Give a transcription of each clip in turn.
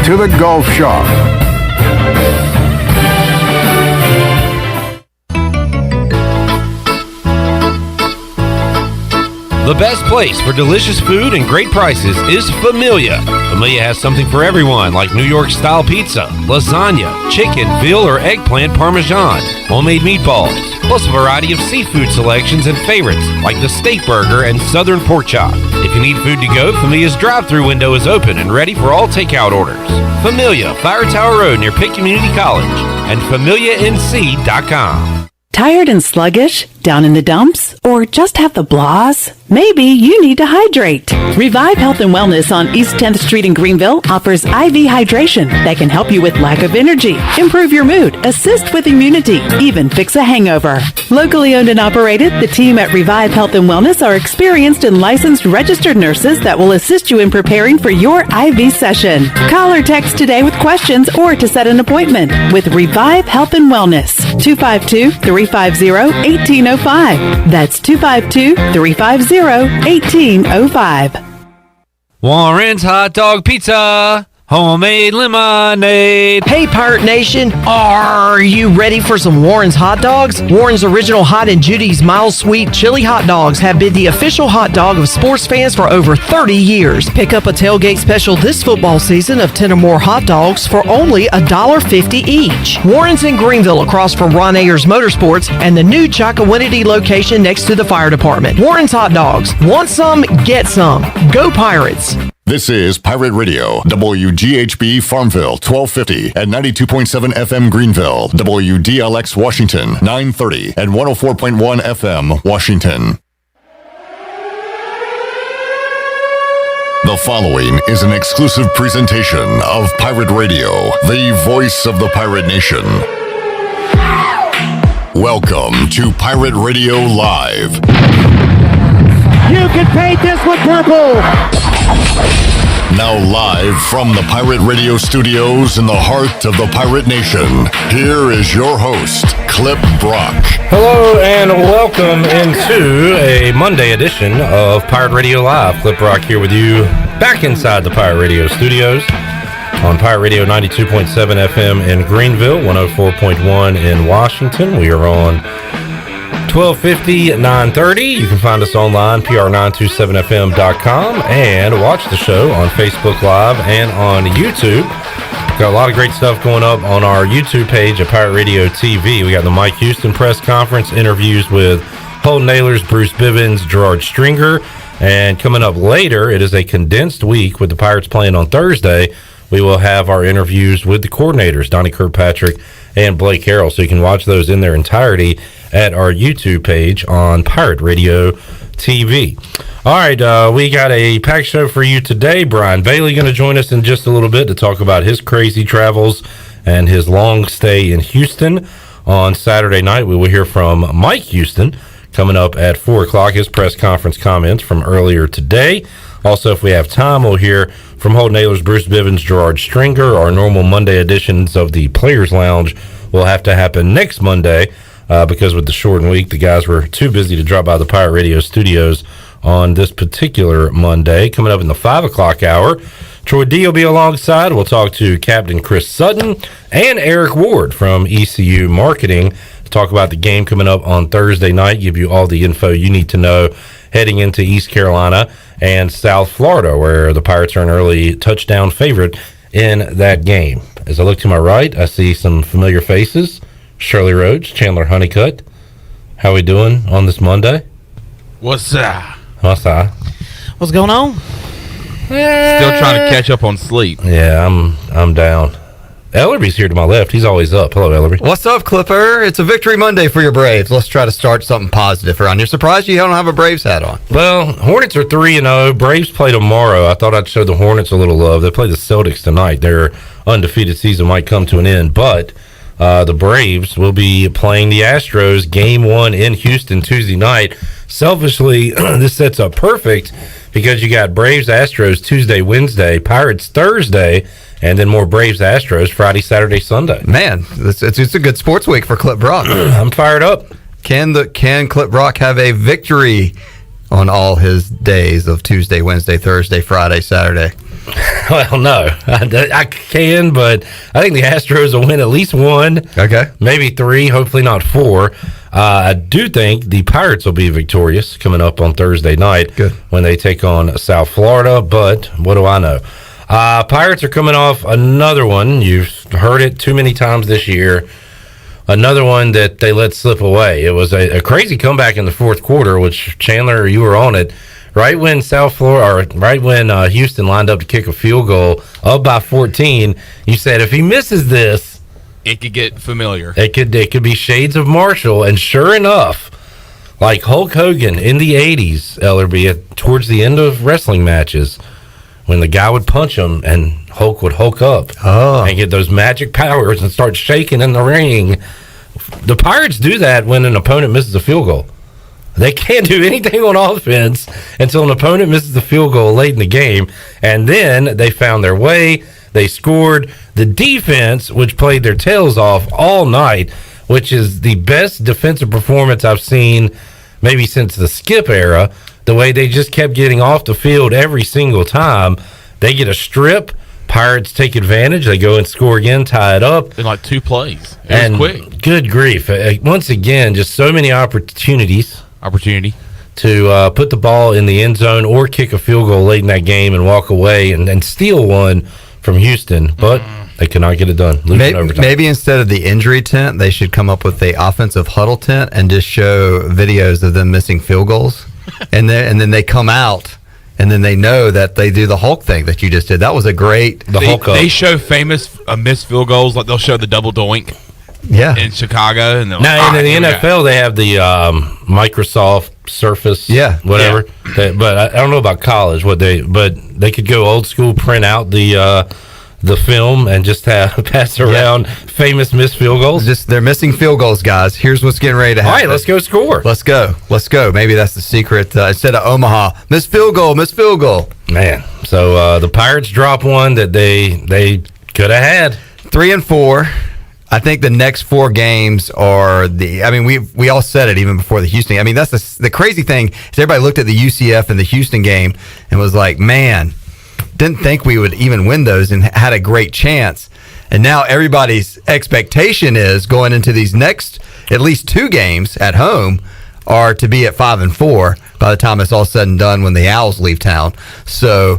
to the golf shop. The best place for delicious food and great prices is Familia. Familia has something for everyone, like New York-style pizza, lasagna, chicken, veal, or eggplant parmesan, homemade meatballs, plus a variety of seafood selections and favorites, like the steak burger and southern pork chop. If you need food to go, Familia's drive-thru window is open and ready for all takeout orders. Familia, Fire Tower Road near Pitt Community College, and FamiliaNC.com. Tired and sluggish? Down in the dumps? Or just have the blahs? Maybe you need to hydrate. Revive Health and Wellness on East 10th Street in Greenville offers IV hydration that can help you with lack of energy, improve your mood, assist with immunity, even fix a hangover. Locally owned and operated, the team at Revive Health and Wellness are experienced and licensed registered nurses that will assist you in preparing for your IV session. Call or text today with questions or to set an appointment with Revive Health and Wellness. 252-350-1805. That's 252-350-1805. Warren's Hot Dog Pizza, homemade lemonade. Hey, Pirate Nation, are you ready for some Warren's hot dogs? Warren's Original Hot and Judy's Mild Sweet Chili Hot Dogs have been the official hot dog of sports fans for over 30 years. Pick up a tailgate special this football season of 10 or more hot dogs for only $1.50 each. Warren's in Greenville across from Ron Ayers Motorsports and the new Chocowinity location next to the fire department. Warren's Hot Dogs. Want some? Get some. Go Pirates. This is Pirate Radio, WGHB Farmville, 1250 at 92.7 FM Greenville, WDLX Washington, 930 and 104.1 FM Washington. The following is an exclusive presentation of Pirate Radio, the voice of the pirate nation. Welcome to Pirate Radio Live. You can paint this with purple. Now live from the Pirate Radio studios in the heart of the Pirate Nation, here is your host, Clip Brock. Hello and welcome into a Monday edition of Pirate Radio Live. Clip Brock here with you, back inside the Pirate Radio studios on Pirate Radio 92.7 FM in Greenville, 104.1 in Washington. We are on 1250 at 930. You can find us online, pr927fm.com, and watch the show on Facebook Live and on YouTube. Got a lot of great stuff going up on our YouTube page at Pirate Radio TV. We got the Mike Houston press conference, interviews with Holden Nailers, Bruce Bivens, Gerard Stringer, and coming up later, it is a condensed week with the Pirates playing on Thursday. We will have our interviews with the coordinators, Donnie Kirkpatrick and Blake Harrell, so you can watch those in their entirety at our YouTube page on Pirate Radio TV. All right, we got a packed show for you today. Brian Bailey going to join us in just a little bit to talk about his crazy travels and his long stay in Houston. On Saturday night, we will hear from Mike Houston coming up at 4 o'clock, his press conference comments from earlier today. Also, if we have time, we'll hear from Holden Nailers, Bruce Bivens, Gerard Stringer. Our normal Monday editions of the Players Lounge will have to happen next Monday because with the shortened week, the guys were too busy to drop by the Pirate Radio studios on this particular Monday. Coming up in the 5 o'clock hour, Troy D will be alongside. We'll talk to Captain Chris Sutton and Eric Ward from ECU Marketing to talk about the game coming up on Thursday night, give you all the info you need to know heading into East Carolina and South Florida, where the Pirates are an early touchdown favorite in that game. As I look to my right, I see some familiar faces. Shirley Rhodes, Chandler Honeycutt. How we doing on this Monday? What's up? What's up? What's going on? Still trying to catch up on sleep. Yeah, I'm down. Ellerbe's here to my left. He's always up. Hello, Ellerbe. What's up, Clipper? It's a victory Monday for your Braves. Let's try to start something positive around. You're surprised you don't have a Braves hat on. Well, Hornets are 3-0. Braves play tomorrow. I thought I'd show the Hornets a little love. They play the Celtics tonight. Their undefeated season might come to an end, but the Braves will be playing the Astros Game 1 in Houston Tuesday night. Selfishly, this sets up perfect because you got Braves-Astros Tuesday, Wednesday, Pirates Thursday, and then more Braves-Astros Friday, Saturday, Sunday. Man, it's a good sports week for Clip Brock. I'm fired up. Can Clip Brock have a victory on all his days of Tuesday, Wednesday, Thursday, Friday, Saturday? Well, no, I can, but I think the Astros will win at least one. Okay. Maybe three, hopefully not four. I do think the Pirates will be victorious coming up on Thursday night. Good. When they take on South Florida, but what do I know? Pirates are coming off another one. You've heard it too many times this year. Another one that they let slip away. It was a crazy comeback in the fourth quarter, which, Chandler, you were on it. Right when Houston lined up to kick a field goal up by 14, you said if he misses this, It could get familiar. it could be shades of Marshall. And sure enough, like Hulk Hogan in the 80s, Ellerbe, towards the end of wrestling matches, when the guy would punch him and Hulk would hulk up and get those magic powers and start shaking in the ring. The Pirates do that when an opponent misses a field goal. They can't do anything on offense until an opponent misses the field goal late in the game, and then they found their way. They scored. The defense, which played their tails off all night, which is the best defensive performance I've seen maybe since the Skip era, the way they just kept getting off the field every single time. They get a strip. Pirates take advantage. They go and score again, tie it up. In like 2 plays. It was quick. Good grief. Once again, just so many opportunity to put the ball in the end zone or kick a field goal late in that game and walk away and steal one from Houston, but they could not get it done. Maybe instead of the injury tent, they should come up with the offensive huddle tent and just show videos of them missing field goals, and then they come out and then they know that they do the Hulk thing that you just did. That was a great Hulk up. They show famous missed field goals, like they'll show the double doink. Yeah. In Chicago, and now in the NFL they have the Microsoft Surface, whatever. But I don't know about college but they could go old school, print out the film and just pass around famous missed field goals. They're missing field goals, guys. Here's what's getting ready to happen. All right, let's go score. Let's go. Maybe that's the secret. Instead of Omaha, missed field goal. Man, so the Pirates drop one that they could have had. 3-4. I think the next 4 games are we all said it even before the Houston. I mean, that's the crazy thing is everybody looked at the UCF and the Houston game and was like, man, didn't think we would even win those and had a great chance. And now everybody's expectation is going into these next at least 2 games at home are to be at 5-4 by the time it's all said and done when the Owls leave town. So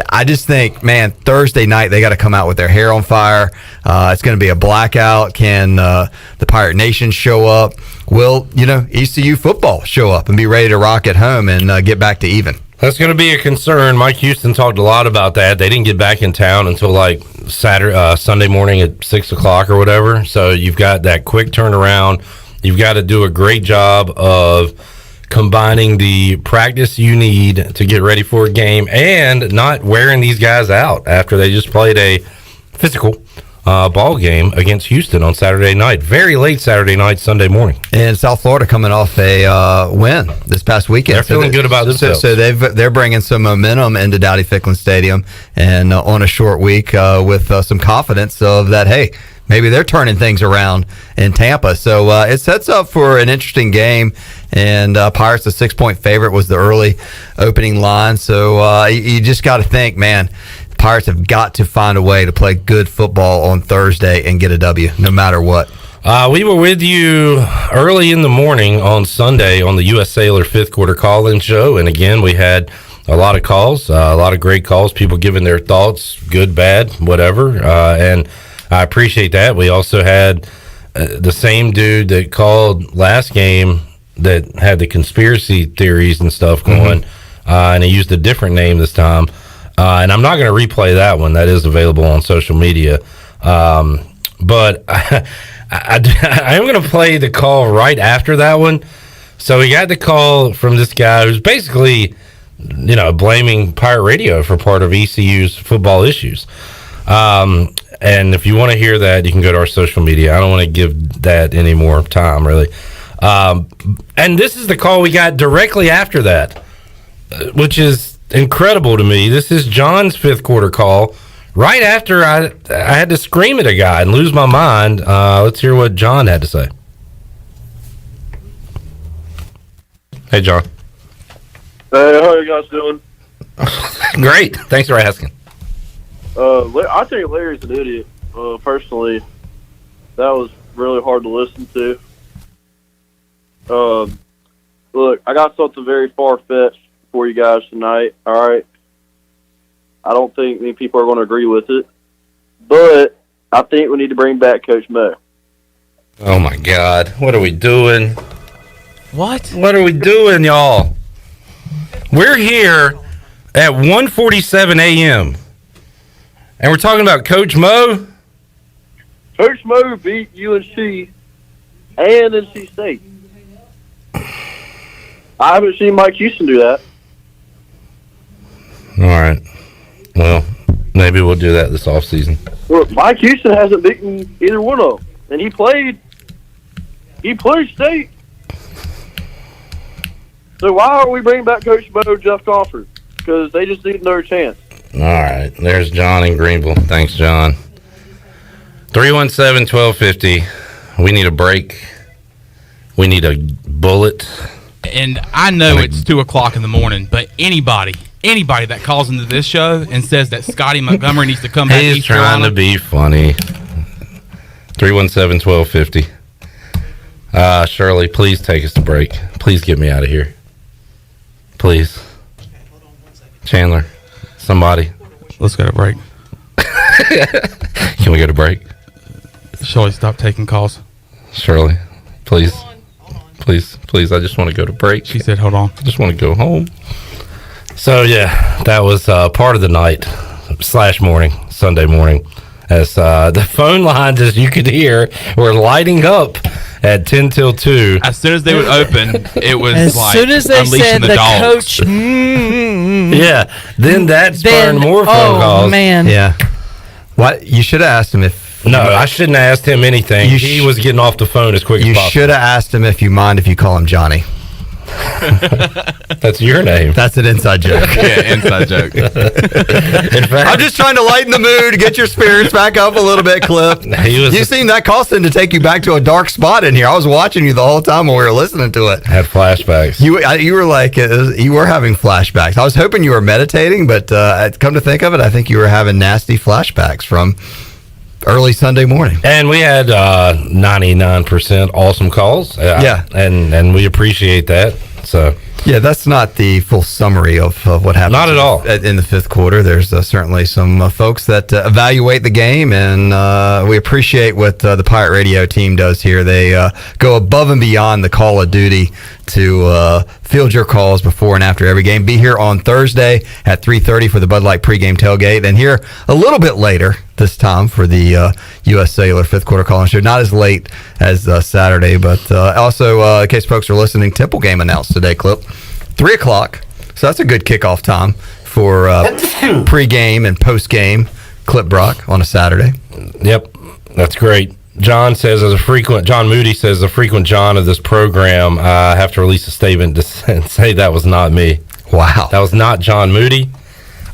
I just think, man, Thursday night they got to come out with their hair on fire. It's going to be a blackout. Can the Pirate Nation show up? Will ECU football show up and be ready to rock at home and get back to even? That's going to be a concern. Mike Houston talked a lot about that. They didn't get back in town until like Sunday morning at 6:00 or whatever. So you've got that quick turnaround. You've got to do a great job of combining the practice you need to get ready for a game and not wearing these guys out after they just played a physical ball game against Houston on Saturday night. Very late Saturday night, Sunday morning. And South Florida coming off a win this past weekend. They're feeling good about themselves. So they're bringing some momentum into Dowdy-Ficklin Stadium and on a short week with some confidence of that, hey, maybe they're turning things around in Tampa. So it sets up for an interesting game. And Pirates, a 6-point favorite, was the early opening line. So you just got to think, man, Pirates have got to find a way to play good football on Thursday and get a W, no matter what. We were with you early in the morning on Sunday on the U.S. Sailor 5th quarter call-in show. And again, we had a lot of calls, a lot of great calls, people giving their thoughts, good, bad, whatever. And I appreciate that. We also had the same dude that called last game that had the conspiracy theories and stuff going, and he used a different name this time. And I'm not going to replay that one. That is available on social media. But I am going to play the call right after that one. So we got the call from this guy who's basically, blaming Pirate Radio for part of ECU's football issues. And if you want to hear that, you can go to our social media. I don't want to give that any more time, really. And this is the call we got directly after that, which is incredible to me. This is John's 5th quarter call right after I had to scream at a guy and lose my mind. Let's hear what John had to say. Hey, John. Hey, how are you guys doing? Great. Thanks for asking. I think Larry's an idiot. Personally, that was really hard to listen to. Look, I got something very far-fetched for you guys tonight, all right? I don't think many people are going to agree with it, but I think we need to bring back Coach Mo. Oh, my God. What are we doing? What? What are we doing, y'all? We're here at 1:47 a.m., and we're talking about Coach Mo? Coach Mo beat UNC and NC State. I haven't seen Mike Houston do that. All right. Well, maybe we'll do that this offseason. Look, Mike Houston hasn't beaten either one of them, and he played State. So why aren't we bringing back Coach Mo, Jeff Crawford? Because they just need another chance. All right. There's John in Greenville. Thanks, John. 317-1250. We need a break. We need a bullet. And I know it's 2 o'clock in the morning, but anybody that calls into this show and says that Scotty Montgomery needs to come back to He's East trying Carolina, to be funny. 317-1250. Shirley, please take us to break. Please get me out of here. Please. Chandler, somebody. let's go to break. Can we go to break? Shirley, stop taking calls. Shirley, please. Please, I just want to go to break. She said, hold on. I just want to go home. So, yeah, that was part of the night / morning, Sunday morning, as the phone lines, as you could hear, were lighting up at 10 till 2. As soon as they would open, it was As like soon as they unleashing said the the dogs. coach, Yeah, then that spurred more phone calls. Oh, man. Yeah. What? You should have asked him if... No, I shouldn't have asked him anything. He was getting off the phone as quick as You possible. should have asked him if you mind if you call him Johnny. That's your name. That's an inside joke. Yeah, inside joke. In fact, I'm just trying to lighten the mood, get your spirits back up a little bit, Clip. You seem that costing to take you back to a dark spot in here. I was watching you the whole time when we were listening to it. Had flashbacks. You were like, you were having flashbacks. I was hoping you were meditating, but come to think of it, I think you were having nasty flashbacks from early Sunday morning. And we had 99% awesome calls. Yeah. And we appreciate that. So yeah, that's not the full summary of what happened. Not at all. In the fifth quarter. There's certainly some folks that evaluate the game, and we appreciate what the Pirate Radio team does here. They go above and beyond the call of duty to field your calls before and after every game. Be here on Thursday at 3:30 for the Bud Light pregame tailgate, and here a little bit later this time for the U.S. Cellular fifth quarter call-in show. Not as late as Saturday, but also, in case folks are listening, Temple game announced today, Clip. 3 o'clock. So that's a good kickoff time for pregame and postgame Clip Brock on a Saturday. Yep, that's great. John Moody says, as a frequent John of this program, I have to release a statement and say that was not me. Wow. That was not John Moody.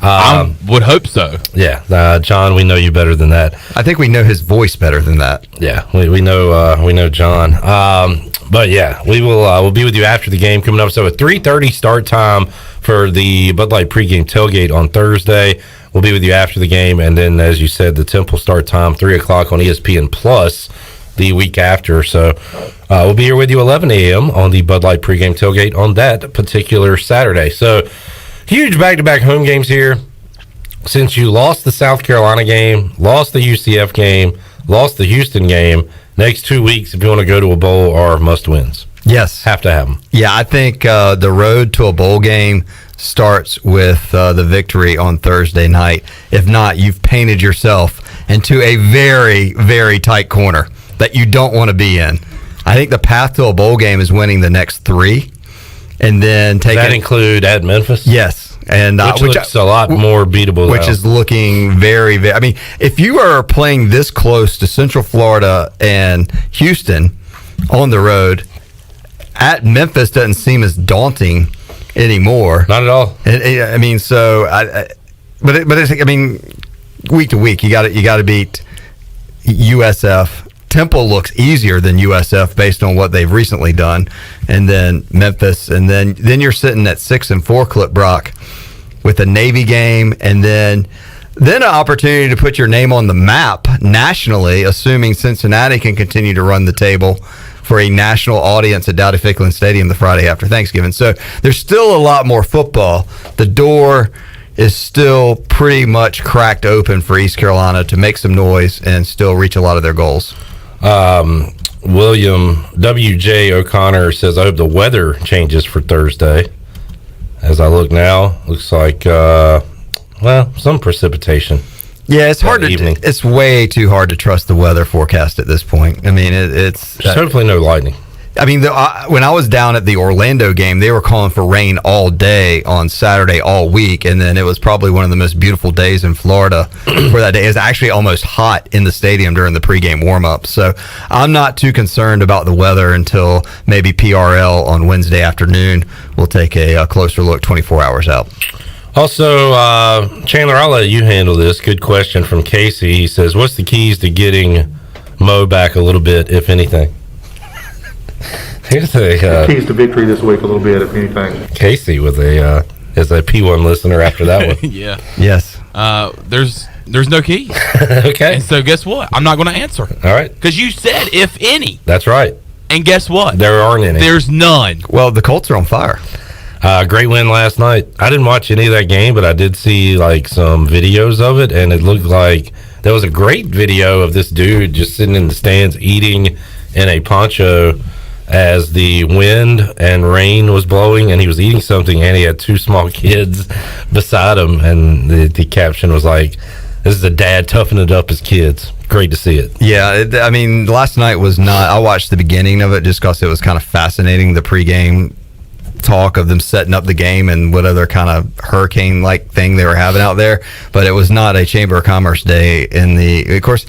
I would hope so. Yeah, John, we know you better than that. I think we know his voice better than that. Yeah, we know John. But yeah, we'll be with you after the game coming up. So at 3:30 start time for the Bud Light pregame tailgate on Thursday. We'll be with you after the game, and then as you said, the Temple start time 3 o'clock on ESPN Plus the week after. So we'll be here with you 11 a.m. on the Bud Light pregame tailgate on that particular Saturday. So huge back-to-back home games here. Since you lost the South Carolina game, lost the UCF game, lost the Houston game, next 2 weeks, if you want to go to a bowl, are must-wins. Yes. Have to have them. Yeah, I think the road to a bowl game starts with the victory on Thursday night. If not, you've painted yourself into a very, very tight corner that you don't want to be in. I think the path to a bowl game is winning the next 3. And then Does that include at Memphis? Yes. And which looks a lot more beatable. Which is looking very, very... I mean, if you are playing this close to Central Florida and Houston on the road, at Memphis doesn't seem as daunting anymore. Not at all. I mean, so... But it's, I mean, week to week, you got to beat USF. Temple looks easier than USF based on what they've recently done, and then Memphis, and then you're sitting at 6-4 Clip Brock with a Navy game, and then Then an opportunity to put your name on the map nationally, assuming Cincinnati can continue to run the table for a national audience at Dowdy-Ficklen Stadium the Friday after Thanksgiving. So there's still a lot more football. The door is still pretty much cracked open for East Carolina to make some noise and still reach a lot of their goals. William W.J. O'Connor says, I hope the weather changes for Thursday. As I look now, looks like, some precipitation. Yeah, it's hard it's way too hard to trust the weather forecast at this point. I mean, it's hopefully no lightning. I mean, when I was down at the Orlando game, they were calling for rain all day on Saturday, all week, and then it was probably one of the most beautiful days in Florida for that day. It was actually almost hot in the stadium during the pregame warm-up. So I'm not too concerned about the weather until maybe PRL on Wednesday afternoon. We'll take a closer look 24 hours out. Also, Chandler, I'll let you handle this. Good question from Casey. He says, what's the keys to getting Mo back a little bit, if anything? Here's keys to victory this week a little bit, if anything. Casey with as a P1 listener after that one. Yeah. Yes. There's no keys. Okay. And so guess what? I'm not going to answer. All right. Because you said if any. That's right. And guess what? There aren't any. There's none. Well, the Colts are on fire. Great win last night. I didn't watch any of that game, but I did see like some videos of it, and it looked like there was a great video of this dude just sitting in the stands eating in a poncho as the wind and rain was blowing, and he was eating something, and he had two small kids beside him, and the caption was like, this is a dad toughing it up his kids. Great to see it. Yeah, I mean, last night was not, I watched the beginning of it just because it was kind of fascinating, the pregame talk of them setting up the game and what other kind of hurricane-like thing they were having out there, but it was not a Chamber of Commerce day of course,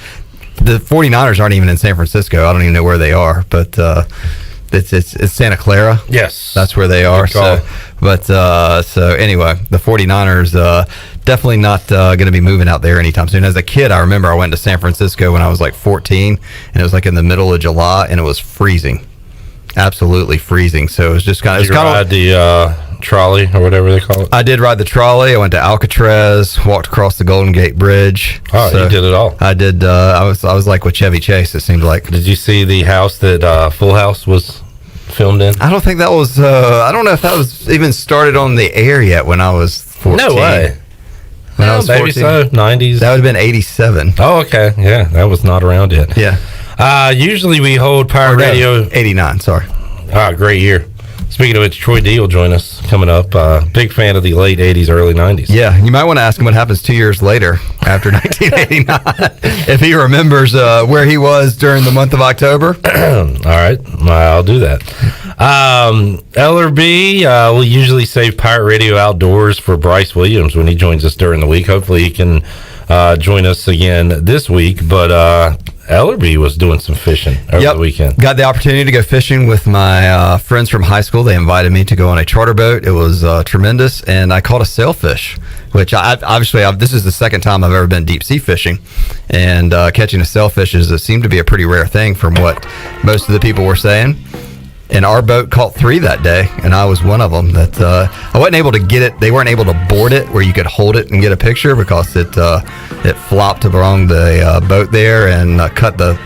the 49ers aren't even in San Francisco. I don't even know where they are, but it's Santa Clara. Yes. That's where they are. So anyway, the 49ers definitely not going to be moving out there anytime soon. As a kid, I remember I went to San Francisco when I was like 14, and it was like in the middle of July, and it was freezing. Absolutely freezing. So it was just kind of the trolley or whatever they call it. I did ride the trolley. I went to Alcatraz, walked across the Golden Gate Bridge. Oh, so you did it all. I did. I was like with Chevy Chase, it seemed like. Did you see the house that Full House was filmed in? I don't think that was I don't know if that was even started on the air yet when I was 14. No way. When I was 14. Maybe so. 90s. That would have been 87. Oh, okay. Yeah, that was not around yet. Yeah. Usually we hold Pirate Radio. 89, sorry. Great year. Speaking of which, Troy D will join us coming up. Big fan of the late 80s, early 90s. Yeah, you might want to ask him what happens 2 years later after 1989, if he remembers where he was during the month of October. All right, I'll do that. Ellerbe will usually save Pirate Radio Outdoors for Bryce Williams when he joins us during the week. Hopefully he can join us again this week, but Ellerbe was doing some fishing over the weekend. Got the opportunity to go fishing with my friends from high school. They invited me to go on a charter boat. It was tremendous, and I caught a sailfish, which this is the second time I've ever been deep sea fishing, and catching a sailfish seemed to be a pretty rare thing from what most of the people were saying. And our boat caught 3 that day, and I was one of them. That I wasn't able to get it. They weren't able to board it where you could hold it and get a picture because it flopped along the boat there and cut the.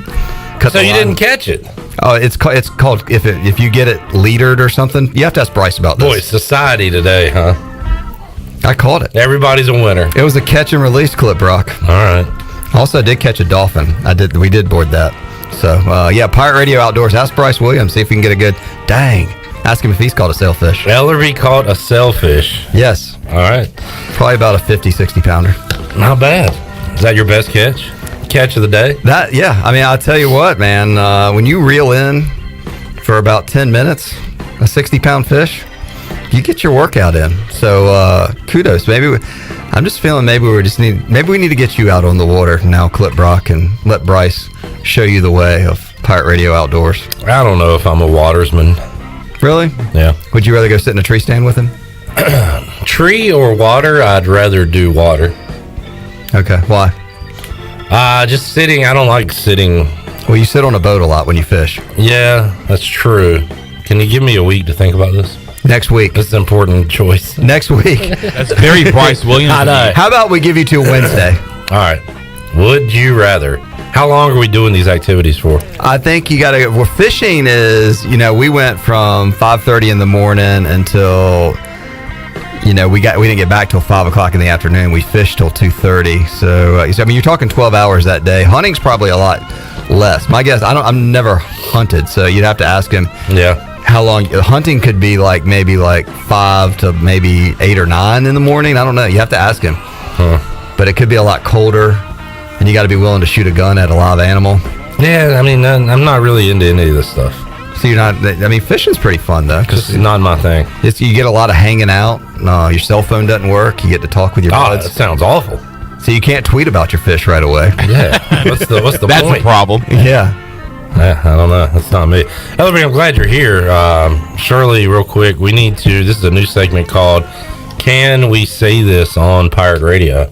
So you didn't catch it? Oh, it's called if you get it leadered or something. You have to ask Bryce about this. Boy, society today, huh? I caught it. Everybody's a winner. It was a catch and release clip, Brock. All right. Also, I did catch a dolphin. We did board that. So, Pirate Radio Outdoors. Ask Bryce Williams, see if we can get a good, ask him if he's caught a sailfish. Ellerbe caught a sailfish. Yes. All right. Probably about a 50, 60 pounder. Not bad. Is that your best catch of the day? I'll tell you what, man, when you reel in for about 10 minutes, a 60-pound fish, you get your workout in. So, kudos. I'm just feeling maybe we need to get you out on the water now, Clip Brock, and let Bryce show you the way of Pirate Radio Outdoors. I don't know if I'm a watersman. Really? Yeah. Would you rather go sit in a tree stand with him? Tree or water? I'd rather do water. Okay. Why? Just sitting. I don't like sitting. Well, you sit on a boat a lot when you fish. Yeah, that's true. Can you give me a week to think about this? Next week. That's an important choice. Next week. That's very Bryce Williams. I know. How about we give you till Wednesday? All right. Would you rather? How long are we doing these activities for? I think you got to. Well, fishing is. We went from 5:30 in the morning until. We didn't get back till 5 o'clock in the afternoon. We fished till 2:30. So you're talking 12 hours that day. Hunting's probably a lot less. My guess. I've never hunted, so you'd have to ask him. Yeah. How long hunting could be maybe 5 to maybe 8 or 9 in the morning. I don't know. You have to ask him. But it could be a lot colder, and you got to be willing to shoot a gun at a live animal. Yeah, I'm not really into any of this stuff. So you're not. Fishing's pretty fun though. Because it's not my thing. You get a lot of hanging out. Your cell phone doesn't work. You get to talk with your buds. That sounds awful. So you can't tweet about your fish right away. Yeah. What's the That's point? a problem. Yeah. I don't know. That's not me. Ellerbe, I'm glad you're here. Shirley, real quick, this is a new segment called Can We Say This on Pirate Radio?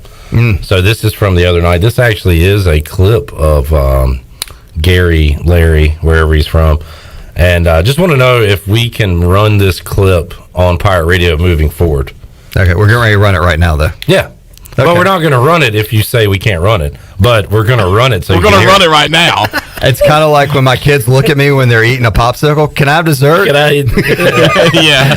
So this is from the other night. This actually is a clip of Larry, wherever he's from. And I just want to know if we can run this clip on Pirate Radio moving forward. Okay, we're getting ready to run it right now, though. Yeah. Okay. But we're not going to run it if you say we can't run it. But we're going to run it. So we're going to run it right now. It's kind of like when my kids look at me when they're eating a popsicle. Can I have dessert? Can I? Yeah.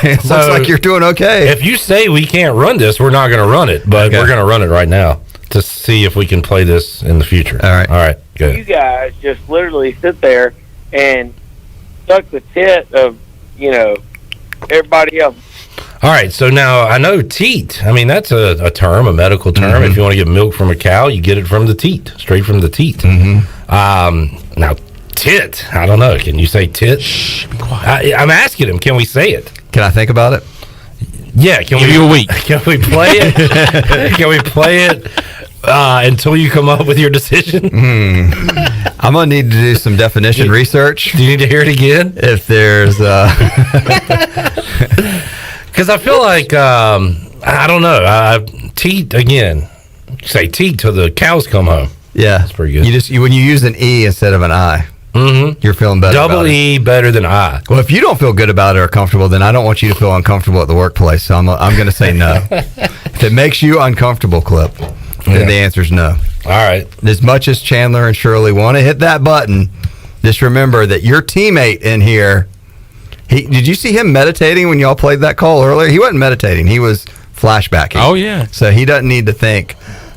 It looks like you're doing okay. If you say we can't run this, we're not going to run it. But we're going to run it right now to see if we can play this in the future. All right. Good. You guys just literally sit there and suck the tit of, everybody else. All right, so now I know teat. That's a term, a medical term. If you want to get milk from a cow, you get it from the teat, straight from the teat. Now, tit, I don't know. Can you say tit? Shh, be quiet. I'm asking him, can we say it? Can I think about it? Yeah, can Give you a week. Can we play it? Can we play it until you come up with your decision? I'm going to need to do some definition research. Do you need to hear it again? If there's... Because I feel like, I don't know, teat again. Say teat till the cows come home. Yeah. That's pretty good. When you use an E instead of an I, you're feeling better Double about E better than I. Well, if you don't feel good about it or comfortable, then I don't want you to feel uncomfortable at the workplace. So I'm going to say no. If it makes you uncomfortable, Clip, then the answer is no. All right. As much as Chandler and Shirley want to hit that button, just remember that your teammate in here, did you see him meditating when y'all played that call earlier? He wasn't meditating. He was flashbacking. Oh, yeah. So he doesn't need to think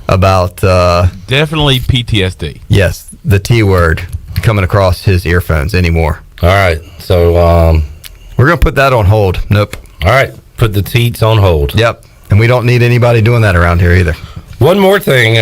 about... definitely PTSD. Yes, the T word coming across his earphones anymore. All right. So we're going to put that on hold. Nope. All right. Put the teats on hold. Yep. And we don't need anybody doing that around here either. One more thing.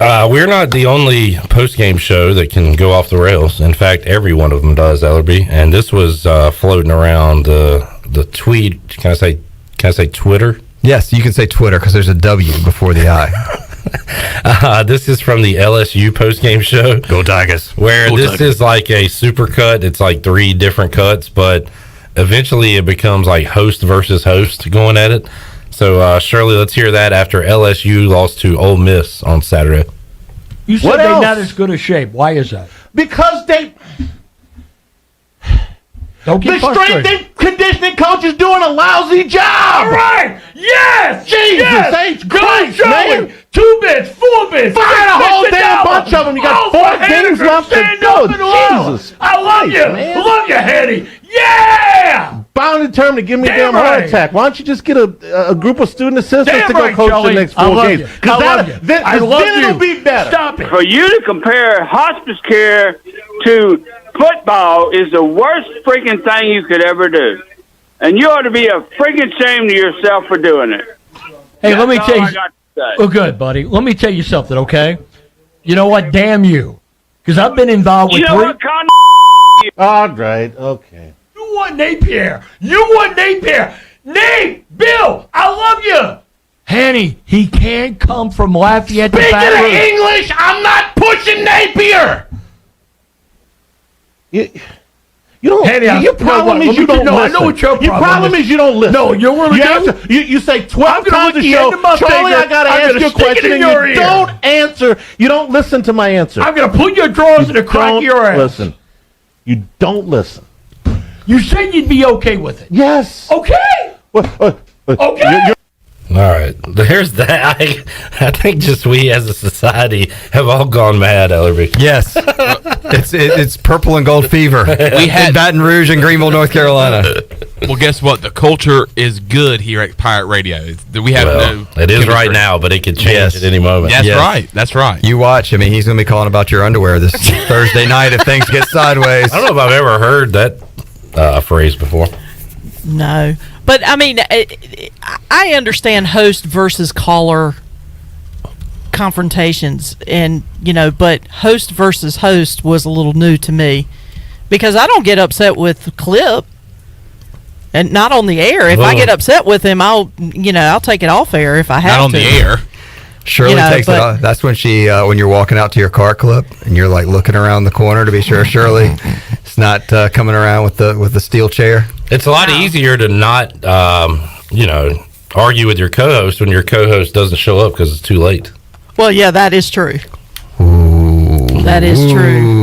We're not the only post-game show that can go off the rails. In fact, every one of them does, Ellerbe. And this was floating around the tweet. Can I say Twitter? Yes, you can say Twitter because there's a W before the I. This is from the LSU post-game show. Go Tigers. Where this is like a super cut. It's like 3 different cuts, but eventually it becomes like host versus host going at it. So, Shirley, let's hear that after LSU lost to Ole Miss on Saturday. You said they're not as good a shape. Why is that? Because they... Don't get the strength and conditioning coach is doing a lousy job. All right. Yes. Jesus H. Christ, man. 2 bits, 4 bits. Fire a whole damn bunch of them. You got 4 games left to go. Jesus. I love you. Man. Love you, Hetty. Yeah. Bound and determined to give me a damn heart attack. Why don't you just get a group of student assistants to go coach the next 4 games? Because then it'll be better. Stop it. For you to compare hospice care to football is the worst freaking thing you could ever do. And you ought to be a freaking ashamed of yourself for doing it. Hey, let me tell you. I got to say. Oh, good, buddy. Let me tell you something, okay? You know what? Damn you. Because I've been involved with what kind of all right, okay. You want Napier. Nate, Bill, I love you. Hanny, he can't come from Lafayette to Baton Rouge. Speaking of English, I'm not pushing Napier. You don't. Hanny, your problem is you don't listen. I know what your problem is. Your problem is you don't listen. No, you're really you say 12 times a show, Charlie, I got to ask you a question, and you don't answer. You don't listen to my answer. I'm going to put your drawers in the crack of your ass. Listen. You don't listen. You said you'd be okay with it. Yes. Okay. Okay. All right, there's that. I think just we as a society have all gone mad, Ellerbe. Yes, it's purple and gold fever. We had Baton Rouge and Greenville, North Carolina. Well, guess what? The culture is good here at Pirate Radio. We have it is right now, but it could change at any moment. That's right. That's right. You watch. I mean, he's going to be calling about your underwear this Thursday night if things get sideways. I don't know if I've ever heard that phrase before. No. But, I mean, I understand host versus caller confrontations, and, but host versus host was a little new to me because I don't get upset with Clip, and not on the air. If I get upset with him, I'll take it off air if I have to. Not on the air. Shirley takes it off. That's when when you're walking out to your car, Clip, and you're like looking around the corner to be sure Shirley is not coming around with the steel chair. It's a lot easier to not, argue with your co-host when your co-host doesn't show up because it's too late. Well, yeah, that is true. Ooh. That is true.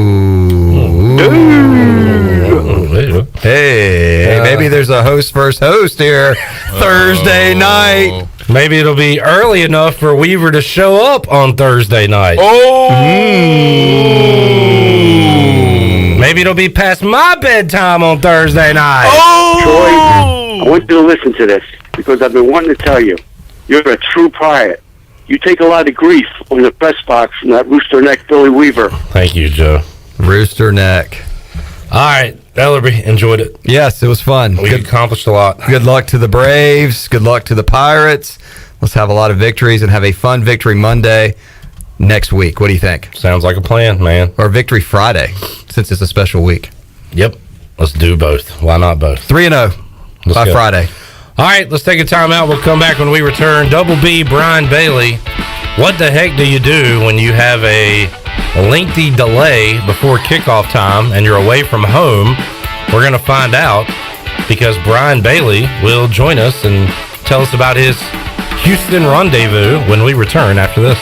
Hey, maybe there's a host versus host here Thursday night. Maybe it'll be early enough for Weaver to show up on Thursday night. Maybe it'll be past my bedtime on Thursday night. Troy, I want you to listen to this because I've been wanting to tell you. You're a true pirate. You take a lot of grief on the press box from that rooster neck Billy Weaver. Thank you, Joe. Rooster neck. All right, Ellerbe, enjoyed it. Yes, it was fun. We accomplished a lot. Good luck to the Braves. Good luck to the Pirates. Let's have a lot of victories and have a fun Victory Monday next week. What do you think? Sounds like a plan, man. Or Victory Friday, since it's a special week. Yep. Let's do both. Why not both? 3-0 by Friday. All right, let's take a time out. We'll come back when we return. Double B, Brian Bailey. What the heck do you do when you have a lengthy delay before kickoff time and you're away from home? We're going to find out because Brian Bailey will join us and tell us about his Houston rendezvous when we return after this.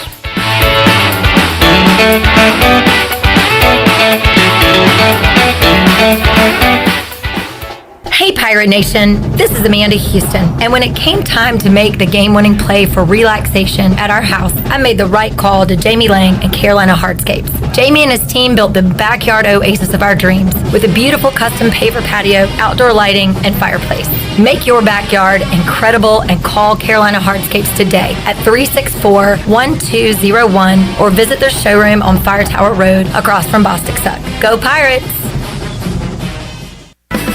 Hey Pirate Nation, this is Amanda Houston, and when it came time to make the game-winning play for relaxation at our house, I made the right call to Jamie Lang and Carolina Hardscapes. Jamie and his team built the backyard oasis of our dreams with a beautiful custom paver patio, outdoor lighting, and fireplace. Make your backyard incredible and call Carolina Hardscapes today at 364-1201 or visit their showroom on Fire Tower Road across from Bostic Suck. Go Pirates!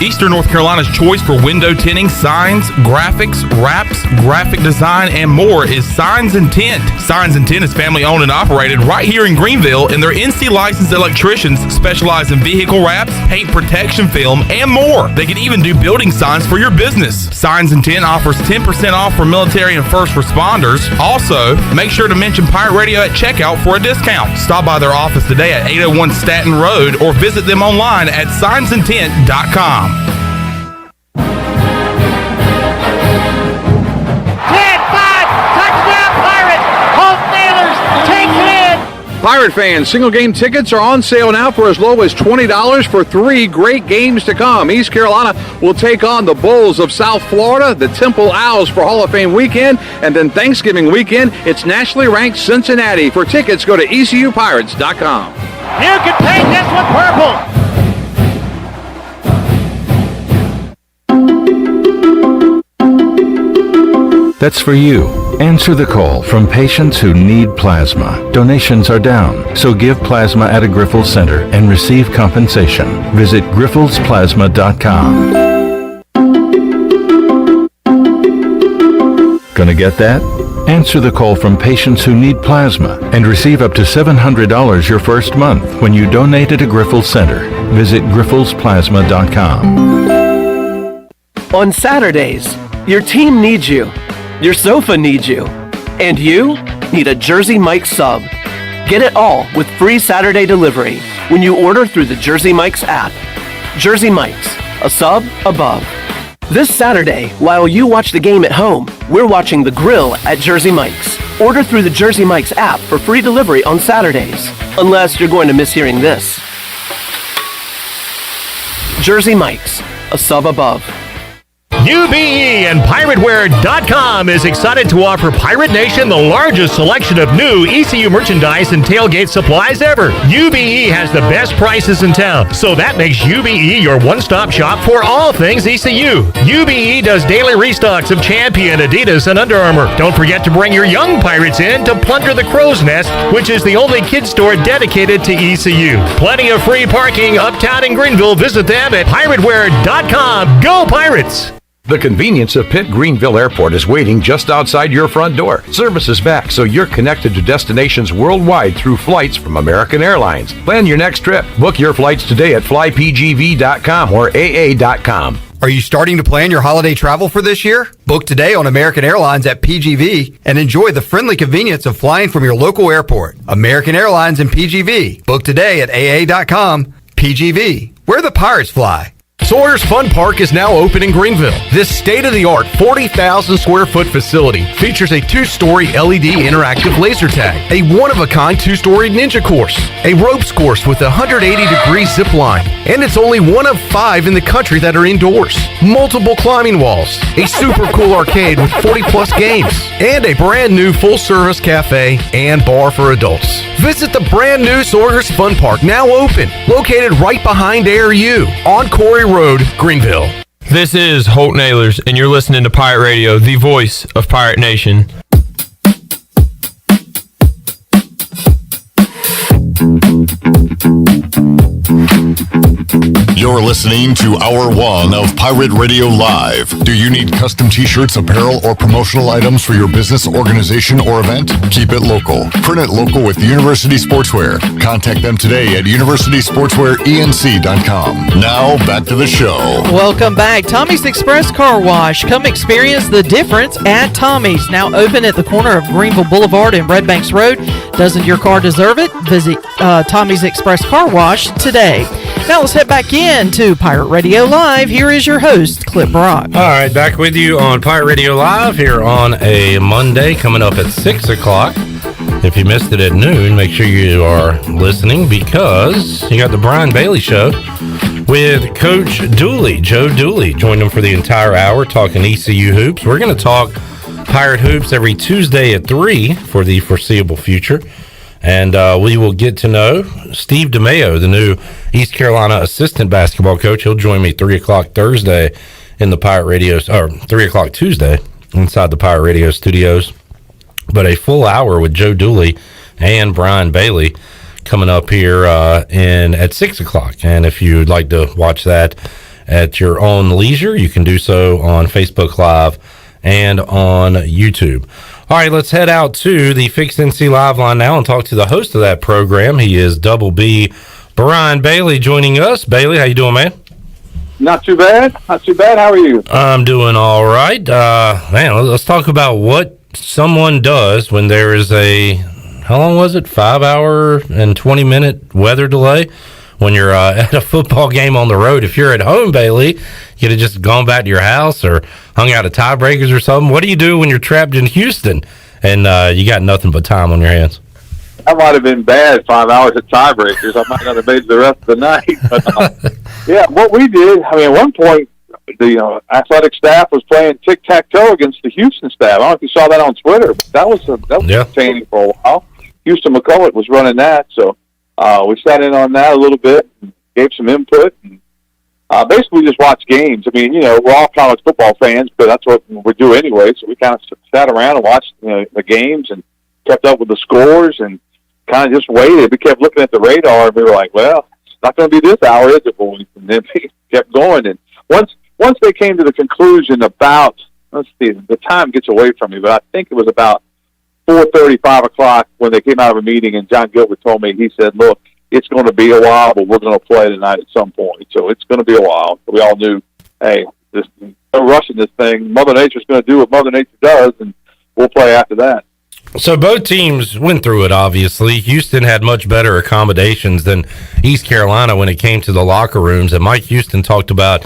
Eastern North Carolina's choice for window tinting, signs, graphics, wraps, graphic design, and more is Signs and Tint. Signs and Tint is family owned and operated right here in Greenville, and their NC licensed electricians specialize in vehicle wraps, paint protection film, and more. They can even do building signs for your business. Signs and Tint offers 10% off for military and first responders. Also, make sure to mention Pirate Radio at checkout for a discount. Stop by their office today at 801 Staten Road or visit them online at signsandtint.com. Pirate fans, single game tickets are on sale now for as low as $20 for 3 great games to come. East Carolina will take on the Bulls of South Florida, the Temple Owls for Hall of Fame weekend, and then Thanksgiving weekend, it's nationally ranked Cincinnati. For tickets, go to ECUPirates.com. You can paint this one purple. That's for you. Answer the call from patients who need plasma. Donations are down, so give plasma at a Grifols Center and receive compensation. Visit grifolsplasma.com. Gonna get that? Answer the call from patients who need plasma and receive up to $700 your first month when you donate at a Grifols Center. Visit grifolsplasma.com. On Saturdays, your team needs you. Your sofa needs you. And you need a Jersey Mike's sub. Get it all with free Saturday delivery when you order through the Jersey Mike's app. Jersey Mike's, a sub above. This Saturday, while you watch the game at home, we're watching the grill at Jersey Mike's. Order through the Jersey Mike's app for free delivery on Saturdays. Unless you're going to miss hearing this. Jersey Mike's, a sub above. UBE and PirateWear.com is excited to offer Pirate Nation the largest selection of new ECU merchandise and tailgate supplies ever. UBE has the best prices in town, so that makes UBE your one-stop shop for all things ECU. UBE does daily restocks of Champion, Adidas, and Under Armour. Don't forget to bring your young Pirates in to plunder the Crow's Nest, which is the only kids store dedicated to ECU. Plenty of free parking uptown in Greenville. Visit them at PirateWear.com. Go Pirates! The convenience of Pitt Greenville Airport is waiting just outside your front door. Service is back, so you're connected to destinations worldwide through flights from American Airlines. Plan your next trip. Book your flights today at flypgv.com or aa.com. Are you starting to plan your holiday travel for this year? Book today on American Airlines at PGV and enjoy the friendly convenience of flying from your local airport. American Airlines and PGV. Book today at aa.com. PGV, where the Pirates fly. Sawyer's Fun Park is now open in Greenville. This state-of-the-art 40,000 square foot facility features a 2-story LED interactive laser tag, a one-of-a-kind 2-story ninja course, a ropes course with a 180-degree zip line, and it's only one of 5 in the country that are indoors. Multiple climbing walls, a super cool arcade with 40-plus games, and a brand-new full-service cafe and bar for adults. Visit the brand-new Sawyer's Fun Park, now open, located right behind ARU on Corey Road, Greenville. This is Holt Nailers, and you're listening to Pirate Radio, the voice of Pirate Nation. You're listening to Hour 1 of Pirate Radio Live. Do you need custom t-shirts, apparel, or promotional items for your business, organization, or event? Keep it local. Print it local with University Sportswear. Contact them today at universitysportswearenc.com. Now, back to the show. Welcome back. Tommy's Express Car Wash. Come experience the difference at Tommy's. Now open at the corner of Greenville Boulevard and Red Banks Road. Doesn't your car deserve it? Visit Tommy's Express Car Wash today. Now let's head back in to Pirate Radio Live. Here is your host, Clip Brock. All right, back with you on Pirate Radio Live here on a Monday, coming up at 6 o'clock. If you missed it at noon, make sure you are listening because you got the Brian Bailey Show with Coach Dooley, Joe Dooley. Joined him for the entire hour talking ECU hoops. We're going to talk Pirate hoops every Tuesday at 3 for the foreseeable future. And we will get to know Steve DeMayo, the new East Carolina assistant basketball coach. He'll join me 3 o'clock Thursday in the Pirate Radio, or 3 o'clock Tuesday inside the Pirate Radio studios. But a full hour with Joe Dooley and Brian Bailey coming up here at 6 o'clock. And if you'd like to watch that at your own leisure, you can do so on Facebook Live and on YouTube. All right, let's head out to the Fixed NC Live line now and talk to the host of that program. He is Double B, Brian Bailey, joining us. Bailey, how you doing, man? Not too bad. Not too bad. How are you? I'm doing all right. Man, let's talk about what someone does when there is a, how long was it? 5-hour and 20-minute weather delay when you're at a football game on the road. If you're at home, Bailey, you could have just gone back to your house or hung out at tiebreakers or something. What do you do when you're trapped in Houston and you got nothing but time on your hands? That might have been bad, 5 hours at tiebreakers. I might not have made the rest of the night. But, yeah, what we did, I mean, at one point, the athletic staff was playing tic-tac-toe against the Houston staff. I don't know if you saw that on Twitter, but that was entertaining for a while. Houston McCullough was running that, so we sat in on that a little bit and gave some input. And, basically just watched games. I mean, you know, we're all college football fans, but that's what we do anyway, so we kind of sat around and watched the games and kept up with the scores and kind of just waited. We kept looking at the radar, and we were like, well, it's not going to be this hour, is it, boys? And then we kept going. And once they came to the conclusion about, let's see, the time gets away from me, but I think it was about 4:30, 5 o'clock when they came out of a meeting, and John Gilbert told me, he said, look, it's going to be a while, but we're going to play tonight at some point. So it's going to be a while. We all knew, hey, no rushing this thing. Mother Nature's going to do what Mother Nature does, and we'll play after that. So both teams went through it, obviously. Houston had much better accommodations than East Carolina when it came to the locker rooms. And Mike Houston talked about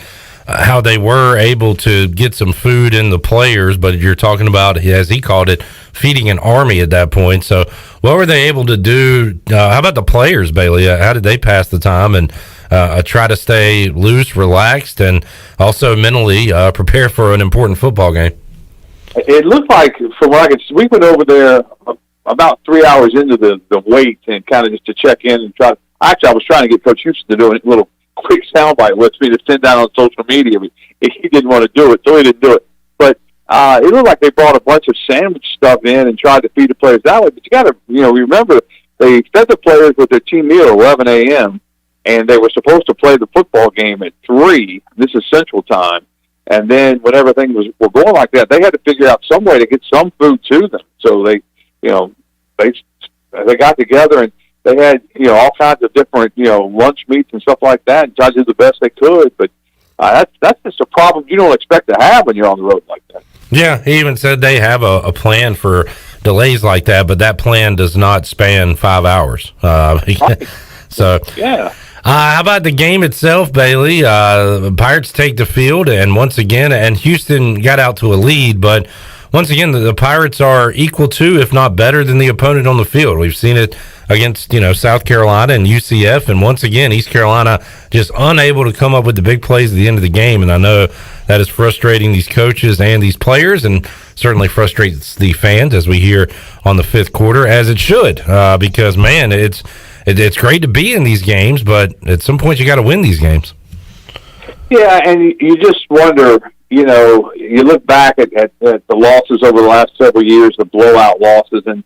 how they were able to get some food in the players, but you're talking about, as he called it, feeding an army at that point. So what were they able to do? How about the players, Bailey? How did they pass the time and try to stay loose, relaxed, and also mentally prepare for an important football game? It looked like, from what I could see, we went over there about 3 hours into the wait and kind of just to check in and try. Actually, I was trying to get Coach Houston to do a little quick soundbite with me to send down on social media. He didn't want to do it, so he didn't do it. But it looked like they brought a bunch of sandwich stuff in and tried to feed the players that way. But you got to, remember, they fed the players with their team meal at 11 a.m., and they were supposed to play the football game at 3. This is Central Time. And then whenever things were going like that, they had to figure out some way to get some food to them. So they got together and they had, all kinds of different, lunch meats and stuff like that, and tried to do the best they could. But that's just a problem you don't expect to have when you're on the road like that. Yeah, he even said they have a plan for delays like that, but that plan does not span 5 hours. So yeah. How about the game itself, Bailey? Pirates take the field, and once again, and Houston got out to a lead, but once again, the Pirates are equal to, if not better than the opponent on the field. We've seen it against, South Carolina and UCF, and once again, East Carolina just unable to come up with the big plays at the end of the game, and I know that is frustrating these coaches and these players, and certainly frustrates the fans, as we hear on the fifth quarter, as it should, because, man, it's great to be in these games, but at some point you got to win these games. Yeah, and you just wonder, you look back at the losses over the last several years, the blowout losses, and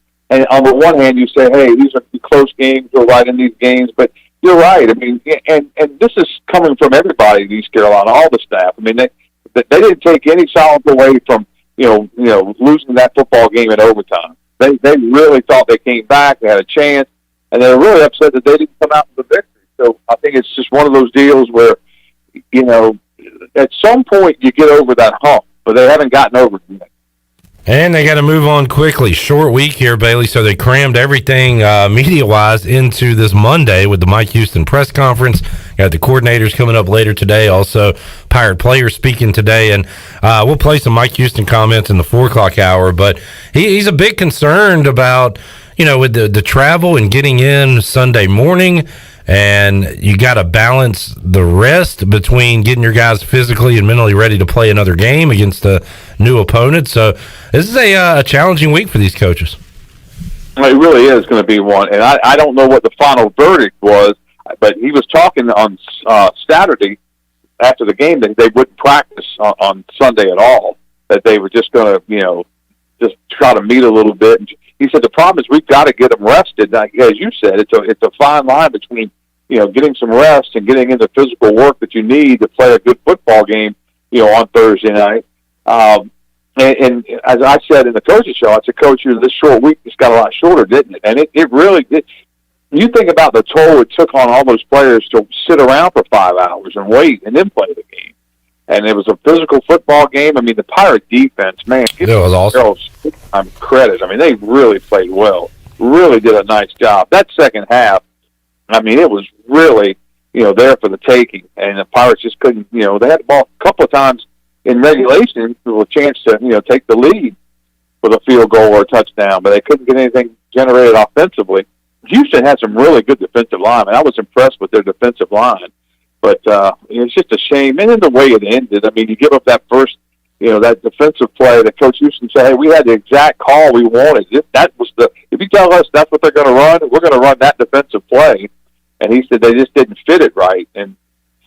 on the one hand you say, hey, these are close games, we're right in these games, but you're right. I mean, and this is coming from everybody in East Carolina, all the staff. I mean, they didn't take any solace away from, losing that football game in overtime. They really thought they came back, they had a chance, and they were really upset that they didn't come out with a victory. So I think it's just one of those deals where, at some point you get over that hump, but they haven't gotten over it yet. And they got to move on quickly. Short week here, Bailey, so they crammed everything media-wise into this Monday with the Mike Houston press conference. Got the coordinators coming up later today, also Pirate players speaking today, and we'll play some Mike Houston comments in the 4 o'clock hour, but he's a bit concerned about, with the travel and getting in Sunday morning, and you got to balance the rest between getting your guys physically and mentally ready to play another game against a new opponent. So this is a challenging week for these coaches. It really is going to be one, and I don't know what the final verdict was, but he was talking on Saturday after the game that they wouldn't practice on Sunday at all, that they were just going to, just try to meet a little bit. And he said the problem is we've got to get them rested. Now, as you said, it's a fine line between getting some rest and getting in the physical work that you need to play a good football game, on Thursday night. And as I said in the coach's show, I said, Coach, this short week just got a lot shorter, didn't it? And it really did. You think about the toll it took on all those players to sit around for 5 hours and wait and then play the game. And it was a physical football game. I mean, the Pirate defense, man, give it was awesome. Credit. I mean, they really played well. Really did a nice job. That second half, I mean, it was really, there for the taking. And the Pirates just couldn't, they had the ball a couple of times in regulation with a chance to, take the lead with a field goal or a touchdown, but they couldn't get anything generated offensively. Houston had some really good defensive line, and I was impressed with their defensive line. But it's just a shame. And then the way it ended, I mean, you give up that first, that defensive play that Coach Houston said, hey, we had the exact call we wanted. If you tell us that's what they're going to run, we're going to run that defensive play. And he said they just didn't fit it right. And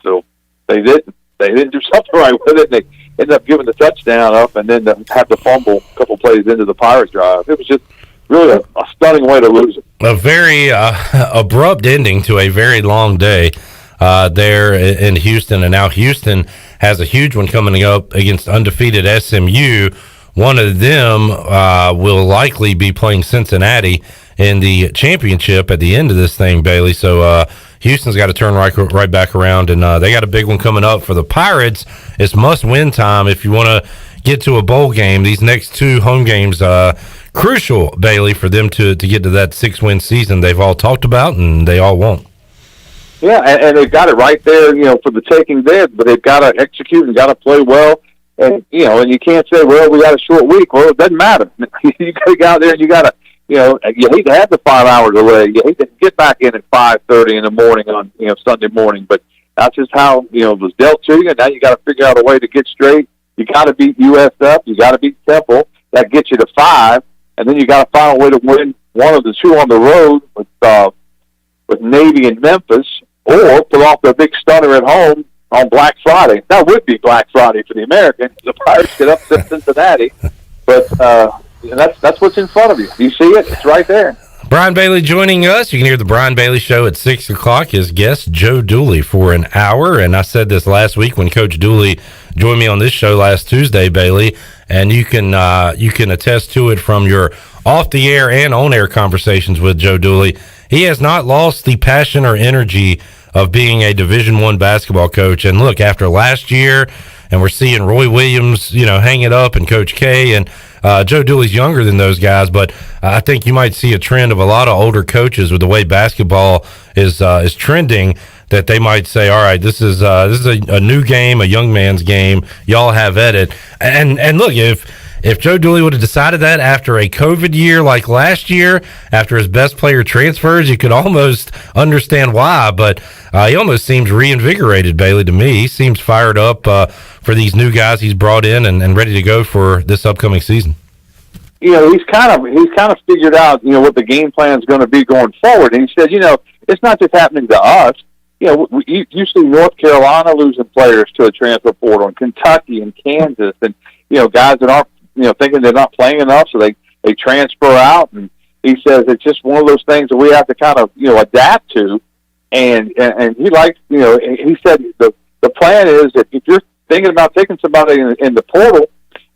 so they didn't do something right with it. They ended up giving the touchdown up and then have the fumble a couple plays into the Pirate drive. It was just really a stunning way to lose it. A very abrupt ending to a very long day there in Houston. And now Houston has a huge one coming up against undefeated SMU. One of them will likely be playing Cincinnati in the championship at the end of this thing, Bailey. So Houston's got to turn right back around, and they got a big one coming up for the Pirates. It's must-win time if you want to get to a bowl game. These next 2 home games crucial, Bailey, for them to get to that 6-win season they've all talked about and they all want. Yeah, and they've got it right there, for the taking there, but they've got to execute and got to play well. And, and you can't say, well, we got a short week. Well, it doesn't matter. You got to go out there and you got to, you hate to have the 5-hour delay. You hate to get back in at 5:30 in the morning on, Sunday morning. But that's just how, it was dealt to you. And now you got to figure out a way to get straight. You got to beat USF. You got to beat Temple. That gets you to 5. And then you got to find a way to win one of the two on the road with Navy and Memphis, or pull off their big stunner at home on Black Friday. That would be Black Friday for the Americans. The Pirates get upset Cincinnati, but that's what's in front of you. You see it? It's right there. Brian Bailey joining us. You can hear the Brian Bailey Show at 6 o'clock. His guest, Joe Dooley, for an hour. And I said this last week when Coach Dooley joined me on this show last Tuesday, Bailey, and you can attest to it from your off-the-air and on-air conversations with Joe Dooley. He has not lost the passion or energy of being a Division I basketball coach. And look, after last year, and we're seeing Roy Williams, hang it up, and Coach K, and Joe Dooley's younger than those guys, but I think you might see a trend of a lot of older coaches with the way basketball is trending, that they might say, all right, this is a new game, a young man's game. Y'all have at it. And look, if Joe Dooley would have decided that after a COVID year like last year, after his best player transfers, you could almost understand why. But he almost seems reinvigorated, Bailey, to me. He seems fired up for these new guys he's brought in and ready to go for this upcoming season. He's kind of figured out, what the game plan is going to be going forward. And he said, it's not just happening to us. You see North Carolina losing players to a transfer portal, and Kentucky and Kansas, and guys that aren't thinking they're not playing enough, so they transfer out. And he says it's just one of those things that we have to kind of adapt to. And he likes, he said the plan is that if you're thinking about taking somebody in the portal,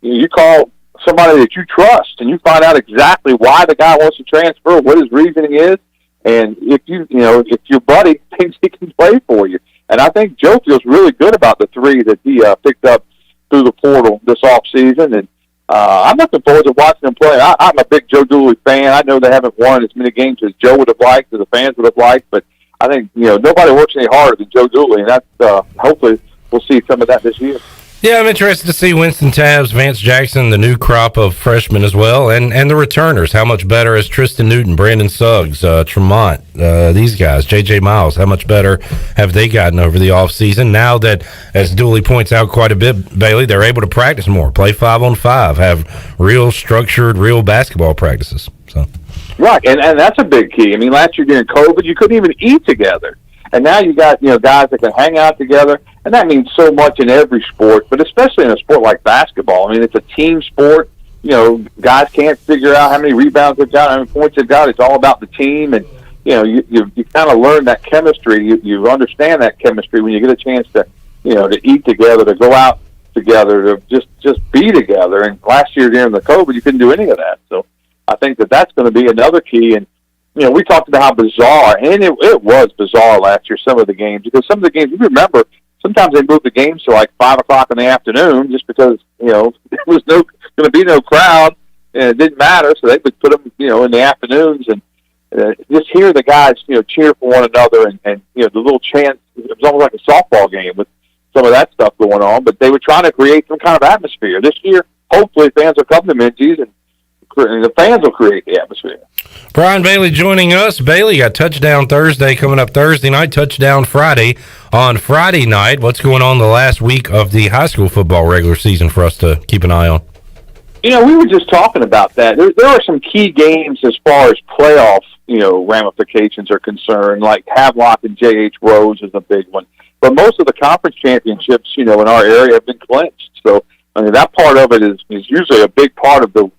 you call somebody that you trust and you find out exactly why the guy wants to transfer, what his reasoning is, and if if your buddy thinks he can play for you. And I think Joe feels really good about the 3 that he picked up through the portal this offseason. And I'm looking forward to watching them play. I'm a big Joe Dooley fan. I know they haven't won as many games as Joe would have liked, as the fans would have liked, but I think nobody works any harder than Joe Dooley, and that's hopefully we'll see some of that this year. Yeah, I'm interested to see Winston Tabbs, Vance Jackson, the new crop of freshmen as well, and the returners. How much better is Tristan Newton, Brandon Suggs, Tremont, these guys, J.J. Miles, how much better have they gotten over the offseason now that, as Dooley points out quite a bit, Bailey, they're able to practice more, play 5-on-5, have real structured, real basketball practices. So, right, and that's a big key. I mean, last year during COVID, you couldn't even eat together. And now you got, guys that can hang out together, and that means so much in every sport, but especially in a sport like basketball. I mean, it's a team sport. Guys can't figure out how many rebounds they've got, how many points they've got. It's all about the team, and, you kind of learn that chemistry. You understand that chemistry when you get a chance to, to eat together, to go out together, to just be together. And last year during the COVID, you couldn't do any of that. So I think that's going to be another key. And, we talked about how bizarre, and it was bizarre last year, some of the games, because some of the games, you remember, sometimes they moved the games to like 5 o'clock in the afternoon just because, there was going to be no crowd, and it didn't matter, so they would put them, in the afternoons, and just hear the guys, cheer for one another, and the little chant, it was almost like a softball game with some of that stuff going on, but they were trying to create some kind of atmosphere. This year, hopefully fans will come to Minji's, and the fans will create the atmosphere. Brian Bailey joining us. Bailey, got touchdown Thursday coming up Thursday night, touchdown Friday. On Friday night, what's going on the last week of the high school football regular season for us to keep an eye on? We were just talking about that. There are some key games as far as playoff, ramifications are concerned, like Havelock and J.H. Rose is a big one. But most of the conference championships, in our area have been clinched. So, I mean, that part of it is usually a big part of the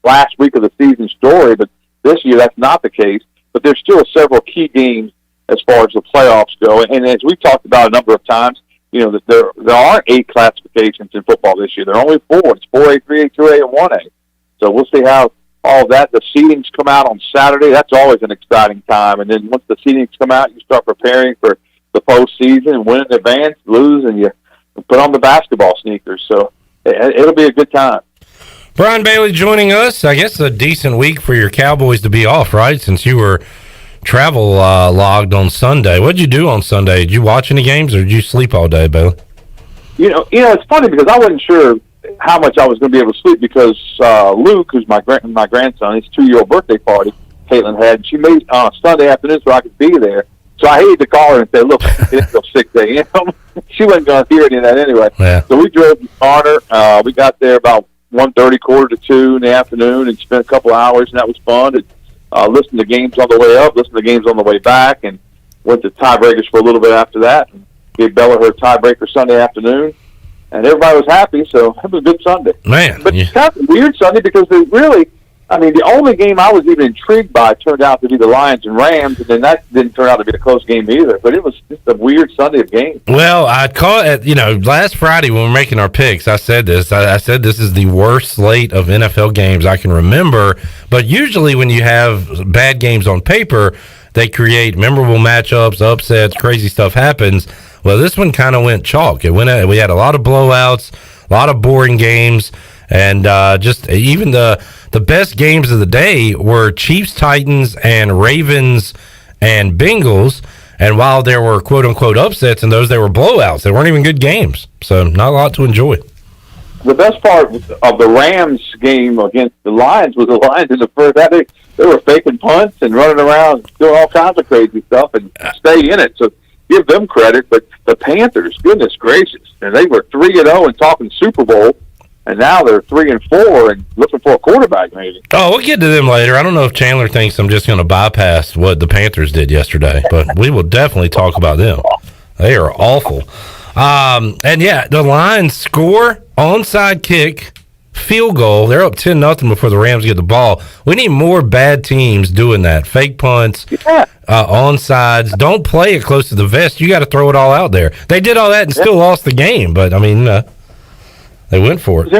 last week of the season story, but this year that's not the case. But there's still several key games as far as the playoffs go. And as we've talked about a number of times, that there aren't 8 classifications in football this year. There are only 4. It's 4A, 3A, 2A, and 1A. So we'll see how all that, the seedings come out on Saturday. That's always an exciting time. And then once the seedings come out, you start preparing for the postseason and win in advance, lose, and you put on the basketball sneakers. So it'll be a good time. Brian Bailey joining us. I guess a decent week for your Cowboys to be off, right? Since you were travel logged on Sunday. What'd you do on Sunday? Did you watch any games or did you sleep all day, Bailey? You know, it's funny because I wasn't sure how much I was going to be able to sleep because Luke, who's my grandson, his 2-year-old birthday party, Caitlin had, she made Sunday afternoon so I could be there. So I hated to call her and say, look, it's until 6 a.m. She wasn't going to hear any of that anyway. Yeah. So we drove to Garner. We got there about 1:30, 1:45 in the afternoon, and spent a couple hours, and that was fun. And listened to games on the way up, listened to games on the way back, and went to tiebreakers for a little bit after that. And gave Bella her tiebreaker Sunday afternoon, and everybody was happy, so it was a good Sunday. Man. But it's kind of a weird Sunday because they really, I mean, the only game I was even intrigued by turned out to be the Lions and Rams, and then that didn't turn out to be a close game either. But it was just a weird Sunday of games. Well, I caught it, last Friday when we were making our picks, I said this. I said this is the worst slate of NFL games I can remember. But usually when you have bad games on paper, they create memorable matchups, upsets, crazy stuff happens. Well, this one kind of went chalk. We had a lot of blowouts, a lot of boring games, and just even the best games of the day were Chiefs, Titans, and Ravens and Bengals. And while there were quote-unquote upsets in those, they were blowouts. They weren't even good games. So not a lot to enjoy. The best part of the Rams game against the Lions was the Lions in the first half. They were faking punts and running around doing all kinds of crazy stuff and stay in it. So give them credit. But the Panthers, goodness gracious, and they were 3-0 and talking Super Bowl. And now they're 3-4 and looking for a quarterback, maybe. Oh, we'll get to them later. I don't know if Chandler thinks I'm just going to bypass what the Panthers did yesterday, but we will definitely talk about them. They are awful. And yeah, the Lions score, onside kick, field goal. They're up 10-0 before the Rams get the ball. We need more bad teams doing that. Fake punts, onsides. Don't play it close to the vest. You got to throw it all out there. They did all that and still lost the game, but I mean, they went for it.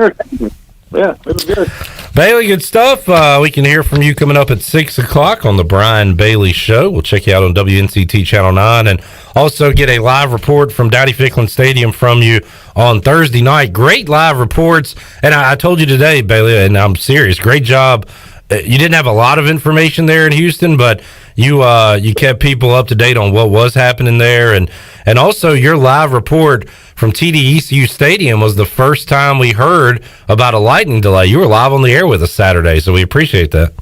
Yeah, it was good. Bailey, good stuff. We can hear from you coming up at 6 o'clock on the Brian Bailey Show. We'll check you out on WNCT Channel 9 and also get a live report from Dowdy Ficklin Stadium from you on Thursday night. Great live reports. And I told you today, Bailey, and I'm serious, great job. You didn't have a lot of information there in Houston, but you kept people up to date on what was happening there. And also your live report from TD-ECU Stadium was the first time we heard about a lightning delay. You were live on the air with us Saturday, so we appreciate that.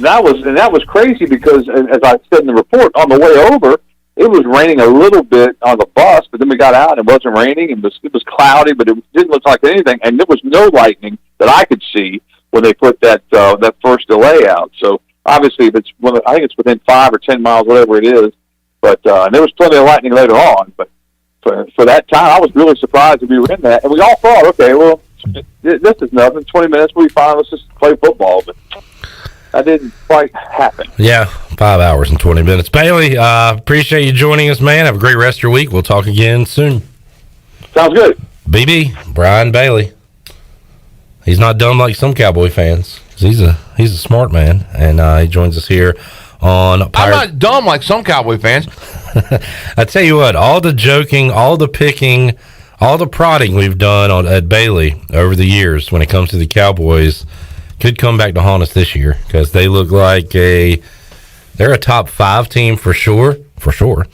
That was crazy because, as I said in the report, on the way over, it was raining a little bit on the bus, but then we got out and it wasn't raining, and it was cloudy, but it didn't look like anything, and there was no lightning that I could see when they put that first delay out. So obviously, I think it's within 5 or 10 miles, whatever it is. But and there was plenty of lightning later on. But for that time, I was really surprised that we were in that, and we all thought, okay, well, this is nothing. 20 minutes, we'll be fine. Let's just play football. But that didn't quite happen. Yeah, 5 hours and 20 minutes. Bailey, appreciate you joining us, man. Have a great rest of your week. We'll talk again soon. Sounds good. BB, Brian Bailey. He's not dumb like some Cowboy fans. He's a smart man, and he joins us here on Pirate. I'm not dumb like some Cowboy fans. I tell you what, all the joking, all the picking, all the prodding we've done at Bailey over the years when it comes to the Cowboys could come back to haunt us this year because they look like they're a top 5 team for sure. The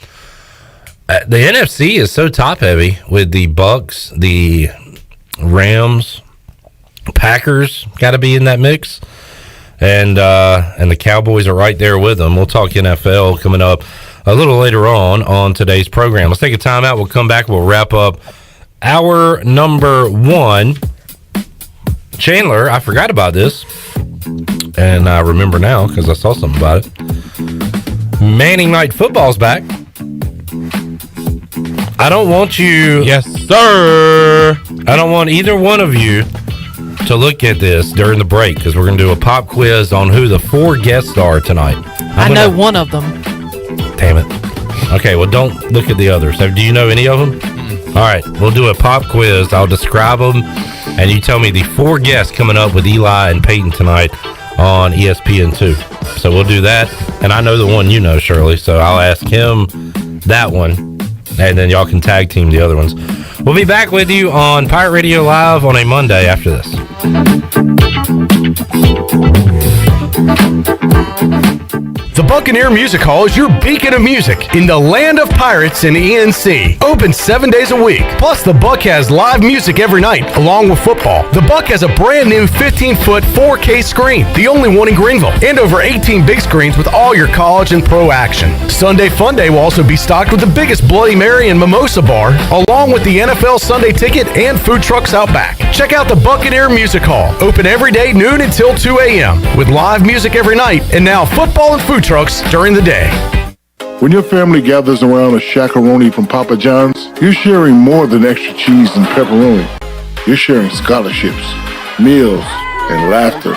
NFC is so top heavy with the Bucks, the Rams, Packers got to be in that mix, and the Cowboys are right there with them. We'll talk NFL coming up a little later on today's program. Let's take a timeout. We'll come back. We'll wrap up hour number 1. Chandler, I forgot about this, and I remember now because I saw something about it. Manning Night Football's back. I don't want you... Yes, sir. I don't want either one of you to look at this during the break because we're going to do a pop quiz on who the 4 guests are tonight. I know one of them. Damn it. Okay, well, don't look at the others. So, do you know any of them? Mm-mm. All right, we'll do a pop quiz. I'll describe them, and you tell me the 4 guests coming up with Eli and Peyton tonight on ESPN2. So we'll do that, and I know the one you know, Shirley, so I'll ask him that one, and then y'all can tag team the other ones. We'll be back with you on Pirate Radio Live on a Monday after this. the Buccaneer Music Hall is your beacon of music in the land of pirates in ENC. Open 7 days a week. Plus, the Buck has live music every night, along with football. The Buck has a brand new 15-foot 4K screen, the only one in Greenville, and over 18 big screens with all your college and pro action. Sunday Fun Day will also be stocked with the biggest Bloody Mary and Mimosa bar, along with the NFL Sunday Ticket and food trucks out back. Check out the Buccaneer Music Hall, open every day noon until 2 a.m. with live music every night, and now football and food trucks during the day. When your family gathers around a shakaroni from Papa John's, you're sharing more than extra cheese and pepperoni. You're sharing scholarships, meals, and laughter.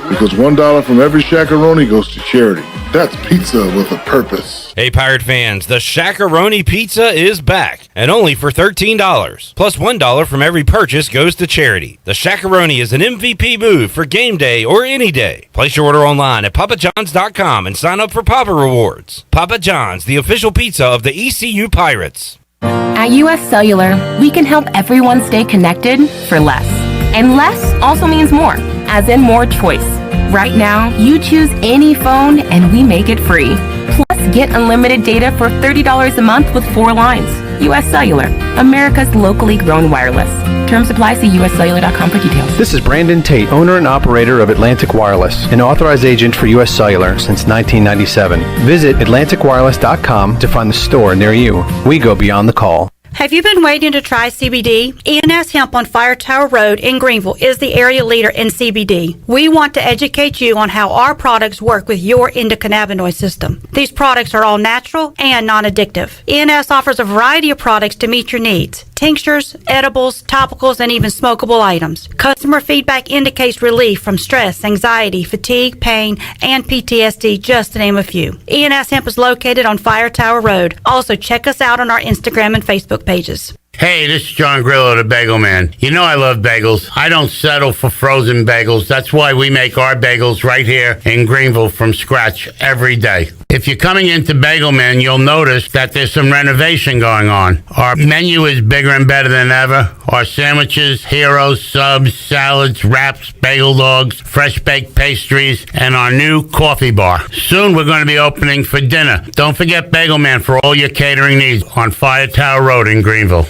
Because $1 from every shakaroni goes to charity. That's pizza with a purpose. Hey, Pirate fans, the Shakaroni Pizza is back, and only for $13. Plus $1 from every purchase goes to charity. The Shakaroni is an MVP move for game day or any day. Place your order online at papajohns.com and sign up for Papa Rewards. Papa John's, the official pizza of the ECU Pirates. At US Cellular, we can help everyone stay connected for less. And less also means more, as in more choice. Right now, you choose any phone and we make it free. Plus, get unlimited data for $30 a month with 4 lines. US Cellular, America's locally grown wireless. Terms apply. See uscellular.com for details. This is Brandon Tate, owner and operator of Atlantic Wireless, an authorized agent for US Cellular since 1997. Visit atlanticwireless.com to find the store near you. We go beyond the call. Have you been waiting to try CBD? ENS Hemp on Fire Tower Road in Greenville is the area leader in CBD. We want to educate you on how our products work with your endocannabinoid system. These products are all natural and non-addictive. ENS offers a variety of products to meet your needs. Tinctures, edibles, topicals, and even smokable items. Customer feedback indicates relief from stress, anxiety, fatigue, pain, and PTSD, just to name a few. ENS Hemp is located on Fire Tower Road. Also, check us out on our Instagram and Facebook pages. Hey, this is John Grillo, the Bagel Man. You know I love bagels. I don't settle for frozen bagels. That's why we make our bagels right here in Greenville from scratch every day. If you're coming into Bagel Man, you'll notice that there's some renovation going on. Our menu is bigger and better than ever. Our sandwiches, heroes, subs, salads, wraps, bagel dogs, fresh baked pastries, and our new coffee bar. Soon we're going to be opening for dinner. Don't forget Bagel Man for all your catering needs on Fire Tower Road in Greenville.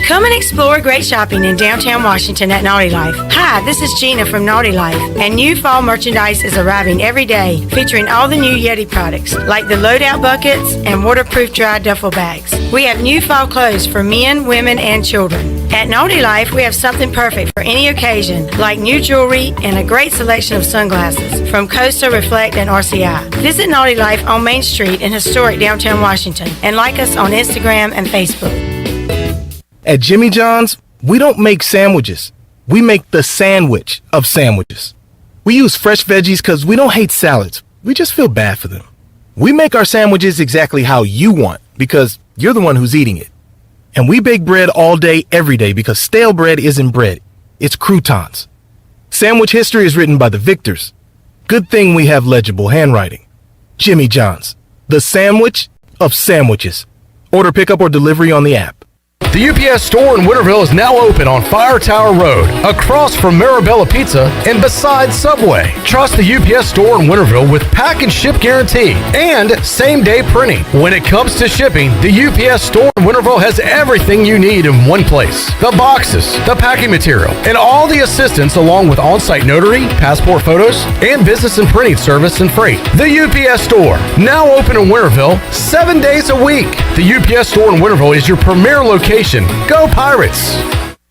Come and explore great shopping in downtown Washington at Naughty Life. Hi, this is Gina from Naughty Life, and new fall merchandise is arriving every day, featuring all the new Yeti products, like the loadout buckets and waterproof dry duffel bags. We have new fall clothes for men, women, and children. At Naughty Life, we have something perfect for any occasion, like new jewelry and a great selection of sunglasses from Costa, Reflect, and RCI. Visit Naughty Life on Main Street in historic downtown Washington, and like us on Instagram and Facebook. At Jimmy John's, we don't make sandwiches. We make the sandwich of sandwiches. We use fresh veggies because we don't hate salads. We just feel bad for them. We make our sandwiches exactly how you want because you're the one who's eating it. And we bake bread all day, every day because stale bread isn't bread. It's croutons. Sandwich history is written by the victors. Good thing we have legible handwriting. Jimmy John's, the sandwich of sandwiches. Order pickup or delivery on the app. The UPS store in Winterville is now open on Fire Tower Road, across from Marabella Pizza and beside Subway. Trust the UPS store in Winterville with pack and ship guarantee and same-day printing. When it comes to shipping, the UPS store in Winterville has everything you need in one place. The boxes, the packing material, and all the assistance along with on-site notary, passport photos, and business and printing service and freight. The UPS store, now open in Winterville 7 days a week. The UPS store in Winterville is your premier location. Go Pirates!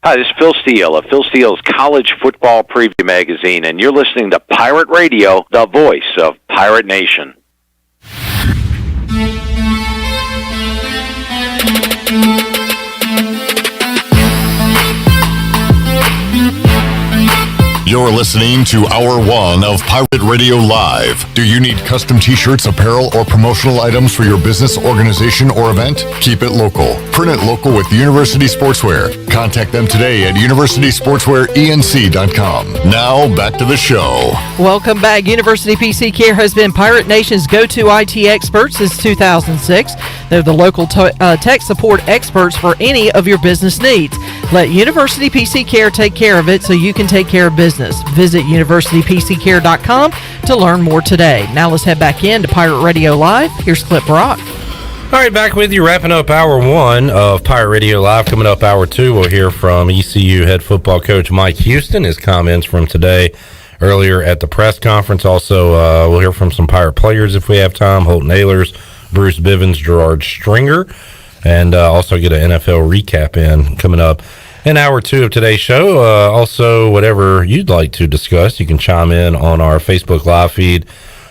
Hi, this is Phil Steele of Phil Steele's College Football Preview Magazine, and you're listening to Pirate Radio, the voice of Pirate Nation. You're listening to Hour 1 of Pirate Radio Live. Do you need custom t-shirts, apparel, or promotional items for your business, organization, or event? Keep it local. Print it local with University Sportswear. Contact them today at universitysportswearenc.com. Now, back to the show. Welcome back. University PC Care has been Pirate Nation's go-to IT expert since 2006. They're the local tech support experts for any of your business needs. Let University PC Care take care of it so you can take care of business. Visit universitypccare.com to learn more today. Now let's head back into Pirate Radio Live. Here's Clip Rock. All right, back with you, wrapping up Hour 1 of Pirate Radio Live. Coming up Hour 2, we'll hear from ECU head football coach Mike Houston, his comments from today earlier at the press conference. Also, we'll hear from some Pirate players if we have time. Holton Ahlers, Bruce Bivens, Gerard Stringer, and also get an NFL recap in coming up in Hour 2 of today's show. Also, whatever you'd like to discuss, you can chime in on our Facebook Live feed.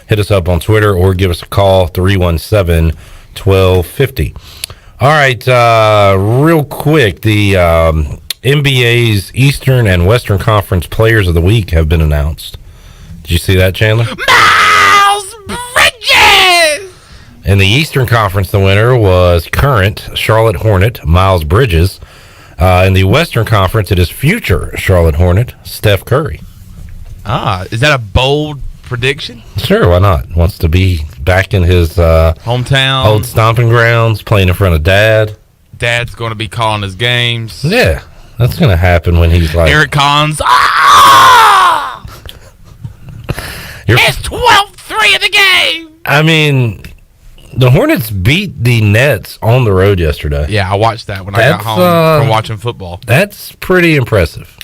Hit us up on Twitter or give us a call, 317-1250. All right, real quick, the NBA's Eastern and Western Conference Players of the Week have been announced. Did you see that, Chandler? Miles Bridges! In the Eastern Conference, the winner was current Charlotte Hornet Miles Bridges. In the Western Conference, it is future Charlotte Hornet Steph Curry. Is that a bold prediction? Sure, why not? Wants to be back in his hometown, old stomping grounds, playing in front of Dad. Dad's going to be calling his games. Yeah, that's going to happen when he's like... Eric Collins. It's 12-3 of the game! I mean, the Hornets beat the Nets on the road yesterday. Yeah, I watched that when I got home from watching football. That's pretty impressive.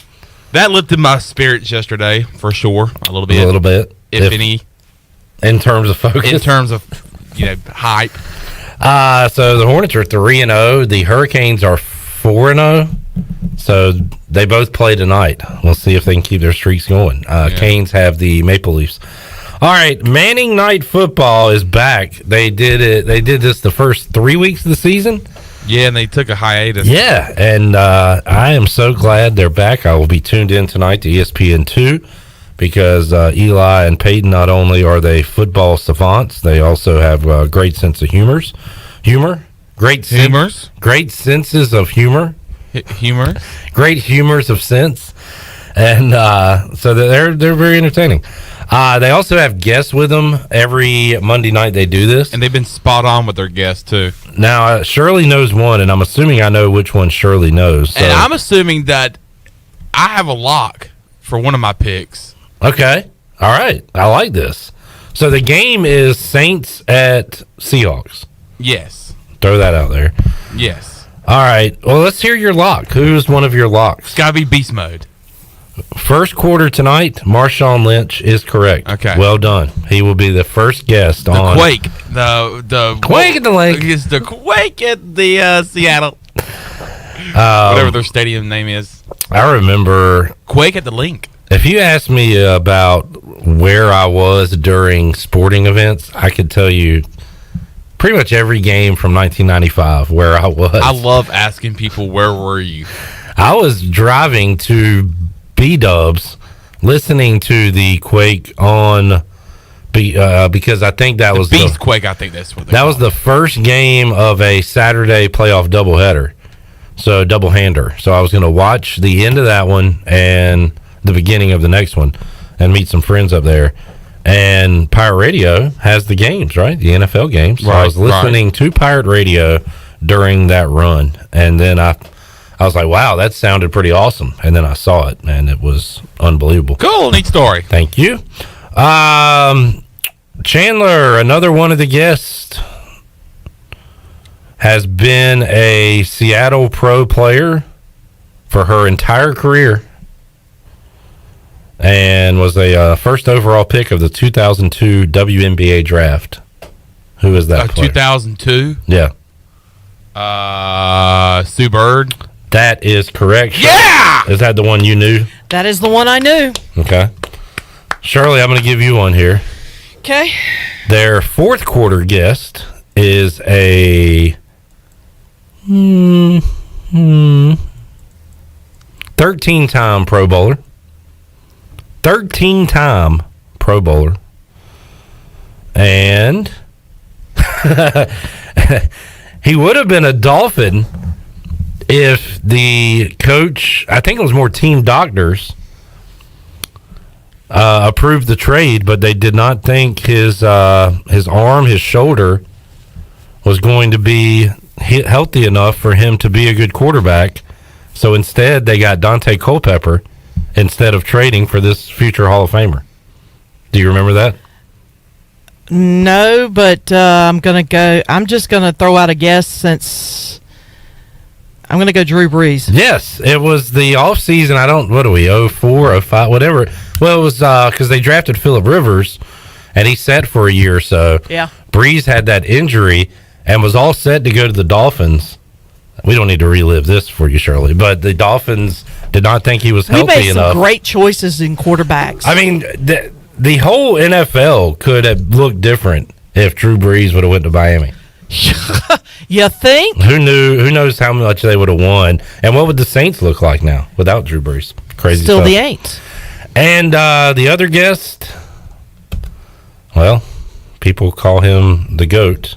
That lifted my spirits yesterday, for sure. A little bit. A little bit. If any. In terms of focus? In terms of, hype. So the Hornets are 3-0. The Hurricanes are 4-0. So they both play tonight. We'll see if they can keep their streaks going. Canes have the Maple Leafs. All right, Manning Night Football is back. They did it. They did this the first 3 weeks of the season. Yeah, and they took a hiatus. Yeah, and I am so glad they're back. I will be tuned in tonight to ESPN2 because Eli and Peyton, not only are they football savants, they also have a great sense of humor. Great senses of humor. Great humors of sense. And so they're very entertaining. They also have guests with them every Monday night they do this. And they've been spot on with their guests, too. Now, Shirley knows one, and I'm assuming I know which one Shirley knows. So. And I'm assuming that I have a lock for one of my picks. Okay. All right. I like this. So the game is Saints at Seahawks. Yes. Throw that out there. Yes. All right. Well, let's hear your lock. Who's one of your locks? It's got to be beast mode. First quarter tonight, Marshawn Lynch is correct. Okay. Well done. He will be the first guest on... Quake. The Quake at the lake. It's the Quake at the Seattle. Whatever their stadium name is. I remember... Quake at the Link. If you asked me about where I was during sporting events, I could tell you pretty much every game from 1995 where I was. I love asking people, where were you? I was driving to B-Dubs, listening to the Quake on because I think that was Beast Quake. I think that's what that was the first game of a Saturday playoff doubleheader, so doublehander. So I was going to watch the end of that one and the beginning of the next one, and meet some friends up there. And Pirate Radio has the games, right? The NFL games. So I was listening to Pirate Radio during that run, and then I was like, wow, that sounded pretty awesome. And then I saw it, and it was unbelievable. Cool, neat story. Thank you. Chandler, another one of the guests, has been a Seattle Pro player for her entire career and was a first overall pick of the 2002 WNBA draft. Who is that player? 2002? Yeah. Sue Bird. That is correct. Yeah! Is that the one you knew? That is the one I knew. Okay. Shirley, I'm going to give you one here. Okay. Their fourth quarter guest is a 13-time Pro Bowler. 13-time Pro Bowler. And he would have been a Dolphin if the coach, I think it was more team doctors, approved the trade, but they did not think his arm, his shoulder, was going to be healthy enough for him to be a good quarterback. So instead, they got Dante Culpepper instead of trading for this future Hall of Famer. Do you remember that? No, but I'm just gonna throw out a guess since I'm gonna go Drew Brees. Yes, it was the offseason. What are we, 04, 05, whatever. Well, it was because they drafted Phillip Rivers, and he sat for a year or so. Yeah. Brees had that injury and was all set to go to the Dolphins. We don't need to relive this for you, Shirley, but the Dolphins did not think he was healthy enough. We made some great choices in quarterbacks. I mean, the whole NFL could have looked different if Drew Brees would have went to Miami. You think? Who knew? Who knows how much they would have won? And what would the Saints look like now without Drew Brees? Crazy Still stuff. the Aints. And the other guest, well, people call him the GOAT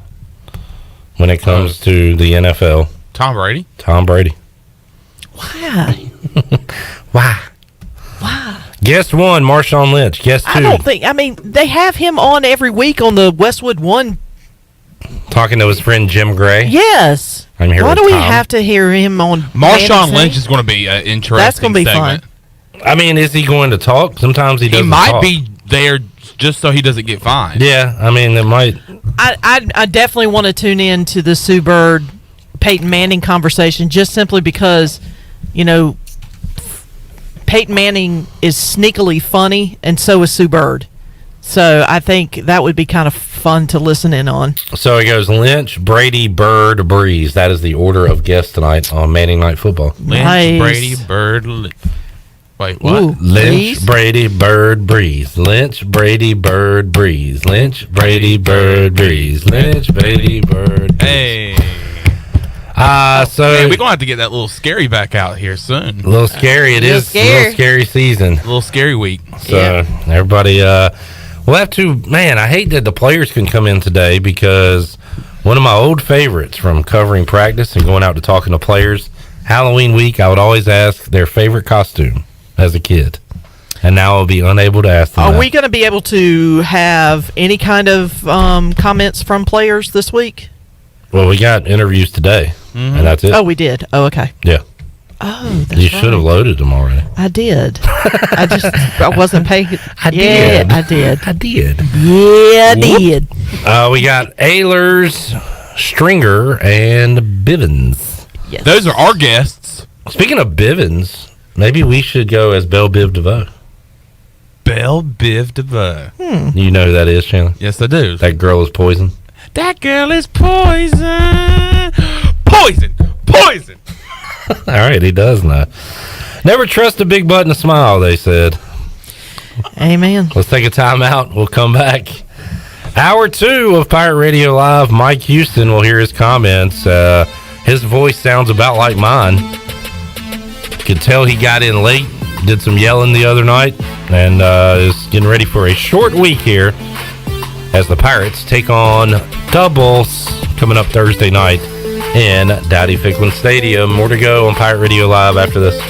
when it comes to the NFL. Tom Brady. Tom Brady. Why? Why? Why? Guest one, Marshawn Lynch. Guest two. I don't think. I mean, they have him on every week on the Westwood One. Talking to his friend Jim Gray. Yes. I'm here Why with do we Tom. have to hear him on Marshawn Lynch is going to be an interesting That's going to be segment. fun. I mean, is he going to talk? Sometimes he doesn't. He might talk. be there just so he doesn't get fined. Yeah, I mean, it might. I definitely want to tune in to the Sue Bird, Peyton Manning conversation just simply because, you know, Peyton Manning is sneakily funny, and so is Sue Bird. So I think that would be kind of fun to listen in on. So it goes Lynch, Brady, Bird, Breeze. That is the order of guests tonight on Manning Night Football. Lynch, Nice. Brady, Bird. Wait, what? Ooh, Lynch, Breeze? Brady, Bird, Breeze. Lynch, Brady, Bird, Breeze. Lynch, Brady, Bird, Breeze. Lynch, Brady, Bird, Breeze. Hey. So Man, we're going to have to get that little scary back out here soon. a little scary. It is a little scary season. A little scary week. So everybody, we'll have to. Man, I hate that the players couldn't come in today because one of my old favorites from covering practice and going out to talking to players, Halloween week, I would always ask their favorite costume as a kid, and now I'll be unable to ask them. Are that. we going to be able to have any kind of comments from players this week? Well, we got interviews today, and that's it. Oh, we did. Oh, okay. Yeah. Oh, that's You should have loaded them already. I did. I wasn't paying. I did. I did. I did. Yeah, I did. We got Ehlers, Stringer, and Bivens. Yes. Those are our guests. Speaking of Bivens, maybe we should go as Belle Biv DeVoe. Belle Biv DeVoe. You know who that is, Chandler? Yes, I do. That girl is poison. That girl is poison. Poison. Poison. All right, he does know. Never trust a big butt and a smile, they said. Amen. Let's take a time out. We'll come back. Hour 2 of Pirate Radio Live. Mike Houston will hear his comments. His voice sounds about like mine. Could tell he got in late, did some yelling the other night, and is getting ready for a short week here as the Pirates take on Doubles coming up Thursday night in Dowdy Ficklin Stadium. More to go on Pirate Radio Live after this.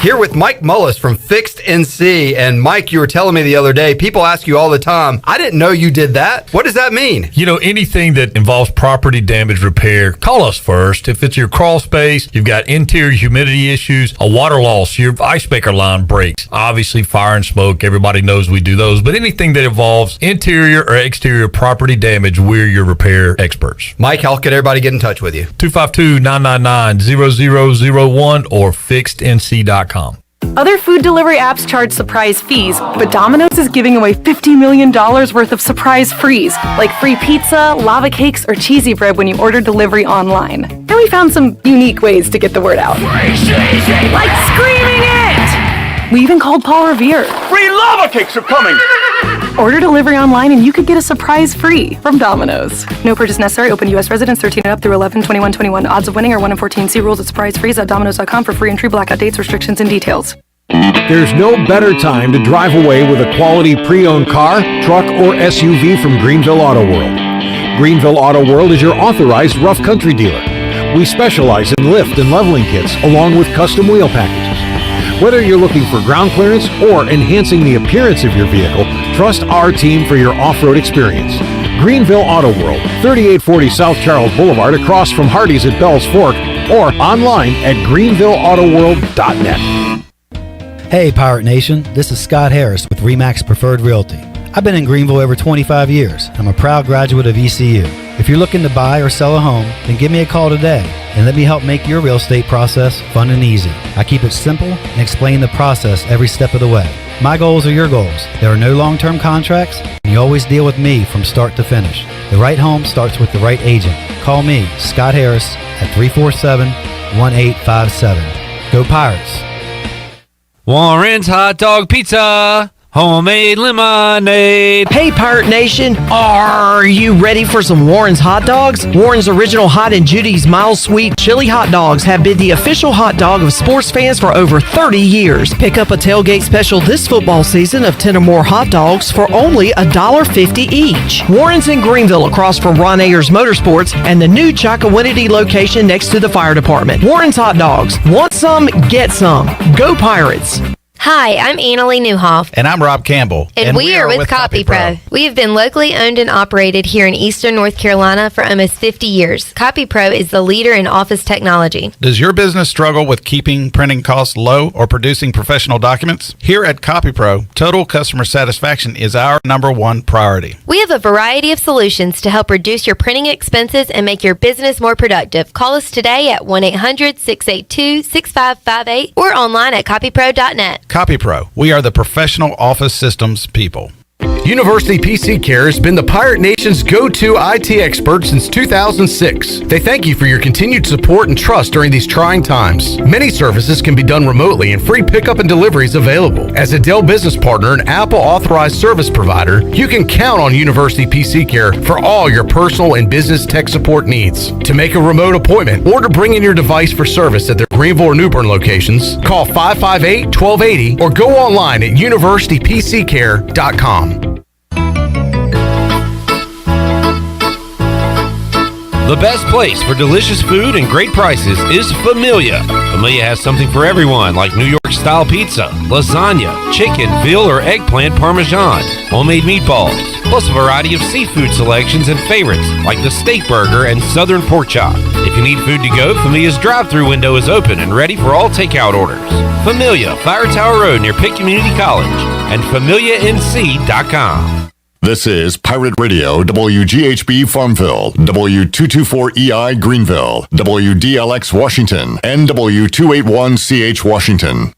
Here with Mike Mullis from Fixed NC. And Mike, you were telling me the other day, people ask you all the time, I didn't know you did that. What does that mean? You know, anything that involves property damage repair, call us first. If it's your crawl space, you've got interior humidity issues, a water loss, your ice maker line breaks, obviously fire and smoke, everybody knows we do those. But anything that involves interior or exterior property damage, we're your repair experts. Mike, how can everybody get in touch with you? 252-999-0001 or fixednc.com. Other food delivery apps charge surprise fees, but Domino's is giving away $50 million worth of surprise frees, like free pizza, lava cakes, or cheesy bread when you order delivery online. And we found some unique ways to get the word out. Like screaming it! We even called Paul Revere. Free lava cakes are coming! Order delivery online and you could get a surprise free from Domino's. No purchase necessary. Open U.S. residents 13 and up through 11/21/21. Odds of winning are 1 in 14. See rules at surprisefrees.domino's.com for free entry, blackout dates, restrictions, and details. There's no better time to drive away with a quality pre-owned car, truck, or SUV from Greenville Auto World. Greenville Auto World is your authorized rough country dealer. We specialize in lift and leveling kits along with custom wheel packages. Whether you're looking for ground clearance or enhancing the appearance of your vehicle, Trust our team for your off-road experience. Greenville Auto World, 3840 South Charles Boulevard, across from Hardee's at Bell's Fork, or online at greenvilleautoworld.net. Hey Pirate Nation, this is Scott Harris with RE/MAX Preferred Realty. I've been in Greenville over 25 years. I'm a proud graduate of ECU. If you're looking to buy or sell a home, then give me a call today and let me help make your real estate process fun and easy. I keep it simple and explain the process every step of the way. My goals are your goals. There are no long-term contracts, and you always deal with me from start to finish. The right home starts with the right agent. Call me, Scott Harris, at 347-1857. Go Pirates! Warren's Hot Dog Pizza, homemade lemonade. Hey Pirate Nation, are you ready for some Warren's hot dogs? Warren's Original Hot and Judy's Mild Sweet Chili Hot Dogs have been the official hot dog of sports fans for over 30 years. Pick up a tailgate special this football season of 10 or more hot dogs for only $1.50 each. Warren's in Greenville across from Ron Ayers Motorsports and the new Chocowinity location next to the fire department. Warren's Hot Dogs. Want some? Get some. Go Pirates. Hi, I'm Annalie Newhoff. And I'm Rob Campbell. And we are with CopyPro. We have been locally owned and operated here in Eastern North Carolina for almost 50 years. CopyPro is the leader in office technology. Does your business struggle with keeping printing costs low or producing professional documents? Here at CopyPro, total customer satisfaction is our #1 priority. We have a variety of solutions to help reduce your printing expenses and make your business more productive. Call us today at 1-800-682-6558 or online at copypro.net. CopyPro, we are the professional office systems people. University PC Care has been the Pirate Nation's go-to IT expert since 2006. They thank you for your continued support and trust during these trying times. Many services can be done remotely and free pickup and delivery is available. As a Dell business partner and Apple authorized service provider, you can count on University PC Care for all your personal and business tech support needs. To make a remote appointment or to bring in your device for service at their Greenville or Newbern locations, call 558-1280 or go online at universitypccare.com. The best place for delicious food and great prices is Familia. Familia has something for everyone, like New York-style pizza, lasagna, chicken, veal, or eggplant parmesan, homemade meatballs, plus a variety of seafood selections and favorites, like the steak burger and southern pork chop. If you need food to go, Familia's drive-thru window is open and ready for all takeout orders. Familia, Fire Tower Road near Pitt Community College, and FamiliaNC.com. This is Pirate Radio, WGHB Farmville, W224EI Greenville, WDLX Washington, and W281CH Washington.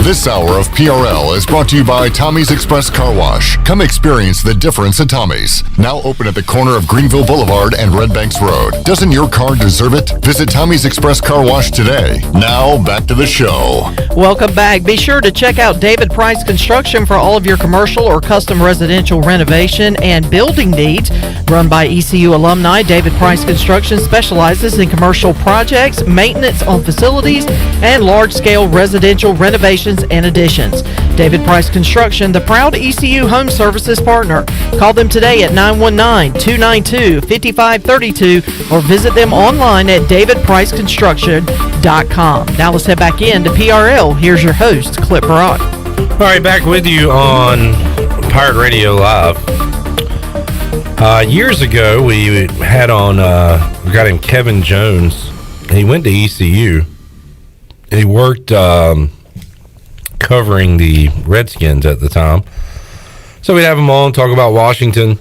This hour of PRL is brought to you by Tommy's Express Car Wash. Come experience the difference at Tommy's. Now open at the corner of Greenville Boulevard and Red Banks Road. Doesn't your car deserve it? Visit Tommy's Express Car Wash today. Now back to the show. Welcome back. Be sure to check out David Price Construction for all of your commercial or custom residential renovation and building needs. Run by ECU alumni, David Price Construction specializes in commercial projects, maintenance on facilities, and large-scale residential renovations and additions. David Price Construction, the proud ECU Home Services partner. Call them today at 919-292-5532 or visit them online at davidpriceconstruction.com. Now let's head back in to PRL. Here's your host, Clip Brock. All right, back with you on Pirate Radio Live. Years ago, we had on a guy named Kevin Jones. He went to ECU. He worked covering the Redskins at the time. So we'd have him on, talk about Washington.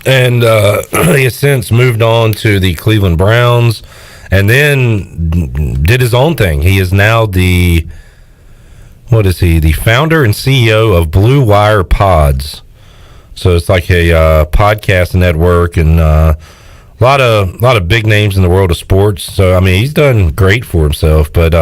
And he has since moved on to the Cleveland Browns and then did his own thing. He is now the founder and CEO of Blue Wire Pods. So it's like a podcast network and a lot of big names in the world of sports. So, I mean, he's done great for himself. But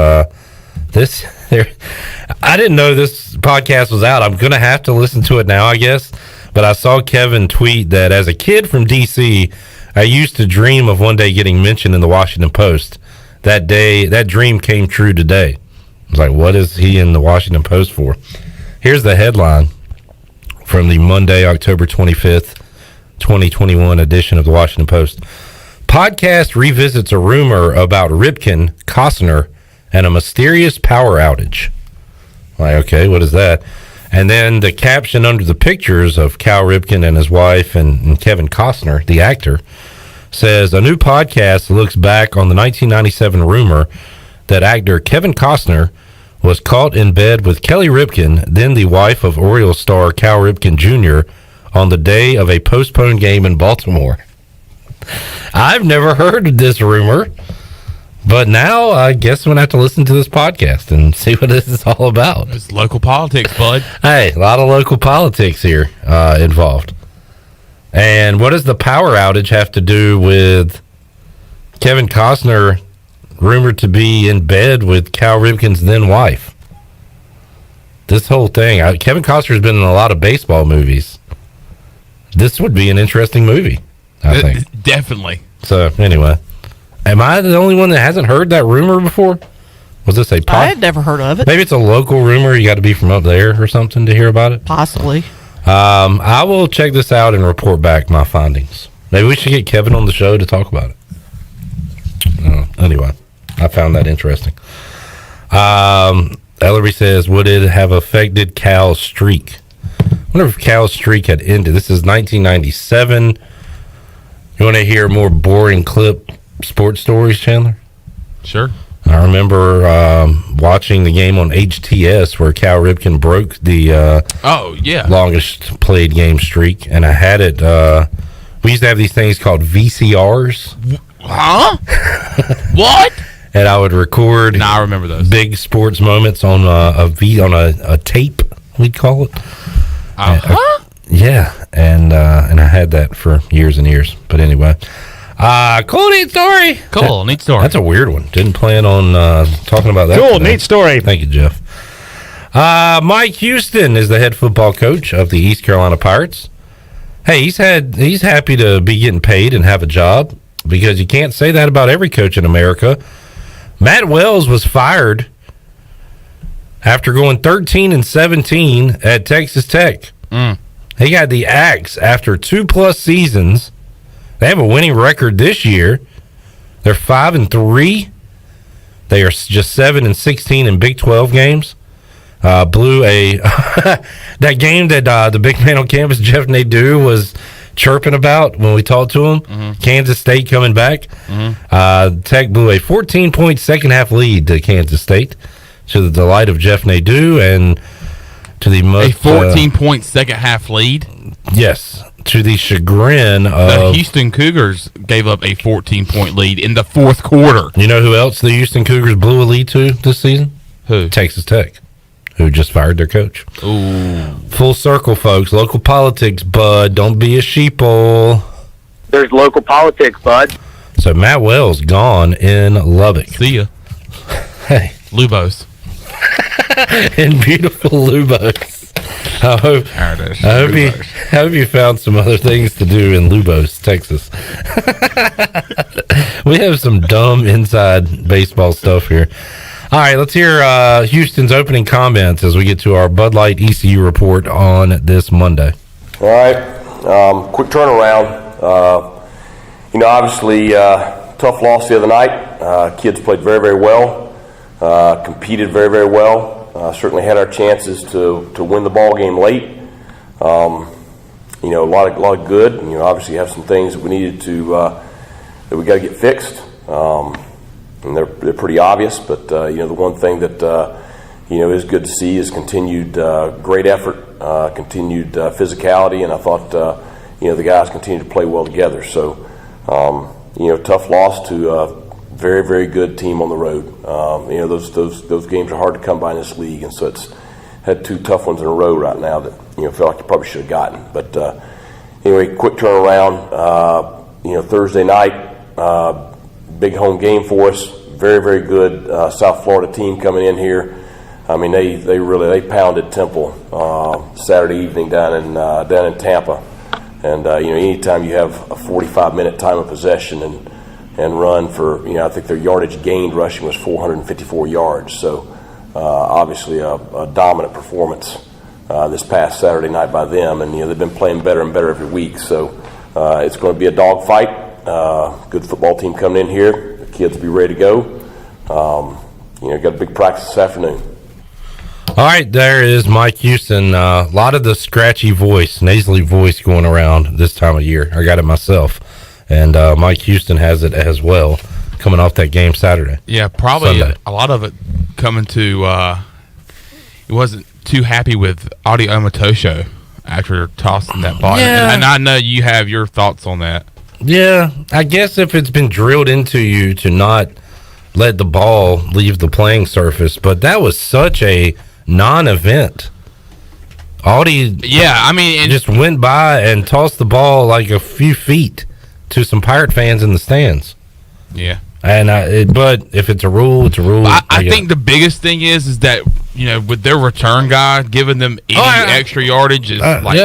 I didn't know this podcast was out. I'm going to have to listen to it now, I guess. But I saw Kevin tweet that as a kid from D.C., I used to dream of one day getting mentioned in the Washington Post. That day, that dream came true today. I was like, what is he in the Washington Post for? Here's the headline from the Monday, October 25th 2021 edition of the Washington Post. Podcast revisits a rumor about Ripken, Costner, and a mysterious power outage. Like, okay, what is that? And then the caption under the pictures of Cal Ripken and his wife and Kevin Costner, the actor, says a new podcast looks back on the 1997 rumor that actor Kevin Costner was caught in bed with Kelly Ripken, then the wife of Orioles star Cal Ripken Jr., on the day of a postponed game in Baltimore. I've never heard of this rumor, but now I guess I'm going to have to listen to this podcast and see what this is all about. It's local politics, bud. Hey, a lot of local politics here involved. And what does the power outage have to do with Kevin Costner rumored to be in bed with Cal Ripken's then wife? This whole thing, Kevin Costner's been in a lot of baseball movies. This would be an interesting movie, I think. Definitely. So, anyway. Am I the only one that hasn't heard that rumor before? Was this I had never heard of it. Maybe it's a local rumor. You got to be from up there or something to hear about it? Possibly. I will check this out and report back my findings. Maybe we should get Kevin on the show to talk about it. Anyway, I found that interesting. Ellerbe says, would it have affected Cal's streak? I wonder if Cal's streak had ended. This is 1997. You want to hear more boring clip sports stories, Chandler? Sure. I remember watching the game on HTS where Cal Ripken broke the longest played game streak, and I had it. We used to have these things called VCRs. Huh? What? And I would record. I remember those big sports moments on a tape. We'd call it. Yeah, and I had that for years and years. But anyway, cool, neat story. Cool, neat story. That's a weird one. Didn't plan on talking about that. Cool, today. neat story. Thank you, Jeff. Mike Houston is the head football coach of the East Carolina Pirates. Hey, he's happy to be getting paid and have a job, because you can't say that about every coach in America. Matt Wells was fired after going 13-17 at Texas Tech. He got the axe after 2+ seasons. They have a winning record this year. They're 5-3. They are just 7-16 in Big 12 games. Blew a that game that the big man on campus, Jeff Nadeau, was chirping about when we talked to him. Kansas State coming back. Tech blew a 14-point second-half lead to Kansas State, to the delight of Jeff Nadeau and to the most... A 14-point second-half lead? Yes, to the chagrin of... The Houston Cougars gave up a 14-point lead in the fourth quarter. You know who else the Houston Cougars blew a lead to this season? Who? Texas Tech, who just fired their coach. Ooh. Full circle, folks. Local politics, bud. Don't be a sheeple. There's local politics, bud. So Matt Wells gone in Lubbock. See ya. Hey. Lubos. In beautiful Lubos. I hope you found some other things to do in Lubos, Texas. We have some dumb inside baseball stuff here. All right, let's hear Houston's opening comments as we get to our Bud Light ECU report on this Monday. All right, quick turnaround. Obviously, tough loss the other night. Kids played very, very well, competed very, very well. Certainly had our chances to win the ball game late. A lot of good. Obviously have some things that we needed to that we got to get fixed. And they're pretty obvious, but the one thing that is good to see is continued great effort, continued physicality, and I thought the guys continue to play well together. So tough loss to a very, very good team on the road. Those games are hard to come by in this league, and so it's had two tough ones in a row right now that feel like you probably should have gotten. But anyway, quick turnaround. Thursday night. Big home game for us. Very, very good South Florida team coming in here. I mean, they really pounded Temple Saturday evening down in Tampa. And anytime you have a 45-minute time of possession and run for I think their yardage gained rushing was 454 yards. So obviously a dominant performance this past Saturday night by them. And they've been playing better and better every week. So It's going to be a dogfight. Good football team coming in here. The kids will be ready to go. Got a big practice this afternoon. All right, there is Mike Houston. A lot of the scratchy voice, nasally voice going around this time of year. I got it myself. And Mike Houston has it as well, coming off that game Saturday. Yeah, probably Sunday. a lot of it coming to he wasn't too happy with Audi Omatosho after tossing that ball. Yeah. And I know you have your thoughts on that. Yeah, I guess if it's been drilled into you to not let the ball leave the playing surface, but that was such a non-event. Audi, just went by and tossed the ball like a few feet to some Pirate fans in the stands. Yeah, and but if it's a rule, it's a rule. I think the biggest thing is that with their return guy giving them any extra yardage is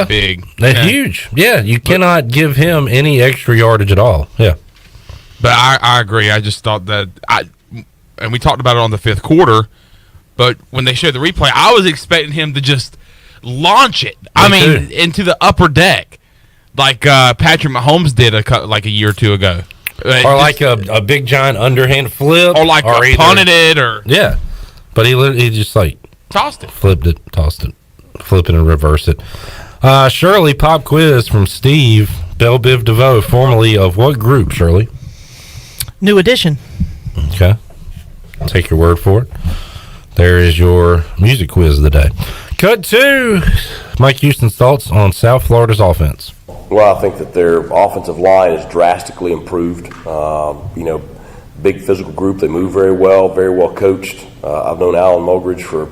big. That's huge. Yeah, you cannot give him any extra yardage at all. Yeah, but I agree. I just thought that and we talked about it on the fifth quarter. But when they showed the replay, I was expecting him to just launch it. Into the upper deck, like Patrick Mahomes did a year or two ago, or like a big giant underhand flip, or like punted it, or But he just tossed it, flipped it, tossed it, flip it and reverse it. Shirley, pop quiz from Steve Belle Biv DeVoe, formerly of what group? Shirley, New Edition. Okay, I'll take your word for it. There is your music quiz of the day. Cut to Mike Houston's thoughts on South Florida's offense. Well, I think that their offensive line is drastically improved. Big physical group. They move very well coached. I've known Alan Mulgridge for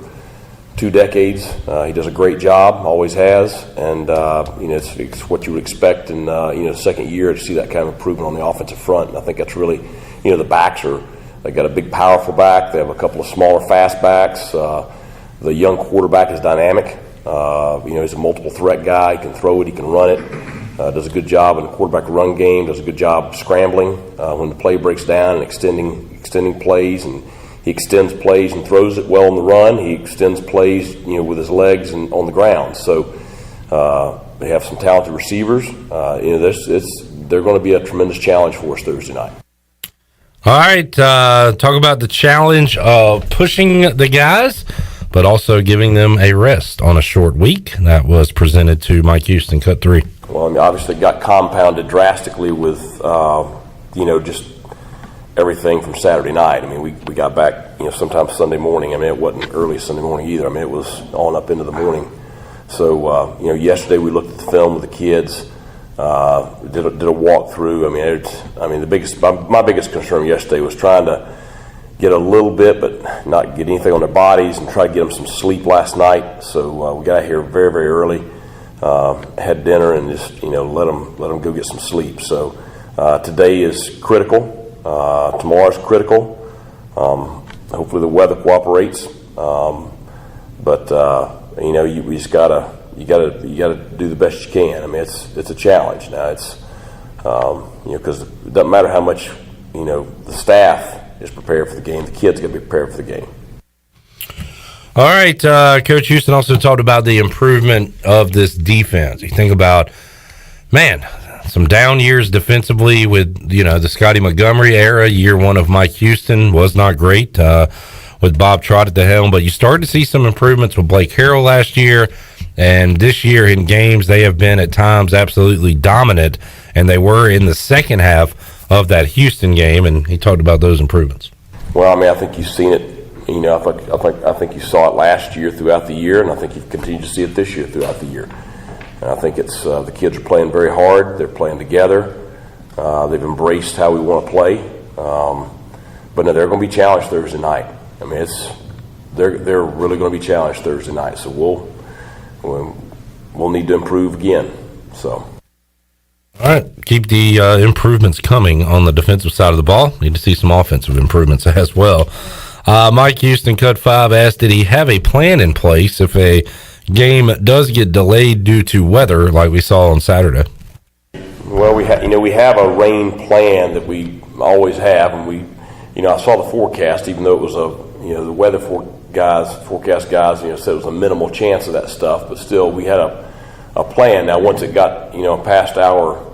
2 decades. He does a great job, always has. And, it's what you would expect in, second year to see that kind of improvement on the offensive front. And I think that's really, the backs they got a big, powerful back. They have a couple of smaller, fast backs. The young quarterback is dynamic. He's a multiple threat guy. He can throw it. He can run it. Does a good job in the quarterback run game. Does a good job scrambling when the play breaks down and extending plays. And he extends plays and throws it well on the run. He extends plays, with his legs and on the ground. So they have some talented receivers. They're going to be a tremendous challenge for us Thursday night. All right, talk about the challenge of pushing the guys, but also giving them a rest on a short week. That was presented to Mike Houston, cut 3. Well, obviously it got compounded drastically with, just everything from Saturday night. We got back, sometime Sunday morning. It wasn't early Sunday morning either. It was on up into the morning. So, yesterday we looked at the film with the kids. Did a walkthrough. My biggest concern yesterday was trying to get a little bit, but not get anything on their bodies, and try to get them some sleep last night. So we got out here very, very early, had dinner, and just let them go get some sleep. So today is critical. Tomorrow's critical. Hopefully the weather cooperates. We just gotta. You got to do the best you can. It's a challenge now. It's because it doesn't matter how much the staff is prepared for the game. The kids got to be prepared for the game. All right, Coach Houston also talked about the improvement of this defense. You think about, some down years defensively with the Scotty Montgomery era. Year 1 of Mike Houston was not great with Bob Trott at the helm, but you started to see some improvements with Blake Harrell last year. And this year in games, they have been at times absolutely dominant, and they were in the second half of that Houston game, and he talked about those improvements. Well, I think you've seen it. I think you saw it last year throughout the year, and I think you've continued to see it this year throughout the year. And I think it's the kids are playing very hard. They're playing together. They've embraced how we want to play. But no, they're going to be challenged Thursday night. They're really going to be challenged Thursday night. So we'll need to improve again. So. All right, keep the improvements coming on the defensive side of the ball. Need to see some offensive improvements as well. Mike Houston, cut 5, asked, did he have a plan in place if a game does get delayed due to weather like we saw on Saturday? Well, we have a rain plan that we always have, and I saw the forecast, even though it was the weather forecast guys, said it was a minimal chance of that stuff, but still we had a plan. Now, once it got, past our,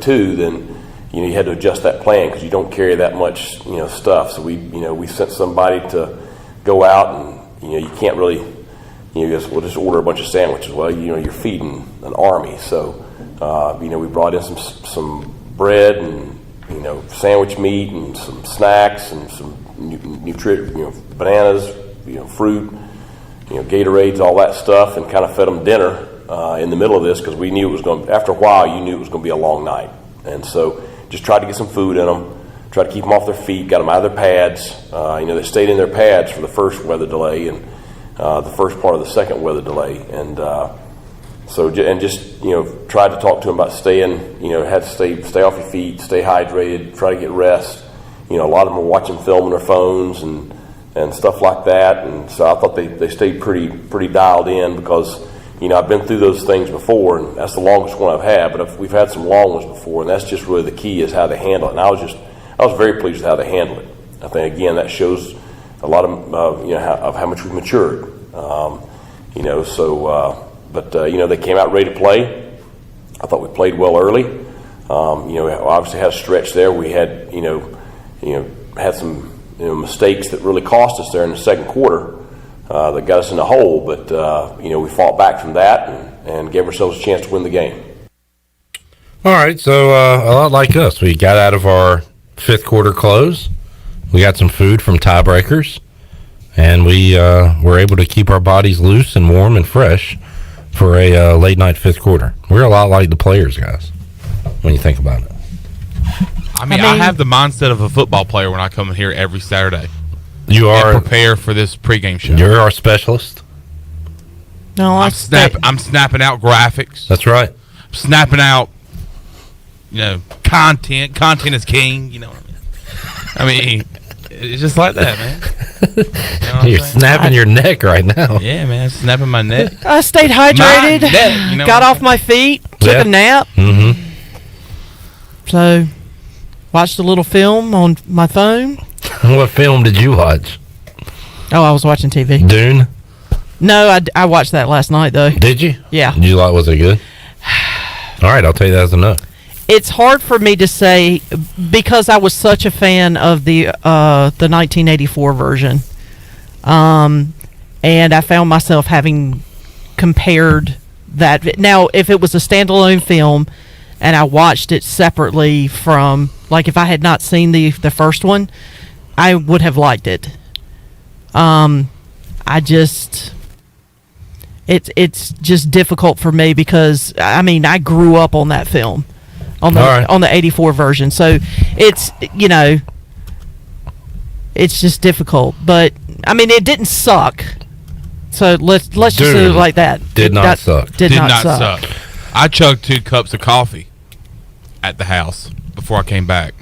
too, then you had to adjust that plan because you don't carry that much stuff. So we sent somebody to go out, and you can't really we'll just order a bunch of sandwiches. Well, you're feeding an army, so we brought in some bread and sandwich meat and some snacks and some bananas, fruit, Gatorades, all that stuff, and kind of fed them dinner in the middle of this because we knew it was going. After a while, you knew it was going to be a long night, and so just tried to get some food in them, tried to keep them off their feet, got them out of their pads. They stayed in their pads for the first weather delay and the first part of the second weather delay, and just tried to talk to them about staying. Had to stay off your feet, stay hydrated, try to get rest. A lot of them were watching film on their phones and stuff like that, and so I thought they stayed pretty dialed in because I've been through those things before, and that's the longest one I've had. But we've had some long ones before, and that's just really the key is how they handle it. And I was very pleased with how they handled it. I think again that shows a lot of how much we've matured. They came out ready to play. I thought we played well early. Obviously had a stretch there. We had had some mistakes that really cost us there in the second quarter that got us in the hole. But we fought back from that and gave ourselves a chance to win the game. All right, so a lot like us, we got out of our fifth quarter close. We got some food from Tiebreakers, and we were able to keep our bodies loose and warm and fresh for a late night fifth quarter. We're a lot like the players, guys, when you think about it. I mean, I have the mindset of a football player when I come in here every Saturday. You are and prepare for this pregame show. You're our specialist. No, I'm snapping out graphics. That's right. I'm snapping out, content. Content is king. You know what I mean? It's just like that, man. You're snapping your neck right now. Yeah, man, snapping my neck. I stayed hydrated. Got off my feet. Took a nap. Mm-hmm. So, watched a little film on my phone. What film did you watch? Oh, I was watching TV. Dune? No, I watched that last night, though. Did you? Yeah. Was it good? All right, I'll tell you that's enough. It's hard for me to say because I was such a fan of the 1984 version. And I found myself having compared that. Now, if it was a standalone film and I watched it separately from, like if I had not seen the first one, I would have liked it. It's just difficult for me because I grew up on that film, on the 84 version. So it's it's just difficult. But it didn't suck. So let's just say it like that. Did not suck. Did not suck. I chugged 2 cups of coffee at the house before I came back.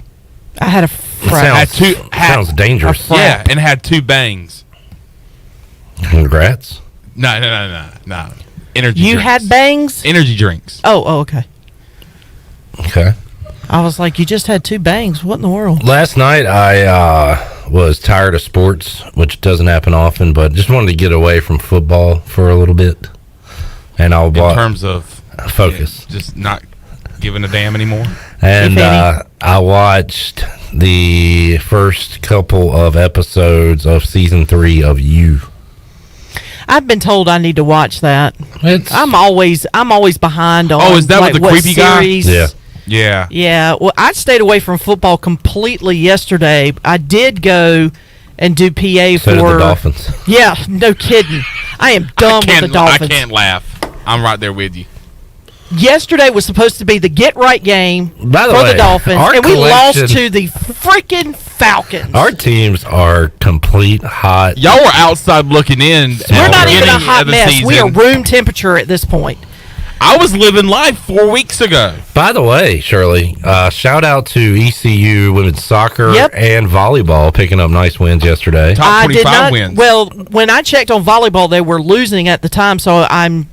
I had a frap. Sounds dangerous. Yeah, and had 2 bangs. Congrats. No. Energy You drinks. had bangs? Energy drinks. Oh, okay. Okay. I was like, you just had 2 bangs. What in the world? Last night I was tired of sports, which doesn't happen often, but just wanted to get away from football for a little bit. And in terms of focus. Just not giving a damn anymore. And I watched the first couple of episodes of season 3 of You. I've been told I need to watch that. I'm always behind on. Oh, is that like, with the creepy series. guy? Yeah. Yeah. Well, I stayed away from football completely yesterday. I did go and do PA So did for the Dolphins. Yeah, no kidding. I am done with the Dolphins. I can't laugh. I'm right there with you. Yesterday was supposed to be the get right game for the Dolphins, and we lost to the freaking Falcons. Our teams are complete hot. Y'all were outside looking in. We're not even a hot mess. We are room temperature at this point. I was living life 4 weeks ago. By the way, Shirley, shout out to ECU women's soccer and volleyball picking up nice wins yesterday. Top 25 wins. Well, when I checked on volleyball, they were losing at the time, so I'm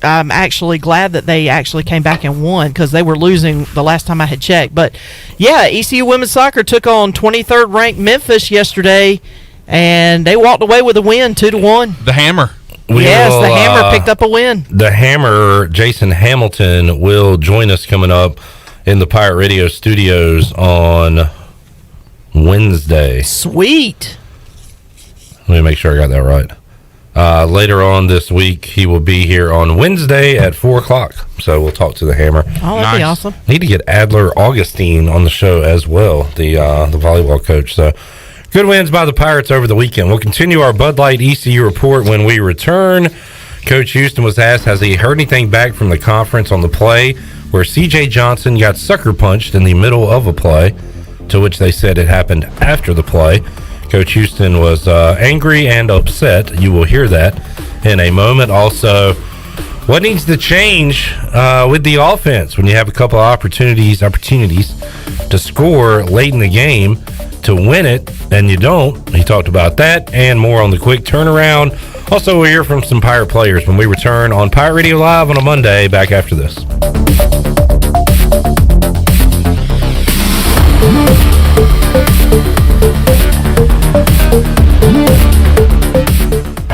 actually glad that they actually came back and won because they were losing the last time I had checked. But yeah, ECU women's soccer took on 23rd ranked Memphis yesterday, and they walked away with a win, 2-1. The Hammer. The Hammer picked up a win. The Hammer, Jason Hamilton, will join us coming up in the Pirate Radio studios on Wednesday. Sweet. Let me make sure I got that right. Later on this week, he will be here on Wednesday at 4 o'clock. So we'll talk to the Hammer. Oh, that'd be awesome. Need to get Adler Augustine on the show as well, the volleyball coach. So good wins by the Pirates over the weekend. We'll continue our Bud Light ECU report when we return. Coach Houston was asked, has he heard anything back from the conference on the play where C.J. Johnson got sucker punched in the middle of a play, to which they said it happened after the play. Coach Houston was angry and upset. You will hear that in a moment. Also, what needs to change with the offense when you have a couple of opportunities to score late in the game to win it, and you don't? He talked about that and more on the quick turnaround. Also, we'll hear from some Pirate players when we return on Pirate Radio Live on a Monday. Back after this.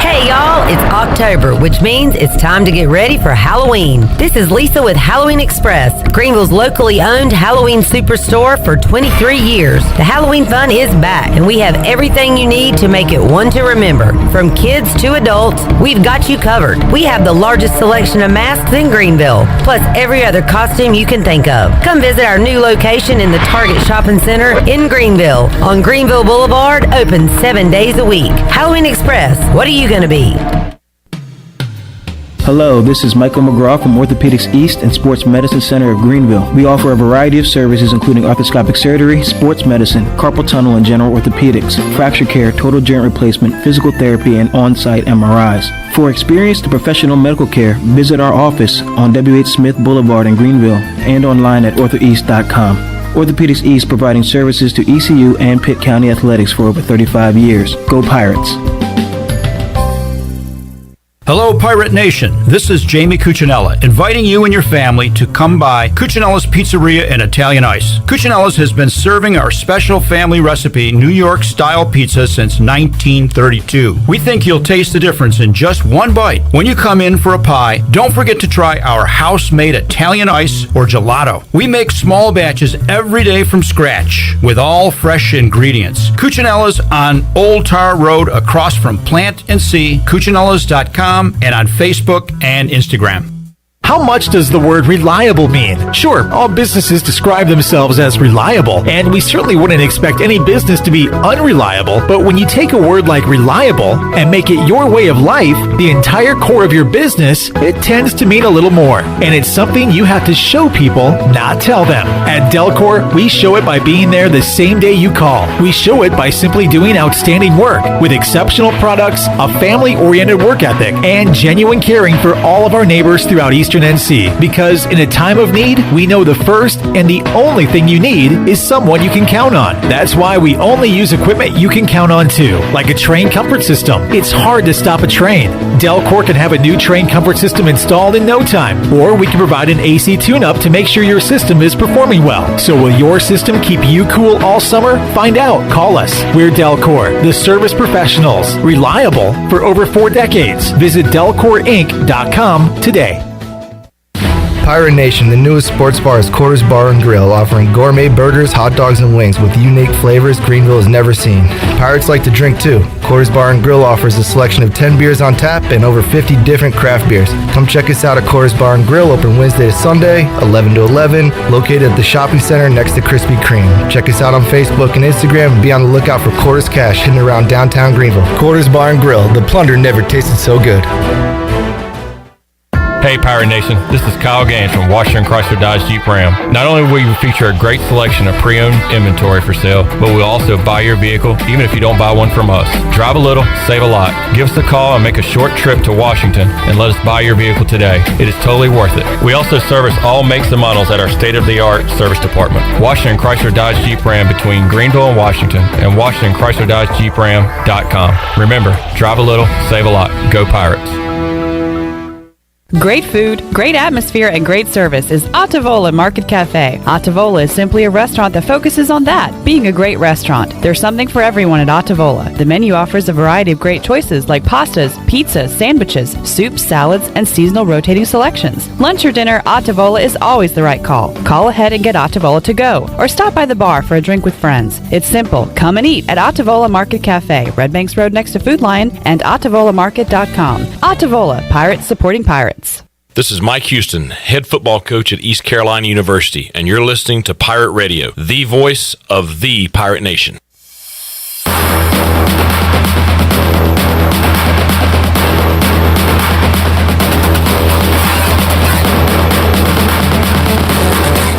Hey y'all, it's October, which means it's time to get ready for Halloween. This is Lisa with Halloween Express, Greenville's locally owned Halloween superstore for 23 years. The Halloween fun is back, and we have everything you need to make it one to remember. From kids to adults, we've got you covered. We have the largest selection of masks in Greenville, plus every other costume you can think of. Come visit our new location in the Target Shopping Center in Greenville on Greenville Boulevard, open 7 days a week. Halloween Express, what are you going to be? Hello, this is Michael McGraw from Orthopedics East and Sports Medicine Center of Greenville. We offer a variety of services including arthroscopic surgery, sports medicine, carpal tunnel and general orthopedics, fracture care, total joint replacement, physical therapy, and on-site MRIs. For experienced professional medical care, visit our office on W.H. Smith Boulevard in Greenville and online at orthoeast.com. Orthopedics East providing services to ECU and Pitt County athletics for over 35 years. Go Pirates! Hello, Pirate Nation. This is Jamie Cuccinella, inviting you and your family to come by Cuccinella's Pizzeria and Italian Ice. Cuccinella's has been serving our special family recipe New York-style pizza since 1932. We think you'll taste the difference in just one bite. When you come in for a pie, don't forget to try our house-made Italian ice or gelato. We make small batches every day from scratch with all fresh ingredients. Cuccinella's on Old Tar Road across from Plant and See, Cuccinellas.com, and on Facebook and Instagram. How much does the word reliable mean? Sure, all businesses describe themselves as reliable, and we certainly wouldn't expect any business to be unreliable, but when you take a word like reliable and make it your way of life, the entire core of your business, it tends to mean a little more. And it's something you have to show people, not tell them. At Delcor, we show it by being there the same day you call. We show it by simply doing outstanding work with exceptional products, a family-oriented work ethic, and genuine caring for all of our neighbors throughout Eastern NC, because in a time of need, we know the first and the only thing you need is someone you can count on. That's why we only use equipment you can count on too, like a train comfort system. It's hard to stop a train. Delcor can have a new train comfort system installed in no time, or we can provide an AC tune-up to make sure your system is performing well. So will your system keep you cool all summer? Find out. Call us. We're Delcor, the service professionals. Reliable for over 4 decades. Visit DelcorInc.com today. Pirate Nation, the newest sports bar is Quarters Bar and Grill, offering gourmet burgers, hot dogs, and wings with unique flavors Greenville has never seen. Pirates like to drink too. Quarters Bar and Grill offers a selection of 10 beers on tap and over 50 different craft beers. Come check us out at Quarters Bar and Grill, open Wednesday to Sunday, 11 to 11, located at the shopping center next to Krispy Kreme. Check us out on Facebook and Instagram and be on the lookout for Quarters Cash hidden around downtown Greenville. Quarters Bar and Grill, the plunder never tasted so good. Hey Pirate Nation, this is Kyle Gaines from Washington Chrysler Dodge Jeep Ram. Not only will we feature a great selection of pre-owned inventory for sale, but we'll also buy your vehicle even if you don't buy one from us. Drive a little, save a lot. Give us a call and make a short trip to Washington and let us buy your vehicle today. It is totally worth it. We also service all makes and models at our state-of-the-art service department. Washington Chrysler Dodge Jeep Ram between Greenville and Washington, and WashingtonChryslerDodgeJeepRam.com. Remember, drive a little, save a lot. Go Pirates. Great food, great atmosphere, and great service is Otavola Market Cafe. Otavola is simply a restaurant that focuses on that, being a great restaurant. There's something for everyone at Otavola. The menu offers a variety of great choices like pastas, pizzas, sandwiches, soups, salads, and seasonal rotating selections. Lunch or dinner, Otavola is always the right call. Call ahead and get Otavola to go, or stop by the bar for a drink with friends. It's simple. Come and eat at Otavola Market Cafe, Red Banks Road next to Food Lion, and OtavolaMarket.com. Otavola, pirates supporting pirates. This is Mike Houston, head football coach at East Carolina University, and you're listening to Pirate Radio, the voice of the Pirate Nation.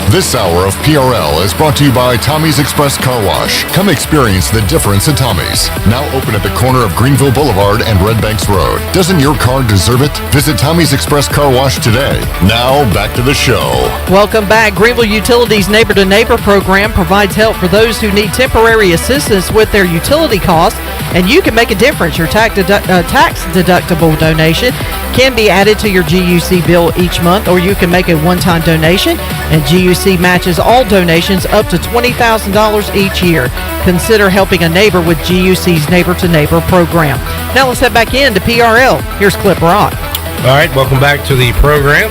This hour of PRL is brought to you by Tommy's Express Car Wash. Come experience the difference at Tommy's. Now open at the corner of Greenville Boulevard and Red Banks Road. Doesn't your car deserve it? Visit Tommy's Express Car Wash today. Now back to the show. Welcome back. Greenville Utilities Neighbor to Neighbor program provides help for those who need temporary assistance with their utility costs, and you can make a difference. Your tax deductible donation can be added to your GUC bill each month, or you can make a one-time donation, and GUC matches all donations up to $20,000 each year. Consider helping a neighbor with GUC's Neighbor to Neighbor program. Now let's head back into PRL. Here's Clip Rock. All right, welcome back to the program.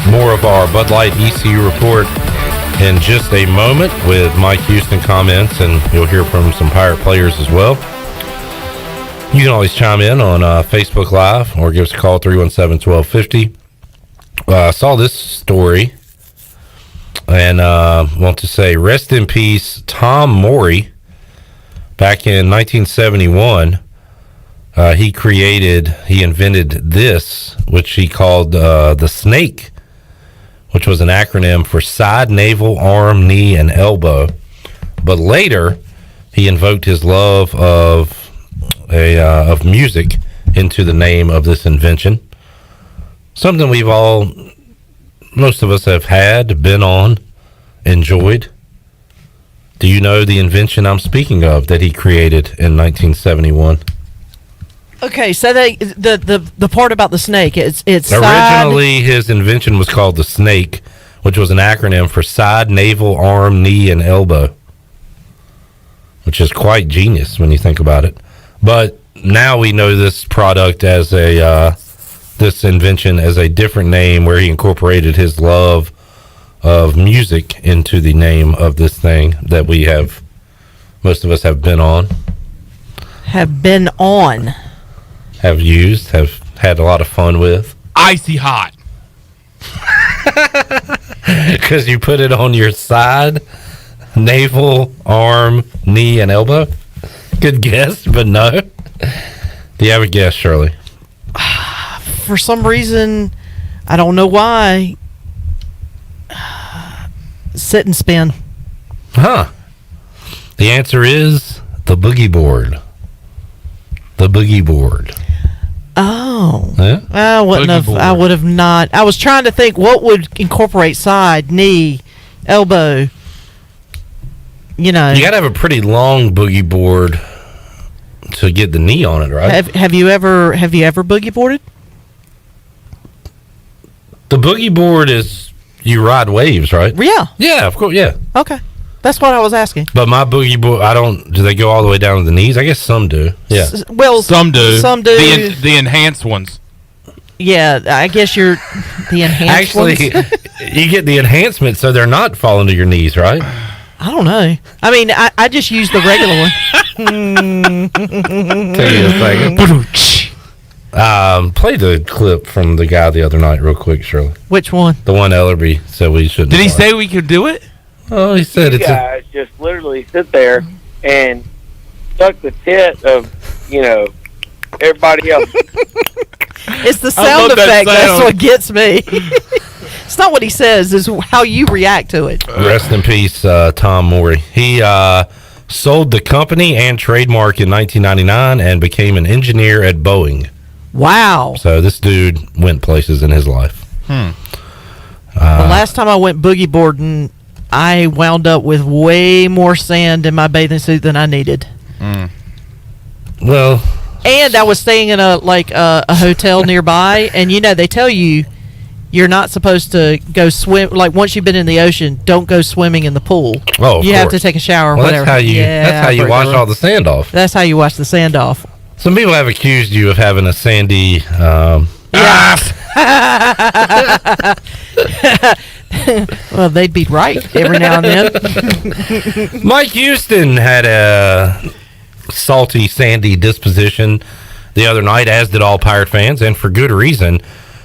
More of our Bud Light ECU report in just a moment with Mike Houston comments, and you'll hear from some Pirate players as well. You can always chime in on Facebook Live or give us a call, 317-1250. I saw this story and want to say rest in peace, Tom Morey. Back in 1971, he invented this, which he called the snake, which was an acronym for side, navel, arm, knee, and elbow. But later, he invoked his love of music into the name of this invention. Something most of us have had, been on, enjoyed. Do you know the invention I'm speaking of that he created in 1971? Okay, so the part about the snake, it's originally his invention was called the snake, which was an acronym for side, navel, arm, knee, and elbow, which is quite genius when you think about it. But now we know this product as this invention as a different name, where he incorporated his love of music into the name of this thing that most of us have been on. Have used, have had a lot of fun with. Icy hot. Because you put it on your side, navel, arm, knee, and elbow. Good guess, but no. Do you have a guess, Shirley? For some reason, I don't know why. Sit and spin. Huh. The answer is the boogie board. The boogie board. Oh. Yeah? I would have not. I was trying to think what would incorporate side, knee, elbow. You know. You got to have a pretty long boogie board to get the knee on it, right? Have you ever boogie boarded? The boogie board is you ride waves, right? Yeah. Yeah, of course, yeah. Okay. That's what I was asking. But my boogie board, do they go all the way down to the knees? I guess some do. Yeah. Well, some do. Some do. The enhanced ones. Yeah, I guess you're the enhanced ones. You get the enhancement so they're not falling to your knees, right? I don't know. I mean, I just use the regular one. Tell you a second. Play the clip from the guy the other night real quick, Shirley. Which one? The one Ellerbe said we shouldn't. Did he say we could do it? Oh, he said it's guys just literally sit there and suck the tit of, everybody else. It's the sound effect. That's what gets me. It's not what he says, it's how you react to it. Rest in peace, Tom Morey. He sold the company and trademark in 1999 and became an engineer at Boeing. Wow. So this dude went places in his life. The last time I went boogie boarding, I wound up with way more sand in my bathing suit than I needed. Well, And I was staying in a hotel nearby, and they tell you you're not supposed to go swim. Like once you've been in the ocean, don't go swimming in the pool. Oh, of you have course. to take a shower. Or Well, whatever. that's how you wash all the sand off. That's how you wash the sand off. Some people have accused you of having a sandy. Well, they'd be right every now and then. Mike Houston had a salty, sandy disposition the other night, as did all Pirate fans, and for good reason.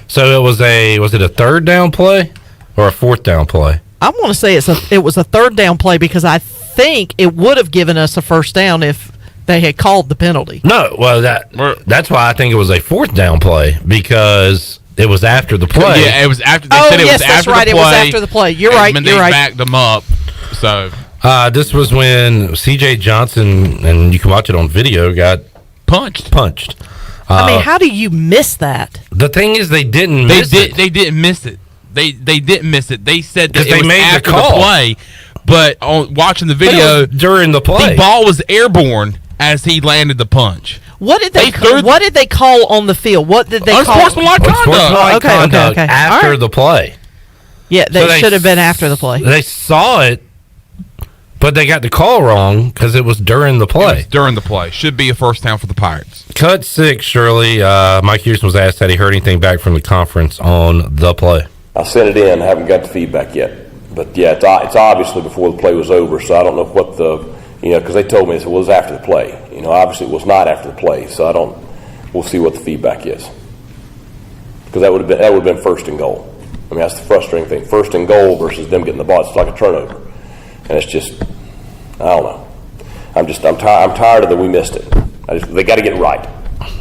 So was it a third down play or a fourth down play? I want to say it was a third down play because I think it would have given us a first down if they had called the penalty. No, well that's why I think it was a fourth down play, because it was after the play. Yeah, it was after. They said it was after the play. It was after the play. You're right. And You're they right. backed them up. So this was when C.J. Johnson, and you can watch it on video, got punched. I mean, how do you miss that? The thing is, they didn't miss it. They didn't miss it. They didn't miss it. They said that Because they it was made the after the call. play, but on watching the video during the play, the ball was airborne as he landed the punch. What did they call on the field? What did they call? Unsportsmanlike conduct. Unsportsmanlike conduct okay. after All right. the play. Yeah, So they should have been after the play. They saw it, but they got the call wrong because it was during the play. During the play. Should be a first down for the Pirates. Cut 6, Shirley. Mike Houston was asked had he heard anything back from the conference on the play. I sent it in. I haven't got the feedback yet. But, yeah, it's obviously before the play was over, so I don't know what because they told me it was after the play. Obviously it was not after the play, so we'll see what the feedback is. Because that would have been first and goal. I mean, that's the frustrating thing. First and goal versus them getting the ball. It's like a turnover. And it's just, I don't know. I'm tired of that we missed it. They got to get it right.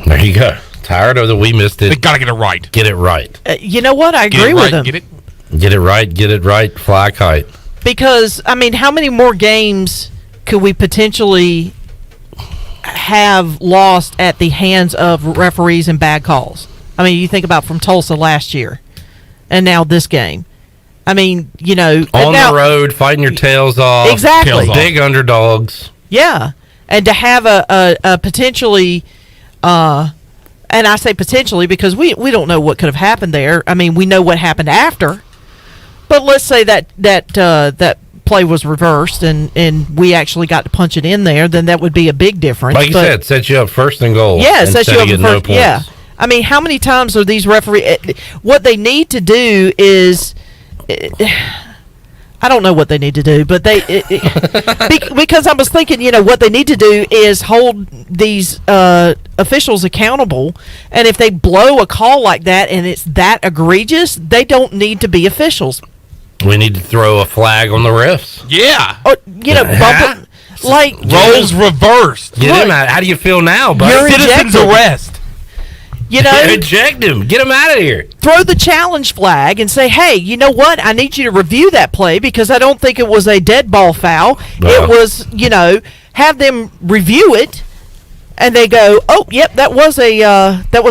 There you go. Tired of that we missed it. They got to get it right. Get it right. You know what? I agree with them. Get it right. Fly kite. Because, I mean, how many more games could we potentially have lost at the hands of referees and bad calls? I mean, you think about from Tulsa last year and now this game. I mean, on the road, fighting your tails off. Exactly. Big underdogs. Yeah. And to have a potentially, and I say potentially because we don't know what could have happened there. I mean, we know what happened after. But let's say that play was reversed and we actually got to punch it in there, then that would be a big difference. Like you said, set you up first and goal. Yeah, it sets you up first. Yeah. I mean, how many times are these referees? What they need to do is, I don't know what they need to do, but because I was thinking, what they need to do is hold these officials accountable, and if they blow a call like that and it's that egregious, they don't need to be officials. We need to throw a flag on the refs. Yeah. Or, bump them, like roles reversed. Get him out. How do you feel now, buddy? You're Citizens ejected. arrest. Eject him. Get him out of here. Throw the challenge flag and say, hey, you know what? I need you to review that play because I don't think it was a dead ball foul. It was, have them review it, and they go, oh, yep, that was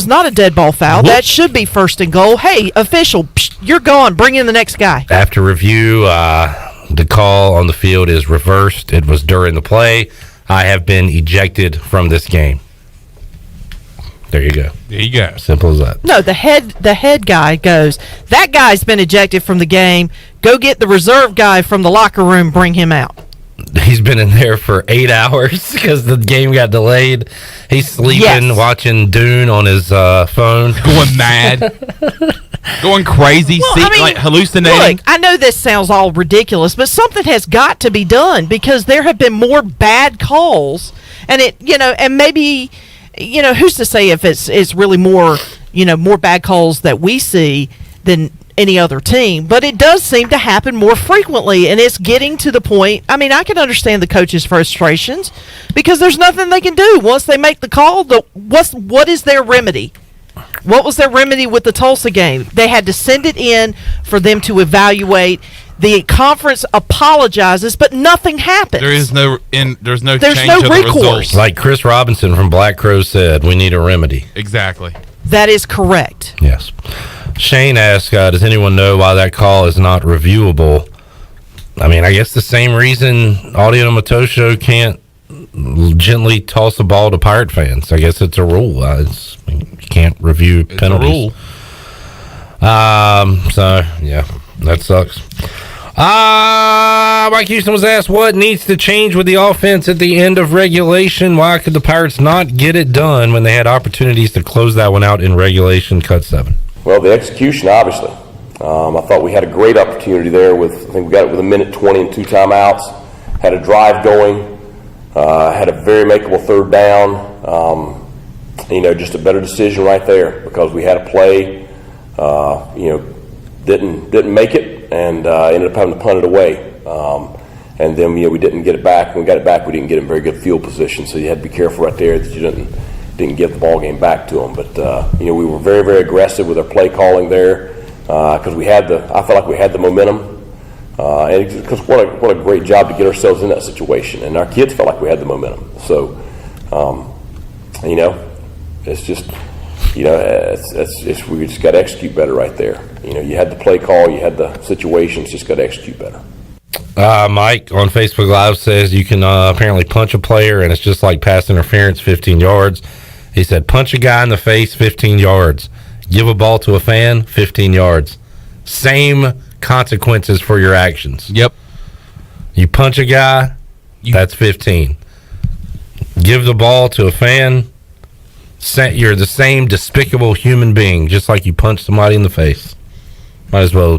not a dead ball foul. Whoop. That should be first and goal. Hey, official, you're gone. Bring in the next guy. After review, the call on the field is reversed. It was during the play. I have been ejected from this game. There you go. There you go. Simple as that. No, the head guy goes, that guy's been ejected from the game. Go get the reserve guy from the locker room. Bring him out. He's been in there for 8 hours because the game got delayed. He's sleeping, watching Dune on his phone. Going mad. Going crazy, hallucinating. Look, I know this sounds all ridiculous, but something has got to be done because there have been more bad calls, and and maybe, who's to say if it's really more, more bad calls that we see than any other team, but it does seem to happen more frequently, and it's getting to the point. I mean, I can understand the coaches' frustrations because there's nothing they can do once they make the call. What is their remedy? What was their remedy with the Tulsa game? They had to send it in for them to evaluate. The conference apologizes, but nothing happens. There's no change no of the recourse. results. Like Chris Robinson from Black Crow said, we need a remedy. Exactly. That is correct. Yes. Shane asked, does anyone know why that call is not reviewable? I mean, I guess the same reason Audio Matosho can't gently toss the ball to Pirate fans. I guess it's a rule. You can't review penalties. It's a rule. So, yeah, that sucks. Mike Houston was asked what needs to change with the offense at the end of regulation. Why could the Pirates not get it done when they had opportunities to close that one out in regulation? Cut 7. Well, the execution, obviously. I thought we had a great opportunity there I think we got it with 1:20 and 2 timeouts. Had a drive going. Had a very makeable third down. Just a better decision right there because we had a play. Didn't make it and ended up having to punt it away. And then we didn't get it back. When we got it back, we didn't get in very good field position. So you had to be careful right there that you didn't get the ball game back to them. But we were very, very aggressive with our play calling there because I felt like we had the momentum. And because what a great job to get ourselves in that situation, and our kids felt like we had the momentum. So, it's just, we just got to execute better right there. You had the play call, you had the situations, just got to execute better. Mike on Facebook Live says you can apparently punch a player, and it's just like pass interference, 15 yards. He said, punch a guy in the face, 15 yards. Give a ball to a fan, 15 yards. Same consequences for your actions. Yep. You punch a guy, that's 15. Give the ball to a fan, you're the same despicable human being, just like you punch somebody in the face. Might as well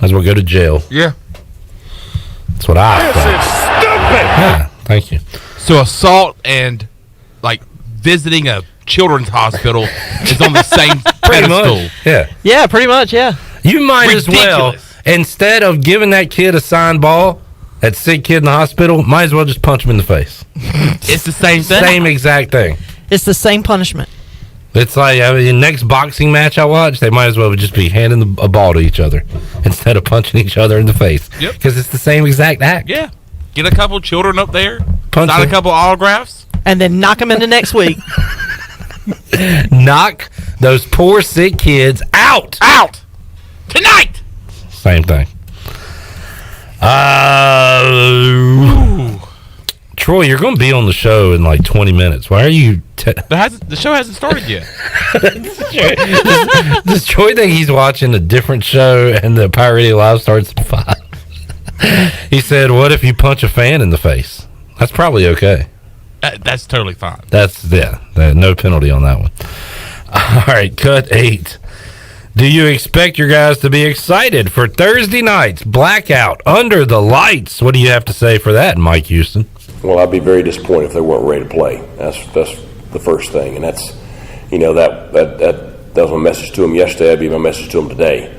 go to jail. Yeah. That's what I thought. This is stupid. Yeah, thank you. So assault and visiting a children's hospital is on the same pedestal. Much. Yeah. Yeah, pretty much. Yeah. You might as well, instead of giving that kid a signed ball, that sick kid in the hospital, might as well just punch him in the face. It's the same thing. Same exact thing. It's the same punishment. It's like the next boxing match I watch, they might as well just be handing a ball to each other instead of punching each other in the face. Yep. Because it's the same exact act. Yeah. Get a couple children up there, Punch sign them. a couple autographs, and then knock them into next week. Knock those poor sick kids out. Out tonight. Same thing. Troy, you're going to be on the show in like 20 minutes. Why are you... The show hasn't started yet. Does Troy think he's watching a different show and the Pirate Radio Live starts at 5? He said, what if you punch a fan in the face? That's probably okay. That's totally fine. No penalty on that one. All right, cut 8. Do you expect your guys to be excited for Thursday night's blackout under the lights? What do you have to say for that, Mike Houston? Well, I'd be very disappointed if they weren't ready to play. That's the first thing, and that's that was my message to them yesterday. That'd be my message to them today.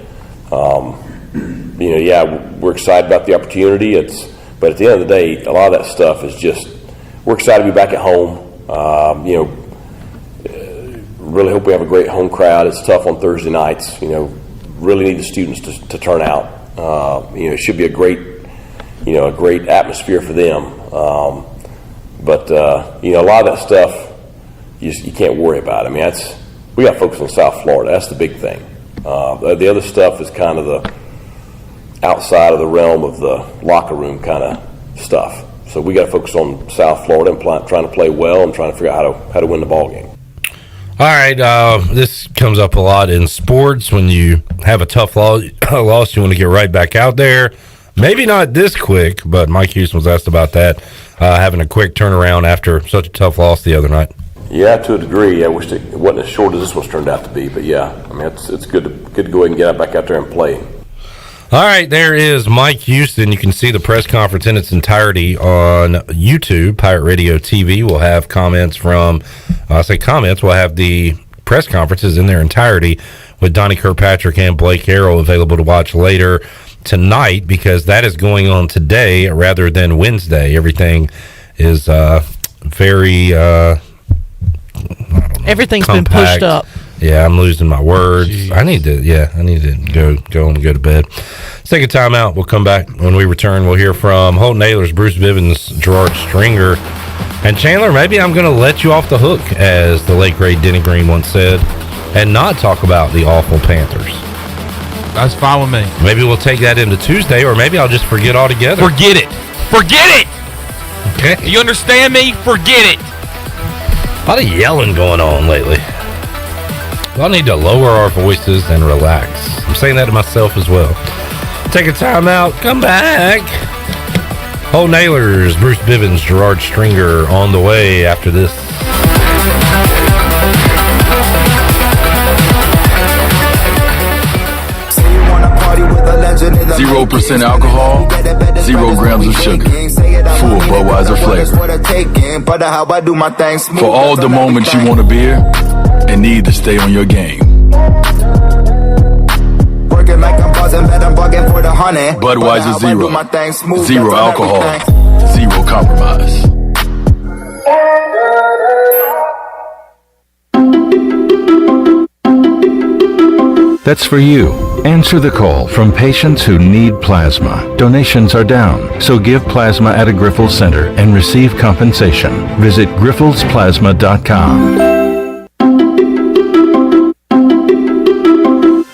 We're excited about the opportunity. But at the end of the day, a lot of that stuff is just we're excited to be back at home. Really hope we have a great home crowd. It's tough on Thursday nights. Really need the students to turn out. It should be a great atmosphere for them. But a lot of that stuff you can't worry about. I mean, we got to focus on South Florida. That's the big thing. The other stuff is kind of the outside of the realm of the locker room kind of stuff. So we got to focus on South Florida and trying to play well and trying to figure out how to win the ball game. All right, this comes up a lot in sports. When you have a tough loss, you want to get right back out there. Maybe not this quick, but Mike Houston was asked about that, having a quick turnaround after such a tough loss the other night. Yeah, to a degree. I wish it wasn't as short as this one's turned out to be, but yeah, I mean it's good to go ahead and get back out there and play. All right, there is Mike Houston. You can see the press conference in its entirety on YouTube, Pirate Radio TV. We'll have comments from, we'll have the press conferences in their entirety with Donnie Kirkpatrick and Blake Harrell available to watch later tonight because that is going on today rather than Wednesday. Everything is very, everything's compact. been pushed up. Yeah, I'm losing my words. Jeez. I need to go and go to bed. Let's take a time out. We'll come back. When we return, we'll hear from Holton Ahlers, Bruce Bivens, Gerard Stringer, and Chandler. Maybe I'm going to let you off the hook, as the late great Denny Green once said, and not talk about the awful Panthers. That's fine with me. Maybe we'll take that into Tuesday, or maybe I'll just forget altogether. Forget it. You understand me? Forget it. A lot of yelling going on lately. We'll need to lower our voices and relax. I'm saying that to myself as well. Take a time out. Come back. Whole Nailers, Bruce Bivens, Gerard Stringer on the way after this. 0% alcohol, 0 grams of sugar, full Budweiser flavor. For all the moments you want a beer and need to stay on your game. Budweiser Zero, 0 alcohol, 0 compromise. That's for you. Answer the call from patients who need plasma. Donations are down, so give plasma at a Grifols Center and receive compensation. Visit grifolsplasma.com.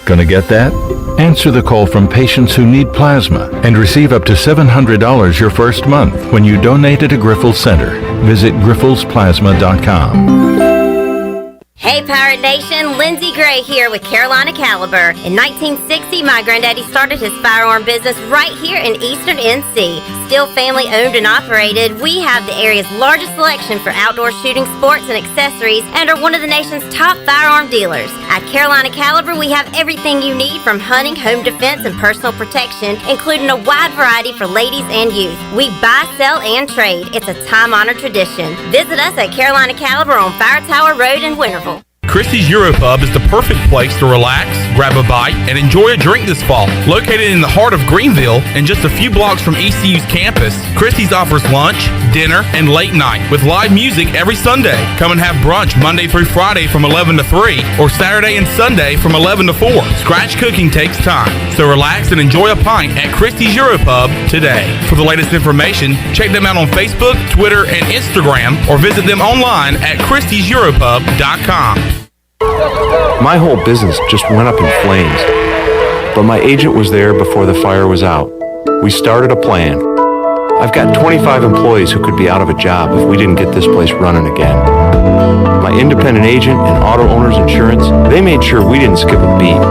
Gonna get that? Answer the call from patients who need plasma and receive up to $700 your first month when you donate at a Grifols Center. Visit grifolsplasma.com. Hey Pirate Nation, Lindsay Gray here with Carolina Caliber. In 1960, my granddaddy started his firearm business right here in Eastern NC. Still family owned and operated, we have the area's largest selection for outdoor shooting sports and accessories and are one of the nation's top firearm dealers. At Carolina Caliber, we have everything you need from hunting, home defense, and personal protection, including a wide variety for ladies and youth. We buy, sell, and trade. It's a time-honored tradition. Visit us at Carolina Caliber on Fire Tower Road in Winterville. Christie's Europub is the perfect place to relax, grab a bite, and enjoy a drink this fall. Located in the heart of Greenville and just a few blocks from ECU's campus, Christie's offers lunch, dinner, and late night with live music every Sunday. Come and have brunch Monday through Friday from 11 to 3 or Saturday and Sunday from 11 to 4. Scratch cooking takes time, so relax and enjoy a pint at Christie's Europub today. For the latest information, check them out on Facebook, Twitter, and Instagram or visit them online at christieseuropub.com. My whole business just went up in flames, but my agent was there before the fire was out. We started a plan. I've got 25 employees who could be out of a job if we didn't get this place running again. My independent agent and auto owner's insurance, they made sure we didn't skip a beat.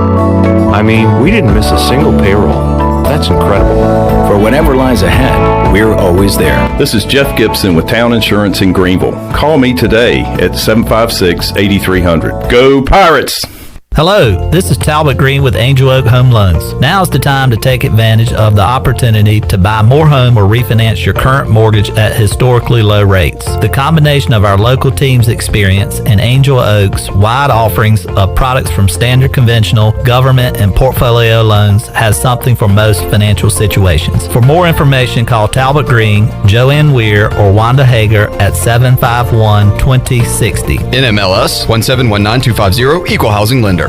I mean, we didn't miss a single payroll. That's incredible. For whatever lies ahead, we're always there. This is Jeff Gibson with Town Insurance in Greenville. Call me today at 756-8300. Go Pirates! Hello, this is Talbot Green with Angel Oak Home Loans. Now's the time to take advantage of the opportunity to buy more home or refinance your current mortgage at historically low rates. The combination of our local team's experience and Angel Oak's wide offerings of products from standard conventional, government, and portfolio loans has something for most financial situations. For more information, call Talbot Green, Joanne Weir, or Wanda Hager at 751-2060. NMLS 1719250, Equal Housing Lender.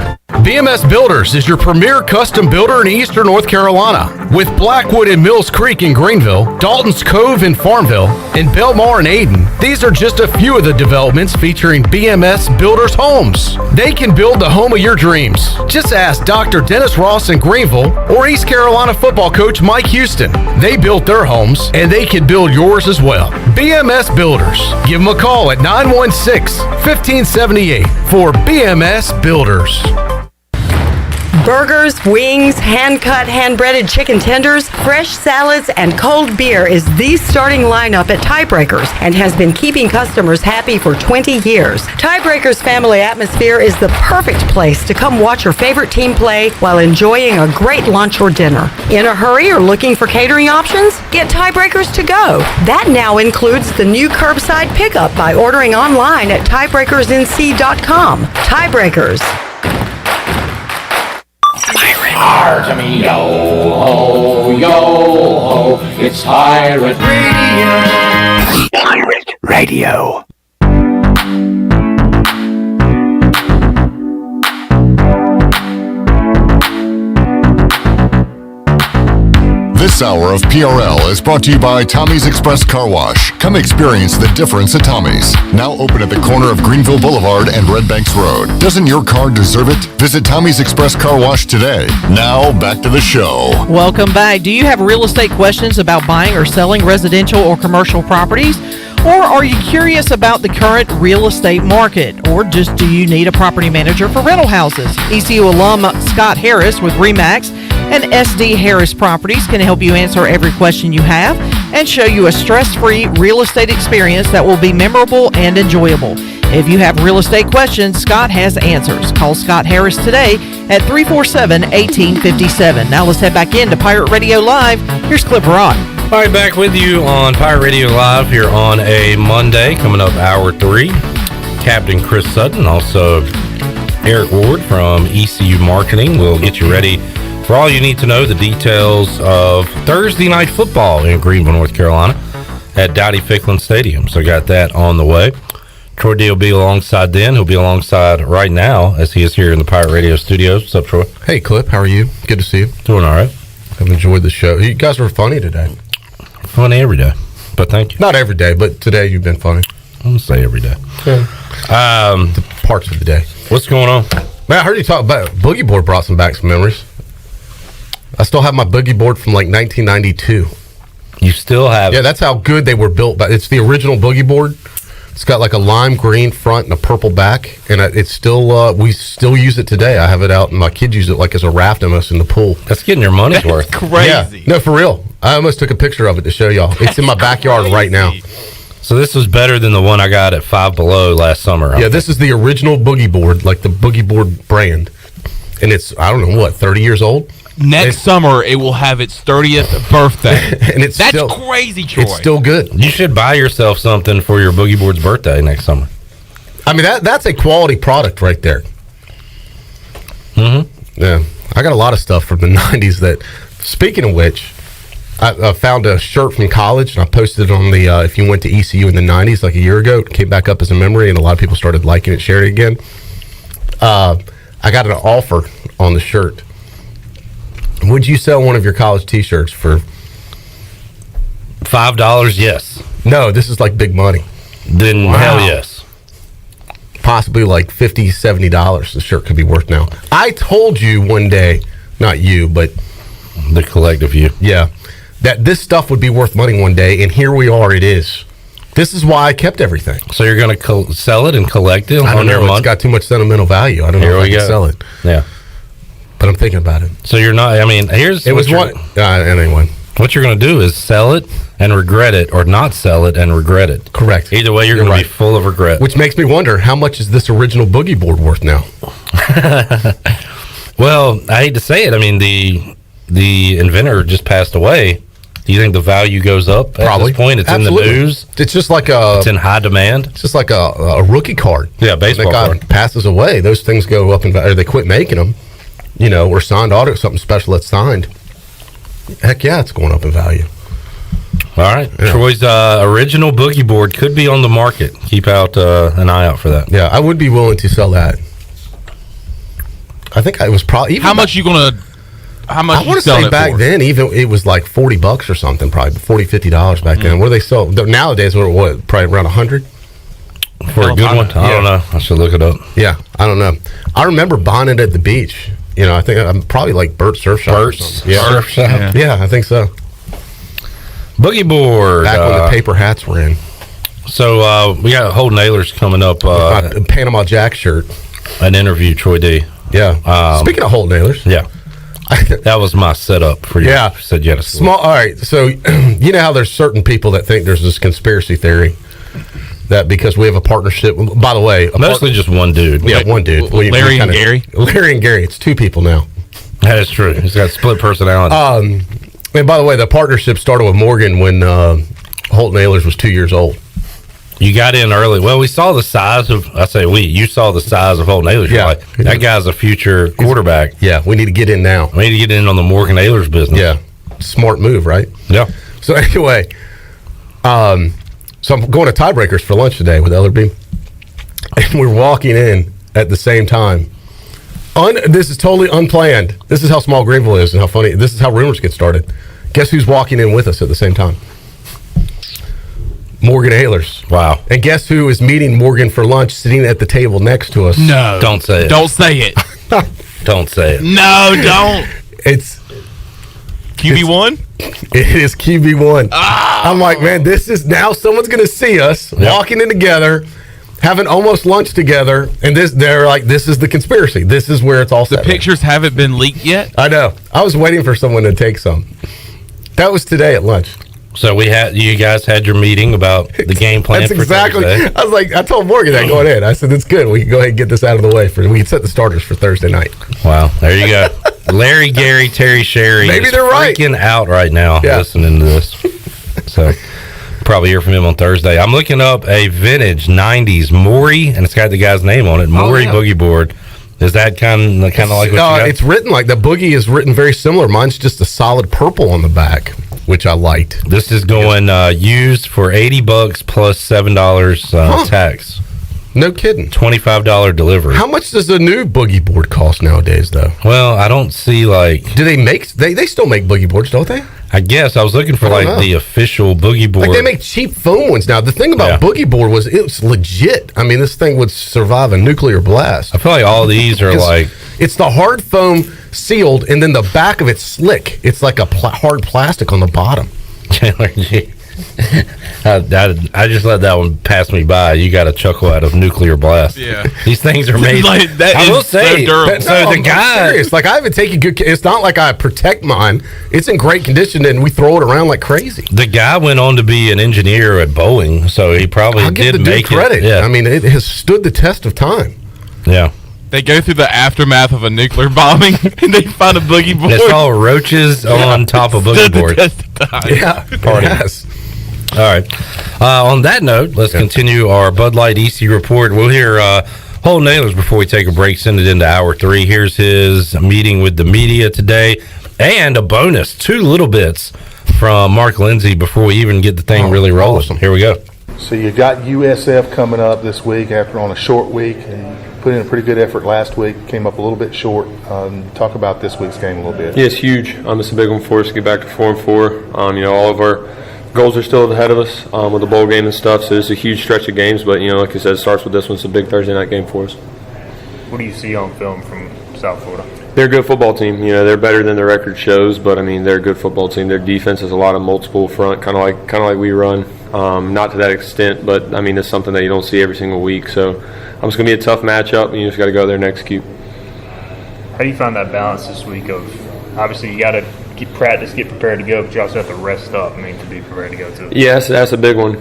BMS Builders is your premier custom builder in Eastern North Carolina. With Blackwood and Mills Creek in Greenville, Dalton's Cove in Farmville, and Belmar and Ayden, these are just a few of the developments featuring BMS Builders homes. They can build the home of your dreams. Just ask Dr. Dennis Ross in Greenville or East Carolina football coach Mike Houston. They built their homes, and they can build yours as well. BMS Builders. Give them a call at 916-1578 for BMS Builders. Burgers, wings, hand-cut, hand-breaded chicken tenders, fresh salads, and cold beer is the starting lineup at Tiebreakers and has been keeping customers happy for 20 years. Tiebreakers family atmosphere is the perfect place to come watch your favorite team play while enjoying a great lunch or dinner. In a hurry or looking for catering options? Get Tiebreakers to go. That now includes the new curbside pickup by ordering online at tiebreakersnc.com. Tiebreakers. Yo ho, yo ho, it's Pirate Radio. Pirate Radio. This hour of PRL is brought to you by Tommy's Express Car Wash. Come experience the difference at Tommy's. Now open at the corner of Greenville Boulevard and Red Banks Road. Doesn't your car deserve it? Visit Tommy's Express Car Wash today. Now back to the show. Welcome back. Do you have real estate questions about buying or selling residential or commercial properties? Or are you curious about the current real estate market? Or just do you need a property manager for rental houses? ECU alum Scott Harris with RE/MAX and SD Harris Properties can help you answer every question you have and show you a stress-free real estate experience that will be memorable and enjoyable. If you have real estate questions, Scott has answers. Call Scott Harris today at 347-1857. Now let's head back into Pirate Radio Live. Here's Clip Rock. All right, back with you on Pirate Radio Live here on a Monday, coming up hour 3. Captain Chris Sutton, also Eric Ward from ECU Marketing will get you ready for all you need to know, the details of Thursday night football in Greenville, North Carolina at Dowdy Ficklin Stadium. So got that on the way. Troy D will be alongside then. He'll be alongside right now as he is here in the Pirate Radio studios. What's up, Troy? Hey, Clip. How are you? Good to see you. Doing all right. I've enjoyed the show. You guys were funny today. Funny every day, but thank you. Not every day, but today you've been funny. I'm going to say every day. Yeah. The parts of the day. What's going on? Man, I heard you talk about Boogie Board brought some memories. I still have my Boogie Board from like 1992. You still have? Yeah, that's how good they were built. But it's the original Boogie Board. It's got like a lime green front and a purple back, and it's still we still use it today. I have it out, and my kids use it like as a raft almost in the pool. That's getting your money's worth. Crazy. Yeah. No, for real. I almost took a picture of it to show y'all. It's in my backyard right now. So this was better than the one I got at Five Below last summer. Yeah, this is the original Boogie Board, like the Boogie Board brand, and it's I don't know what 30 years old. Next summer, it will have its 30th birthday. And that's still crazy, Troy. It's still good. You should buy yourself something for your Boogie Board's birthday next summer. I mean, that's a quality product right there. Mm-hmm. Yeah. I got a lot of stuff from the 90s that, speaking of which, I found a shirt from college, and I posted it on the, if you went to ECU in the 90s, like a year ago, it came back up as a memory, and a lot of people started liking it, sharing it again. I got an offer on the shirt. Would you sell one of your college T-shirts for $5? Yes. No, this is like big money. Then hell yes. Possibly like $50, $70 the shirt could be worth now. I told you one day, not you, but the collective you. Yeah, that this stuff would be worth money one day, and here we are. It is. This is why I kept everything. So you're going to sell it and collect it? I don't know. It's got too much sentimental value. I don't know if I can sell it. Yeah. But I'm thinking about it. So you're not, I mean, here's... It was one... anyway. What you're going to do is sell it and regret it, or not sell it and regret it. Correct. Either way, you're going to be full of regret. Which makes me wonder, how much is this original Boogie Board worth now? Well, I hate to say it. I mean, the inventor just passed away. Do you think the value goes up at this point? It's Absolutely. In the news. It's just like a... It's in high demand. It's just like a rookie card. Yeah, baseball when card. When passes away, those things go up in value. Or they quit making them. You know, or signed auto, something special that's signed. Heck yeah, it's going up in value. All right. Yeah. Troy's original Boogie Board could be on the market. Keep out an eye out for that. Yeah, I would be willing to sell that. I think I was probably... How much you going to... How much I want to say back then, even it was like $40 or something, probably $40, $50 back then. Where they sell nowadays? What? Probably around $100 for a good one. I don't know. I should look it up. Yeah, I don't know. I remember buying it at the beach. You know, I think I'm probably like Burt Surf Shop. Burt's Surf Shop. Yeah, I think so. Boogie Board. Back when the paper hats were in. So we got Holden Ahlers coming up. My Panama Jack shirt. An interview, Troy D. Yeah. Speaking of Holden Ahlers. Yeah. That was my setup for you. Yeah. You said you had a small. All right. So you know how there's certain people that think there's this conspiracy theory that because we have a partnership. By the way, mostly just one dude. Yeah, one dude. Larry and Gary. Larry and Gary. It's two people now. That is true. He's got split personality. And by the way, the partnership started with Morgan when Holden Ahlers was 2 years old. You got in early. Well, we saw the size of, I say we, you saw the size of Holden Ahlers. Yeah. Like, that guy's a future quarterback. Yeah, we need to get in now. We need to get in on the Morgan Ahlers business. Yeah. Smart move, right? Yeah. So anyway, so I'm going to Tiebreakers for lunch today with Ellerbe. And we're walking in at the same time. This is totally unplanned. This is how small Greenville is and how funny. This is how rumors get started. Guess who's walking in with us at the same time? Morgan Ehlers. Wow. And guess who is meeting Morgan for lunch sitting at the table next to us? No. Don't say it. Don't say it. Don't say it. No, don't. It's QB1? It is QB1. I'm like, man, this is now someone's going to see us walking in together, having almost lunch together, and they're like, this is the conspiracy. This is where it's all set. The pictures haven't been leaked yet? I know. I was waiting for someone to take some. That was today at lunch. So you guys had your meeting about the game plan That's for exactly. Thursday. I was like, I told Morgan that going in. I said, it's good. We can go ahead and get this out of the way. We can set the starters for Thursday night. Wow. There you go. Larry, Gary, Terry, Sherry. Maybe is they're right. freaking out right now listening to this. So probably hear from him on Thursday. I'm looking up a vintage 90s Maury, and it's got the guy's name on it. Maury Boogie Board. Is that kind of like what you got? It's written like the Boogie is written very similar. Mine's just a solid purple on the back, which I liked. This is going used for $80 plus $7 tax. No kidding. $25 delivery. How much does a new Boogie board cost nowadays, though? Well, I don't see Do they make? They still make Boogie boards, don't they? I guess I was looking for the official Boogie board. Like they make cheap foam ones now. The thing about Boogie board was it was legit. I mean, this thing would survive a nuclear blast. I feel like all these are like it's the hard foam sealed, and then the back of it's slick. It's like a hard plastic on the bottom. I just let that one pass me by. You got a chuckle out of nuclear blast. Yeah, these things are made. I will say, the guy. Serious. Like I haven't taken good. It's not like I protect mine. It's in great condition, and we throw it around like crazy. The guy went on to be an engineer at Boeing, so he probably did make credit. it. Yeah. I mean, it has stood the test of time. Yeah. They go through the aftermath of a nuclear bombing, and they find a Boogie board. It's all roaches on top of Boogie board. Yeah, party. Yes. All right. On that note, let's continue our Bud Light EC report. We'll hear Holden Ehlers before we take a break, send it into hour 3. Here's his meeting with the media today, and a bonus, 2 little bits from Mark Lindsay before we even get the thing really rolling. Awesome. Here we go. So you got USF coming up this week after on a short week, and put in a pretty good effort last week. Came up a little bit short. Talk about this week's game a little bit. Yeah, it's huge. It's a big one for us to get back to 4-4. All of our goals are still ahead of us with the bowl game and stuff. So it's a huge stretch of games. But like I said, it starts with this one. It's a big Thursday night game for us. What do you see on film from South Florida? They're a good football team. They're better than the record shows. But they're a good football team. Their defense has a lot of multiple front, kind of like we run. Not to that extent, but it's something that you don't see every single week. So it's going to be a tough matchup, and you just got to go there and execute. How do you find that balance this week of, obviously you got to practice, get prepared to go, but you also have to rest up, to be prepared to go too? Yeah, that's a big one,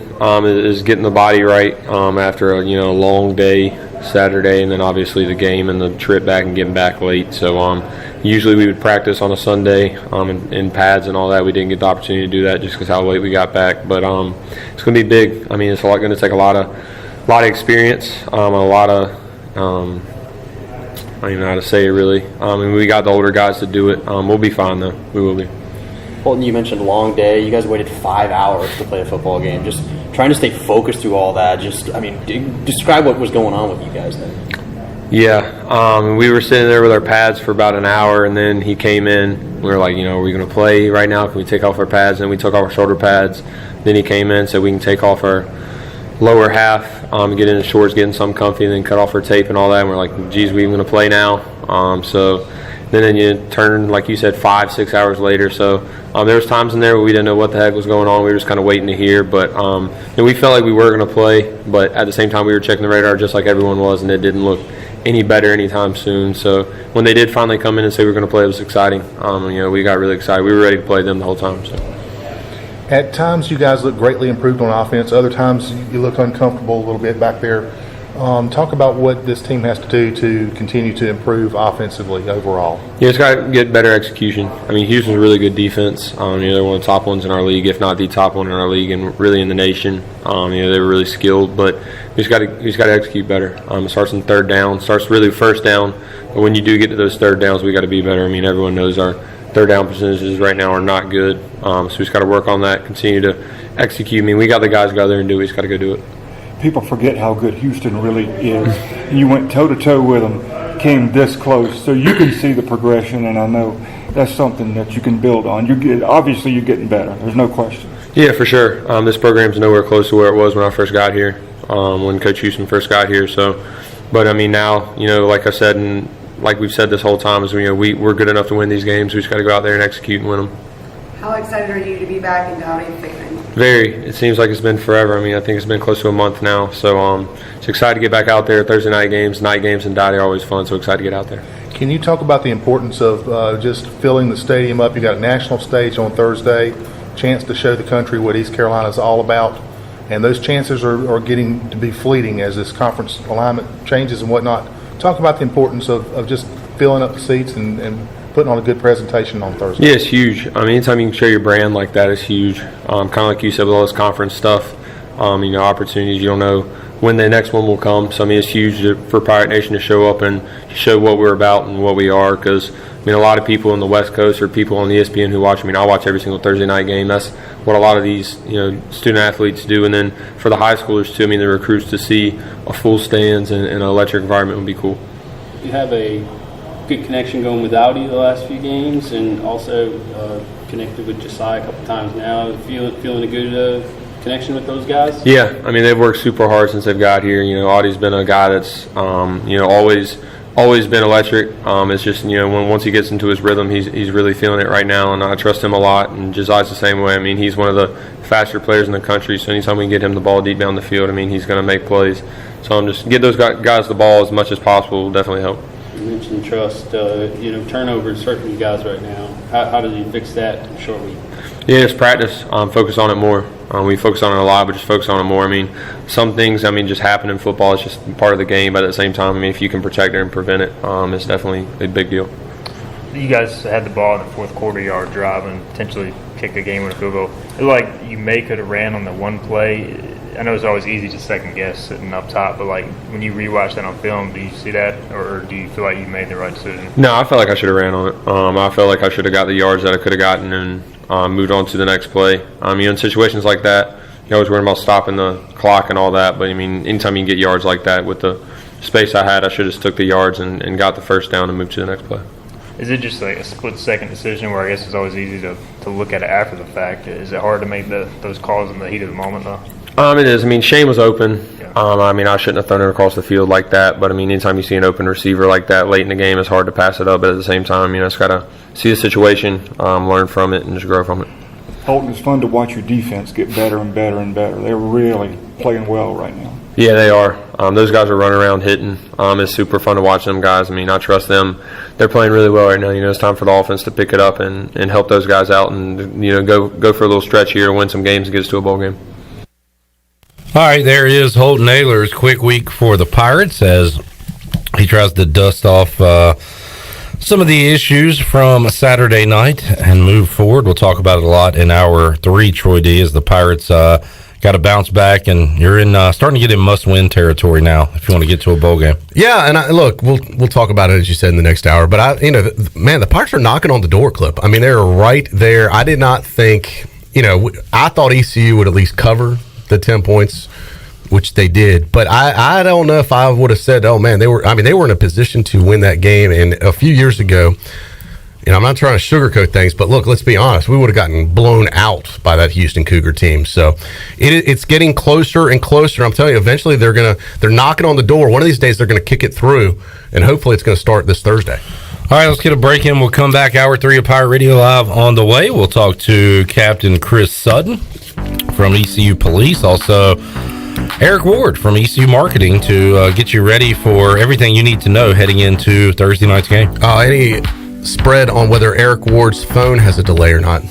is getting the body right after a long day Saturday, and then obviously the game and the trip back and getting back late. So usually we would practice on a Sunday in pads and all that. We didn't get the opportunity to do that just because how late we got back. But it's going to be big. It's going to take a lot of experience, a lot of I don't even know how to say it really. We got the older guys to do it. We'll be fine though. We will be. Holden, you mentioned long day. You guys waited 5 hours to play a football game. Just trying to stay focused through all that. Describe what was going on with you guys then. Yeah, we were sitting there with our pads for about an hour, and then he came in. We were like, are we going to play right now? Can we take off our pads? And we took off our shoulder pads. Then he came in, said we can take off our lower half, get in the shorts, get in some comfy, and then cut off our tape and all that. And we're like, geez, we even going to play now? So then you turn, like you said, 5-6 hours later. So there was times in there where we didn't know what the heck was going on. We were just kind of waiting to hear. But we felt like we were going to play. But at the same time, we were checking the radar just like everyone was, and it didn't look any better anytime soon. So when they did finally come in and say we were going to play, it was exciting. We got really excited. We were ready to play them the whole time. So. At times, you guys look greatly improved on offense. Other times, you look uncomfortable a little bit back there. Talk about what this team has to do to continue to improve offensively overall. Yeah, it's got to get better execution. Houston's a really good defense. They're one of the top ones in our league, if not the top one in our league, and really in the nation. They're really skilled, but we just got to execute better. It starts in third down, starts really first down, but when you do get to those third downs, we got to be better. Everyone knows our third down percentages right now are not good, so we just got to work on that, continue to execute. We got the guys to go out there and do it. We just got to go do it. People forget how good Houston really is. You went toe-to-toe with them, came this close, so you can see the progression, and I know that's something that you can build on. Obviously you're getting better. There's no question. Yeah, for sure. This program's nowhere close to where it was when I first got here, when Coach Houston first got here. So, but I mean now, like I said, and like we've said this whole time, is we're good enough to win these games. We just got to go out there and execute and win them. How excited are you to be back in Dowdy and Fairman? Very. It seems like it's been forever. I mean, I think it's been close to a month now. So it's excited to get back out there. Thursday night games in Dowdy are always fun. So excited to get out there. Can you talk about the importance of just filling the stadium up? You got a national stage on Thursday, chance to show the country what East Carolina is all about, and those chances are getting to be fleeting as this conference alignment changes and whatnot. Talk about the importance of just filling up the seats and putting on a good presentation on Thursday. Yeah, it's huge. I mean, anytime you can show your brand like that is huge. Kind of like you said with all this conference stuff, opportunities, you don't know when the next one will come. So, I mean, it's huge for Pirate Nation to show up and show what we're about and what we are, because, I mean, a lot of people in the West Coast or people on ESPN who watch, I watch every single Thursday night game. That's what a lot of these, student athletes do. And then for the high schoolers, too, the recruits to see a full stands and an electric environment would be cool. You have a good connection going with Audi the last few games, and also connected with Josiah a couple times now. Feeling a good connection with those guys? Yeah, I mean, they've worked super hard since they've got here. Audi's been a guy that's always been electric. It's just once he gets into his rhythm, he's really feeling it right now, and I trust him a lot. And Josiah's the same way. I mean, he's one of the faster players in the country, so anytime we can get him the ball deep down the field, he's going to make plays. So I'm just get those guys the ball as much as possible will definitely help. You mentioned trust. Turnovers hurting you guys right now. How do you fix that in a short week? Yeah, it's practice. Focus on it more. We focus on it a lot, but just focus on it more. Some things, just happen in football. It's just part of the game, but at the same time, if you can protect it and prevent it, it's definitely a big deal. You guys had the ball in the fourth quarter, yard drive, and potentially kick the game with a field goal. It looked like you may could have ran on the one play. I know it's always easy to second guess sitting up top, but when you rewatch that on film, do you see that, or do you feel like you made the right decision? No, I felt like I should have ran on it. I felt like I should have got the yards that I could have gotten and moved on to the next play. In situations like that, you're always worrying about stopping the clock and all that, but anytime you can get yards like that with the space I had, I should have just took the yards and got the first down and moved to the next play. Is it just like a split-second decision where I guess it's always easy to look at it after the fact? Is it hard to make those calls in the heat of the moment, though? It is. Shane was open. Yeah. I shouldn't have thrown it across the field like that, but anytime you see an open receiver like that late in the game, it's hard to pass it up, but at the same time, it's got to see the situation, learn from it, and just grow from it. Holton, it's fun to watch your defense get better and better and better. They're really playing well right now. Yeah, they are. Those guys are running around hitting. It's super fun to watch them guys. I trust them. They're playing really well right now. It's time for the offense to pick it up and help those guys out and go for a little stretch here, win some games, and get us to a bowl game. All right, there is Holton Ayler's quick week for the Pirates as he tries to dust off some of the issues from Saturday night and move forward. We'll talk about it a lot in hour 3, Troy D, as the Pirates got to bounce back, and you're in starting to get in must-win territory now if you want to get to a bowl game. Yeah, and look, we'll talk about it as you said in the next hour. But the Pirates are knocking on the door, Clip. They're right there. I did not think, I thought ECU would at least cover the 10 points, which they did. But I don't know if I would have said, oh man, they were in a position to win that game. And a few years ago, I'm not trying to sugarcoat things, but look, let's be honest, we would have gotten blown out by that Houston Cougar team. So it's getting closer and closer. I'm telling you, eventually they're knocking on the door. One of these days they're going to kick it through, and hopefully it's going to start this Thursday. All right, let's get a break in. We'll come back. Hour 3 of Pirate Radio Live on the way. We'll talk to Captain Chris Sutton from ECU Police. Also, Eric Ward from ECU Marketing to get you ready for everything you need to know heading into Thursday night's game. Any spread on whether Eric Ward's phone has a delay or not?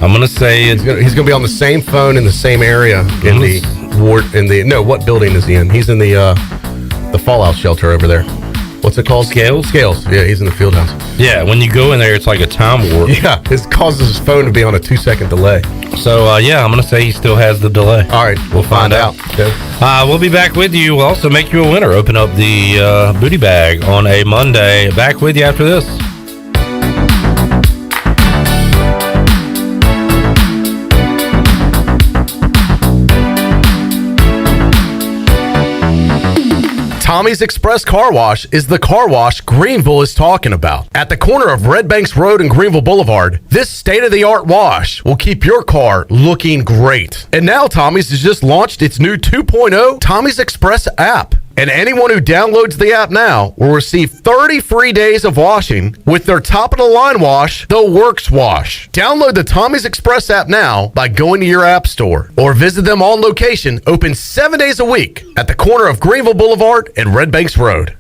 I'm going to say he's going to be on the same phone in the same area in the Ward. What building is he in? He's in the fallout shelter over there. What's it called? Scales? Yeah, he's in the field house. Yeah, when you go in there, it's like a time warp. Yeah, it causes his phone to be on a 2-second delay. So, I'm going to say he still has the delay. All right, we'll find out. Okay. We'll be back with you. We'll also make you a winner. Open up the booty bag on a Monday. Back with you after this. Tommy's Express Car Wash is the car wash Greenville is talking about. At the corner of Red Banks Road and Greenville Boulevard, this state-of-the-art wash will keep your car looking great. And now Tommy's has just launched its new 2.0 Tommy's Express app. And anyone who downloads the app now will receive 30 free days of washing with their top-of-the-line wash, the Works Wash. Download the Tommy's Express app now by going to your app store or visit them on location, open 7 days a week at the corner of Greenville Boulevard and Red Banks Road.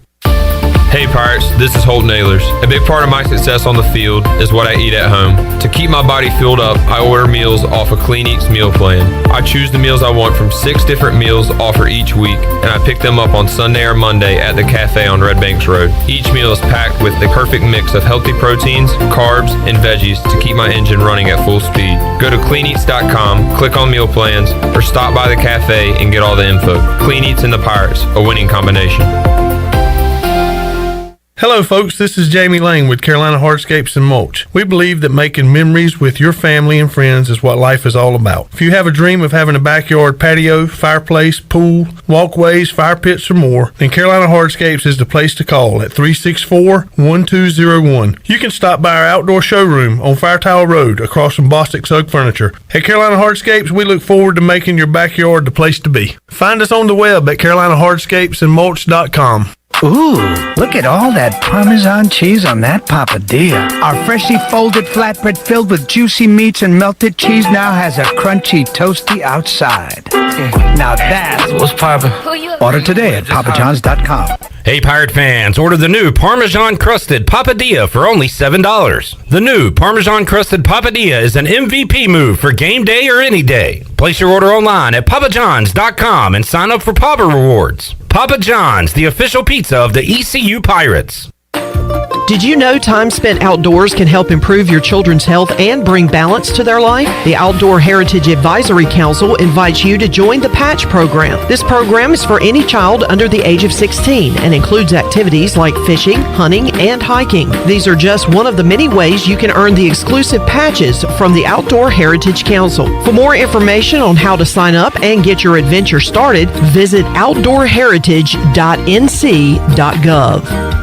Hey Pirates, this is Holton Ahlers. A big part of my success on the field is what I eat at home. To keep my body filled up, I order meals off a Clean Eats meal plan. I choose the meals I want from 6 different meals offered each week, and I pick them up on Sunday or Monday at the cafe on Red Banks Road. Each meal is packed with the perfect mix of healthy proteins, carbs, and veggies to keep my engine running at full speed. Go to cleaneats.com, click on meal plans, or stop by the cafe and get all the info. Clean Eats and the Pirates, a winning combination. Hello folks, this is Jamie Lane with Carolina Hardscapes and Mulch. We believe that making memories with your family and friends is what life is all about. If you have a dream of having a backyard patio, fireplace, pool, walkways, fire pits, or more, then Carolina Hardscapes is the place to call at 364-1201. You can stop by our outdoor showroom on Fire Tower Road across from Bostic Sugg Furniture. At Carolina Hardscapes, we look forward to making your backyard the place to be. Find us on the web at carolinahardscapesandmulch.com. Ooh, look at all that Parmesan cheese on that papadilla. Our freshly folded flatbread filled with juicy meats and melted cheese now has a crunchy, toasty outside. Now that's what's Papa. Order today at papajohns.com. Hey Pirate fans, order the new Parmesan Crusted Papadilla for only $7. The new Parmesan Crusted Papadilla is an MVP move for game day or any day. Place your order online at papajohns.com and sign up for Papa Rewards. Papa John's, the official pizza of the ECU Pirates. Did you know time spent outdoors can help improve your children's health and bring balance to their life? The Outdoor Heritage Advisory Council invites you to join the Patch program. This program is for any child under the age of 16 and includes activities like fishing, hunting, and hiking. These are just one of the many ways you can earn the exclusive patches from the Outdoor Heritage Council. For more information on how to sign up and get your adventure started, visit outdoorheritage.nc.gov.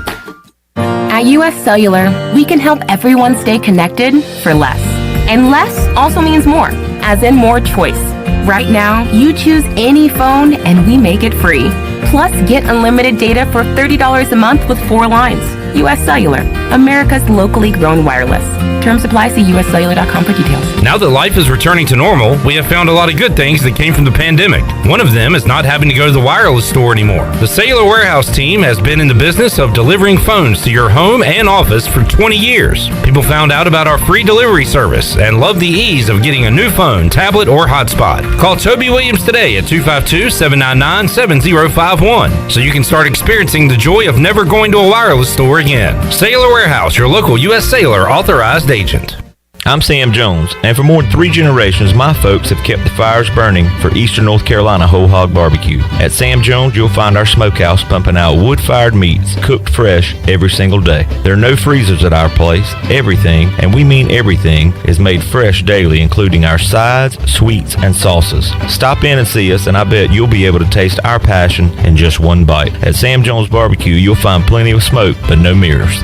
At US Cellular, we can help everyone stay connected for less. And less also means more, as in more choice. Right now, you choose any phone and we make it free. Plus, get unlimited data for $30 a month with 4 lines. US Cellular, America's locally grown wireless. Terms apply. See uscellular.com for details. Now that life is returning to normal, we have found a lot of good things that came from the pandemic. One of them is not having to go to the wireless store anymore. The Cellular Warehouse team has been in the business of delivering phones to your home and office for 20 years. People found out about our free delivery service and love the ease of getting a new phone, tablet, or hotspot. Call Toby Williams today at 252-799-7051 so you can start experiencing the joy of never going to a wireless store again. Cellular Warehouse, your local U.S. Cellular authorized agent. I'm Sam Jones, and for more than 3 generations, my folks have kept the fires burning for Eastern North Carolina Whole Hog Barbecue. At Sam Jones, you'll find our smokehouse pumping out wood-fired meats, cooked fresh every single day. There are no freezers at our place. Everything, and we mean everything, is made fresh daily, including our sides, sweets, and sauces. Stop in and see us, and I bet you'll be able to taste our passion in just one bite. At Sam Jones Barbecue, you'll find plenty of smoke, but no mirrors.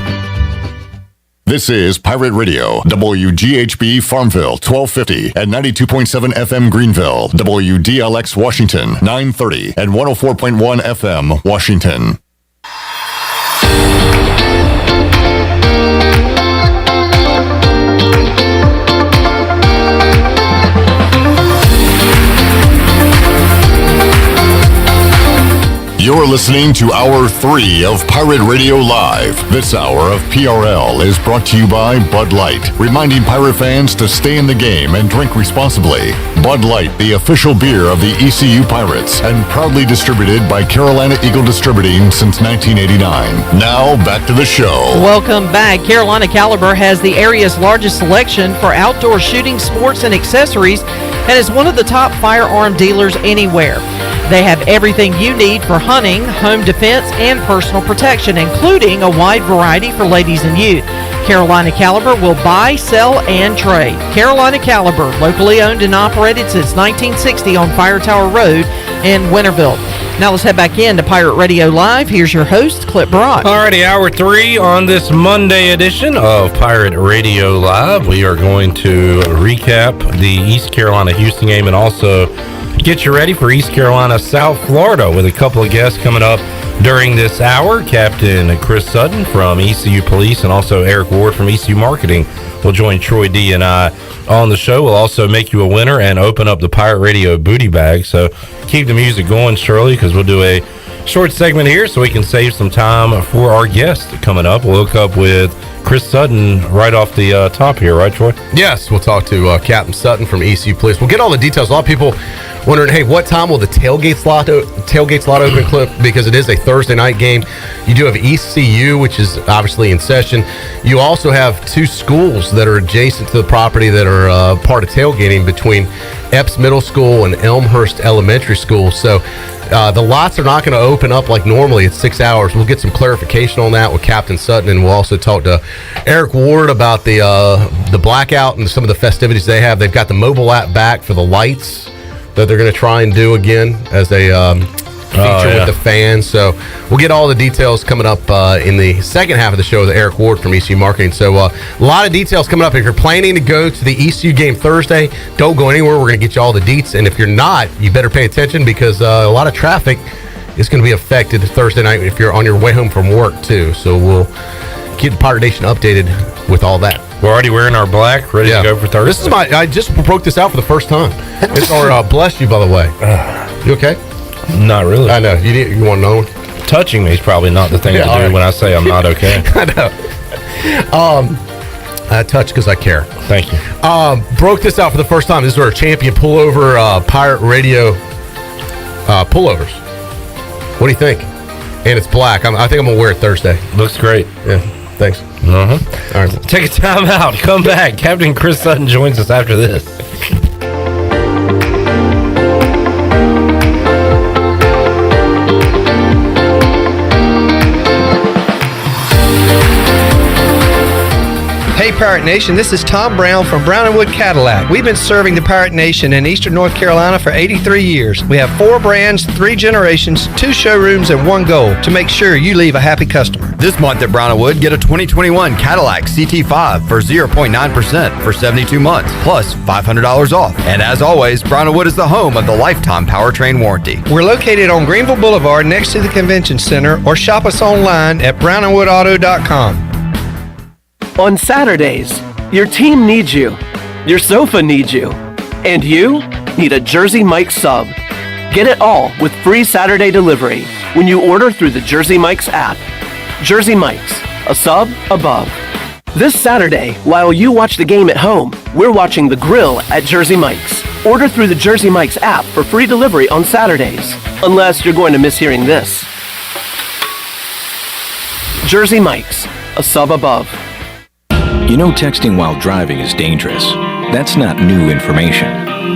This is Pirate Radio, WGHB Farmville, 1250 and 92.7 FM Greenville, WDLX Washington, 930 and 104.1 FM Washington. You're listening to Hour 3 of Pirate Radio Live. This hour of PRL is brought to you by Bud Light, reminding pirate fans to stay in the game and drink responsibly. Bud Light, the official beer of the ECU Pirates, and proudly distributed by Carolina Eagle Distributing since 1989. Now, back to the show. Welcome back. Carolina Caliber has the area's largest selection for outdoor shooting sports and accessories and is one of the top firearm dealers anywhere. They have everything you need for hunting, home defense, and personal protection, including a wide variety for ladies and youth. Carolina Caliber will buy, sell, and trade. Carolina Caliber, locally owned and operated since 1960 on Fire Tower Road in Winterville. Now let's head back in to Pirate Radio Live. Here's your host, Clip Brock. Alrighty, hour 3 on this Monday edition of Pirate Radio Live. We are going to recap the East Carolina-Houston game and also get you ready for East Carolina-South Florida with a couple of guests coming up during this hour. Captain Chris Sutton from ECU Police and also Eric Ward from ECU Marketing will join Troy D and I on the show. We'll also make you a winner and open up the Pirate Radio booty bag. So keep the music going, Shirley, because we'll do a short segment here so we can save some time for our guest coming up. We'll hook up with Chris Sutton right off the top here, right, Troy? Yes, we'll talk to Captain Sutton from ECU Police. We'll get all the details. A lot of people wondering, hey, what time will the tailgate slot open, Clip? Because it is a Thursday night game. You do have ECU, which is obviously in session. You also have 2 schools that are adjacent to the property that are part of tailgating between Epps Middle School and Elmhurst Elementary School. So the lots are not going to open up like normally. It's 6 hours. We'll get some clarification on that with Captain Sutton, and we'll also talk to Eric Ward about the blackout and some of the festivities they have. They've got the mobile app back for the lights that they're going to try and do again as a feature with the fans. So we'll get all the details coming up in the second half of the show with Eric Ward from ECU Marketing. So a lot of details coming up. If you're planning to go to the ECU game Thursday, don't go anywhere. We're going to get you all the deets. And if you're not, you better pay attention because a lot of traffic is going to be affected Thursday night if you're on your way home from work too. So we'll keep the Pirate Nation updated with all that. We're already wearing our black, ready to go for Thursday. This is I just broke this out for the first time. It's our bless you, by the way. You okay? Not really. I know. You want to know? Touching me is probably not the thing to do when I say I'm not okay. I know. I touch because I care. Thank you. Broke this out for the first time. This is our champion pullover Pirate Radio pullovers. What do you think? And it's black. I think I'm going to wear it Thursday. Looks great. Yeah. Thanks. All right. Take a time out. Come back. Captain Chris Sutton joins us after this. Hey Pirate Nation, this is Tom Brown from Brown & Wood Cadillac. We've been serving the Pirate Nation in Eastern North Carolina for 83 years. We have 4 brands, 3 generations, 2 showrooms, and 1 goal to make sure you leave a happy customer. This month at Brown & Wood, get a 2021 Cadillac CT5 for 0.9% for 72 months, plus $500 off. And as always, Brown & Wood is the home of the lifetime powertrain warranty. We're located on Greenville Boulevard next to the Convention Center, or shop us online at brownandwoodauto.com. On Saturdays, your team needs you, your sofa needs you, and you need a Jersey Mike's sub. Get it all with free Saturday delivery when you order through the Jersey Mike's app. Jersey Mike's, a sub above. This Saturday, while you watch the game at home, we're watching the grill at Jersey Mike's. Order through the Jersey Mike's app for free delivery on Saturdays, unless you're going to miss hearing this. Jersey Mike's, a sub above. You know texting while driving is dangerous. That's not new information.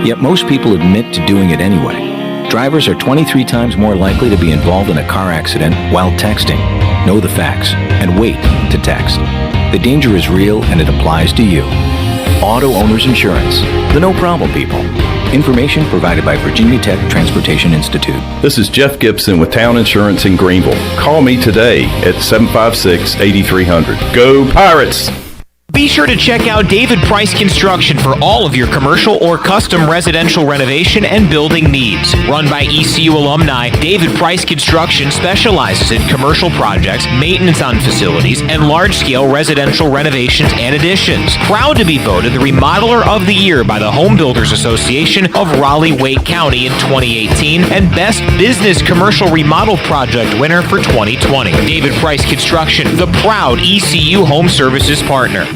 Yet most people admit to doing it anyway. Drivers are 23 times more likely to be involved in a car accident while texting. Know the facts and wait to text. The danger is real and it applies to you. Auto Owners Insurance. The no problem people. Information provided by Virginia Tech Transportation Institute. This is Jeff Gibson with Town Insurance in Greenville. Call me today at 756-8300. Go Pirates! Be sure to check out David Price Construction for all of your commercial or custom residential renovation and building needs. Run by ECU alumni, David Price Construction specializes in commercial projects, maintenance on facilities, and large-scale residential renovations and additions. Proud to be voted the Remodeler of the Year by the Home Builders Association of Raleigh-Wake County in 2018 and Best Business Commercial Remodel Project winner for 2020. David Price Construction, the proud ECU Home Services partner.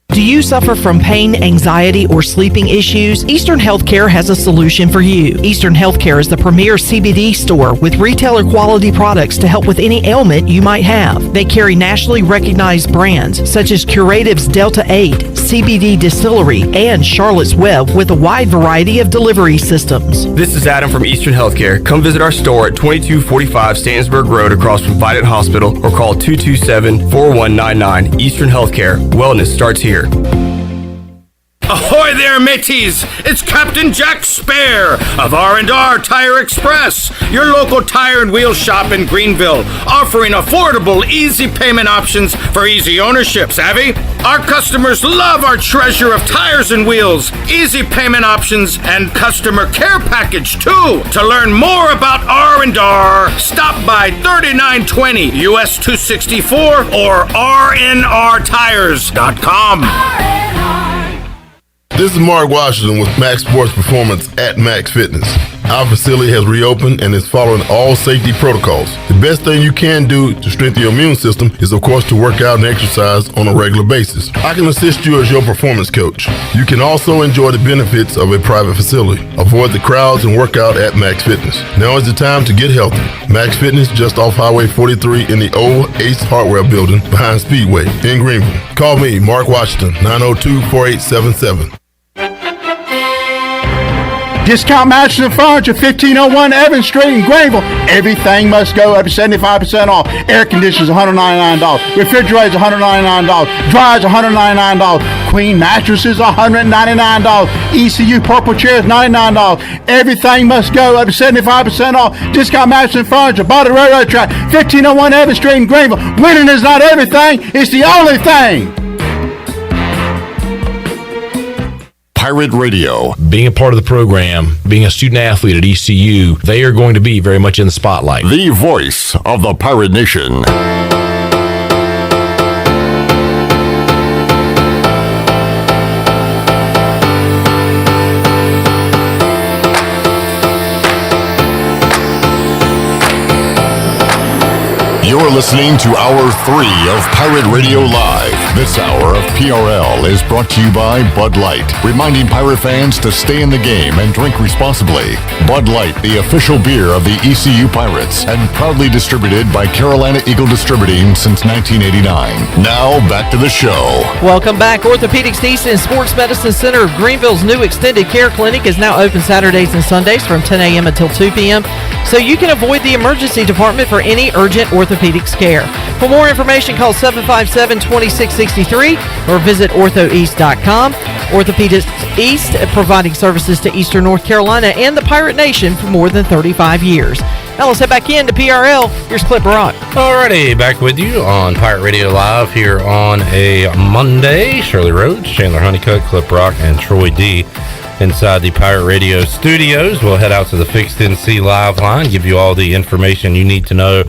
Do you suffer from pain, anxiety, or sleeping issues? Eastern Healthcare has a solution for you. Eastern Healthcare is the premier CBD store with retailer quality products to help with any ailment you might have. They carry nationally recognized brands such as Curative's Delta 8, CBD Distillery, and Charlotte's Web with a wide variety of delivery systems. This is Adam from Eastern Healthcare. Come visit our store at 2245 Stannisburg Road across from Vidant Hospital or call 227-4199. Eastern Healthcare. Wellness starts here. Ahoy there, mateys! It's Captain Jack Spare of R&R Tire Express, your local tire and wheel shop in Greenville, offering affordable, easy payment options for easy ownership, savvy? Our customers love our treasure of tires and wheels, easy payment options, and customer care package, too. To learn more about R&R, stop by 3920 US 264 or rnrtires.com. This is Mark Washington with Max Sports Performance at Max Fitness. Our facility has reopened and is following all safety protocols. The best thing you can do to strengthen your immune system is, of course, to work out and exercise on a regular basis. I can assist you as your performance coach. You can also enjoy the benefits of a private facility. Avoid the crowds and work out at Max Fitness. Now is the time to get healthy. Max Fitness, just off Highway 43 in the old Ace Hardware building behind Speedway in Greenville. Call me, Mark Washington, 902-4877. Discount Mattress and Furniture, 1501 Evans Street in Greenville. Everything must go up to 75% off. Air conditioners, $199. Refrigerators, $199. Dryers, $199. Queen mattresses, $199. ECU purple chairs, $99. Everything must go up to 75% off. Discount Mattress and Furniture, by the railroad track, 1501 Evans Street in Greenville. Winning is not everything, it's the only thing. Pirate Radio. Being a part of the program, being a student athlete at ECU, they are going to be very much in the spotlight. The voice of the Pirate Nation. You're listening to Hour 3 of Pirate Radio Live. This hour of PRL is brought to you by Bud Light, reminding Pirate fans to stay in the game and drink responsibly. Bud Light, the official beer of the ECU Pirates, and proudly distributed by Carolina Eagle Distributing since 1989. Now, back to the show. Welcome back. Orthopedics East and Sports Medicine Center of Greenville's new extended care clinic is now open Saturdays and Sundays from 10 a.m. until 2 p.m., so you can avoid the emergency department for any urgent orthopedics care. For more information, call 757-2663 or visit orthoeast.com. Orthopedics East, providing services to Eastern North Carolina and the Pirate Nation for more than 35 years. Now let's head back into PRL. Here's Clip Rock. Alrighty, back with you on Pirate Radio Live here on a Monday. Shirley Rhodes, Chandler Honeycutt, Clip Rock, and Troy D. inside the Pirate Radio studios. We'll head out to the Fixed NC Live line, give you all the information you need to know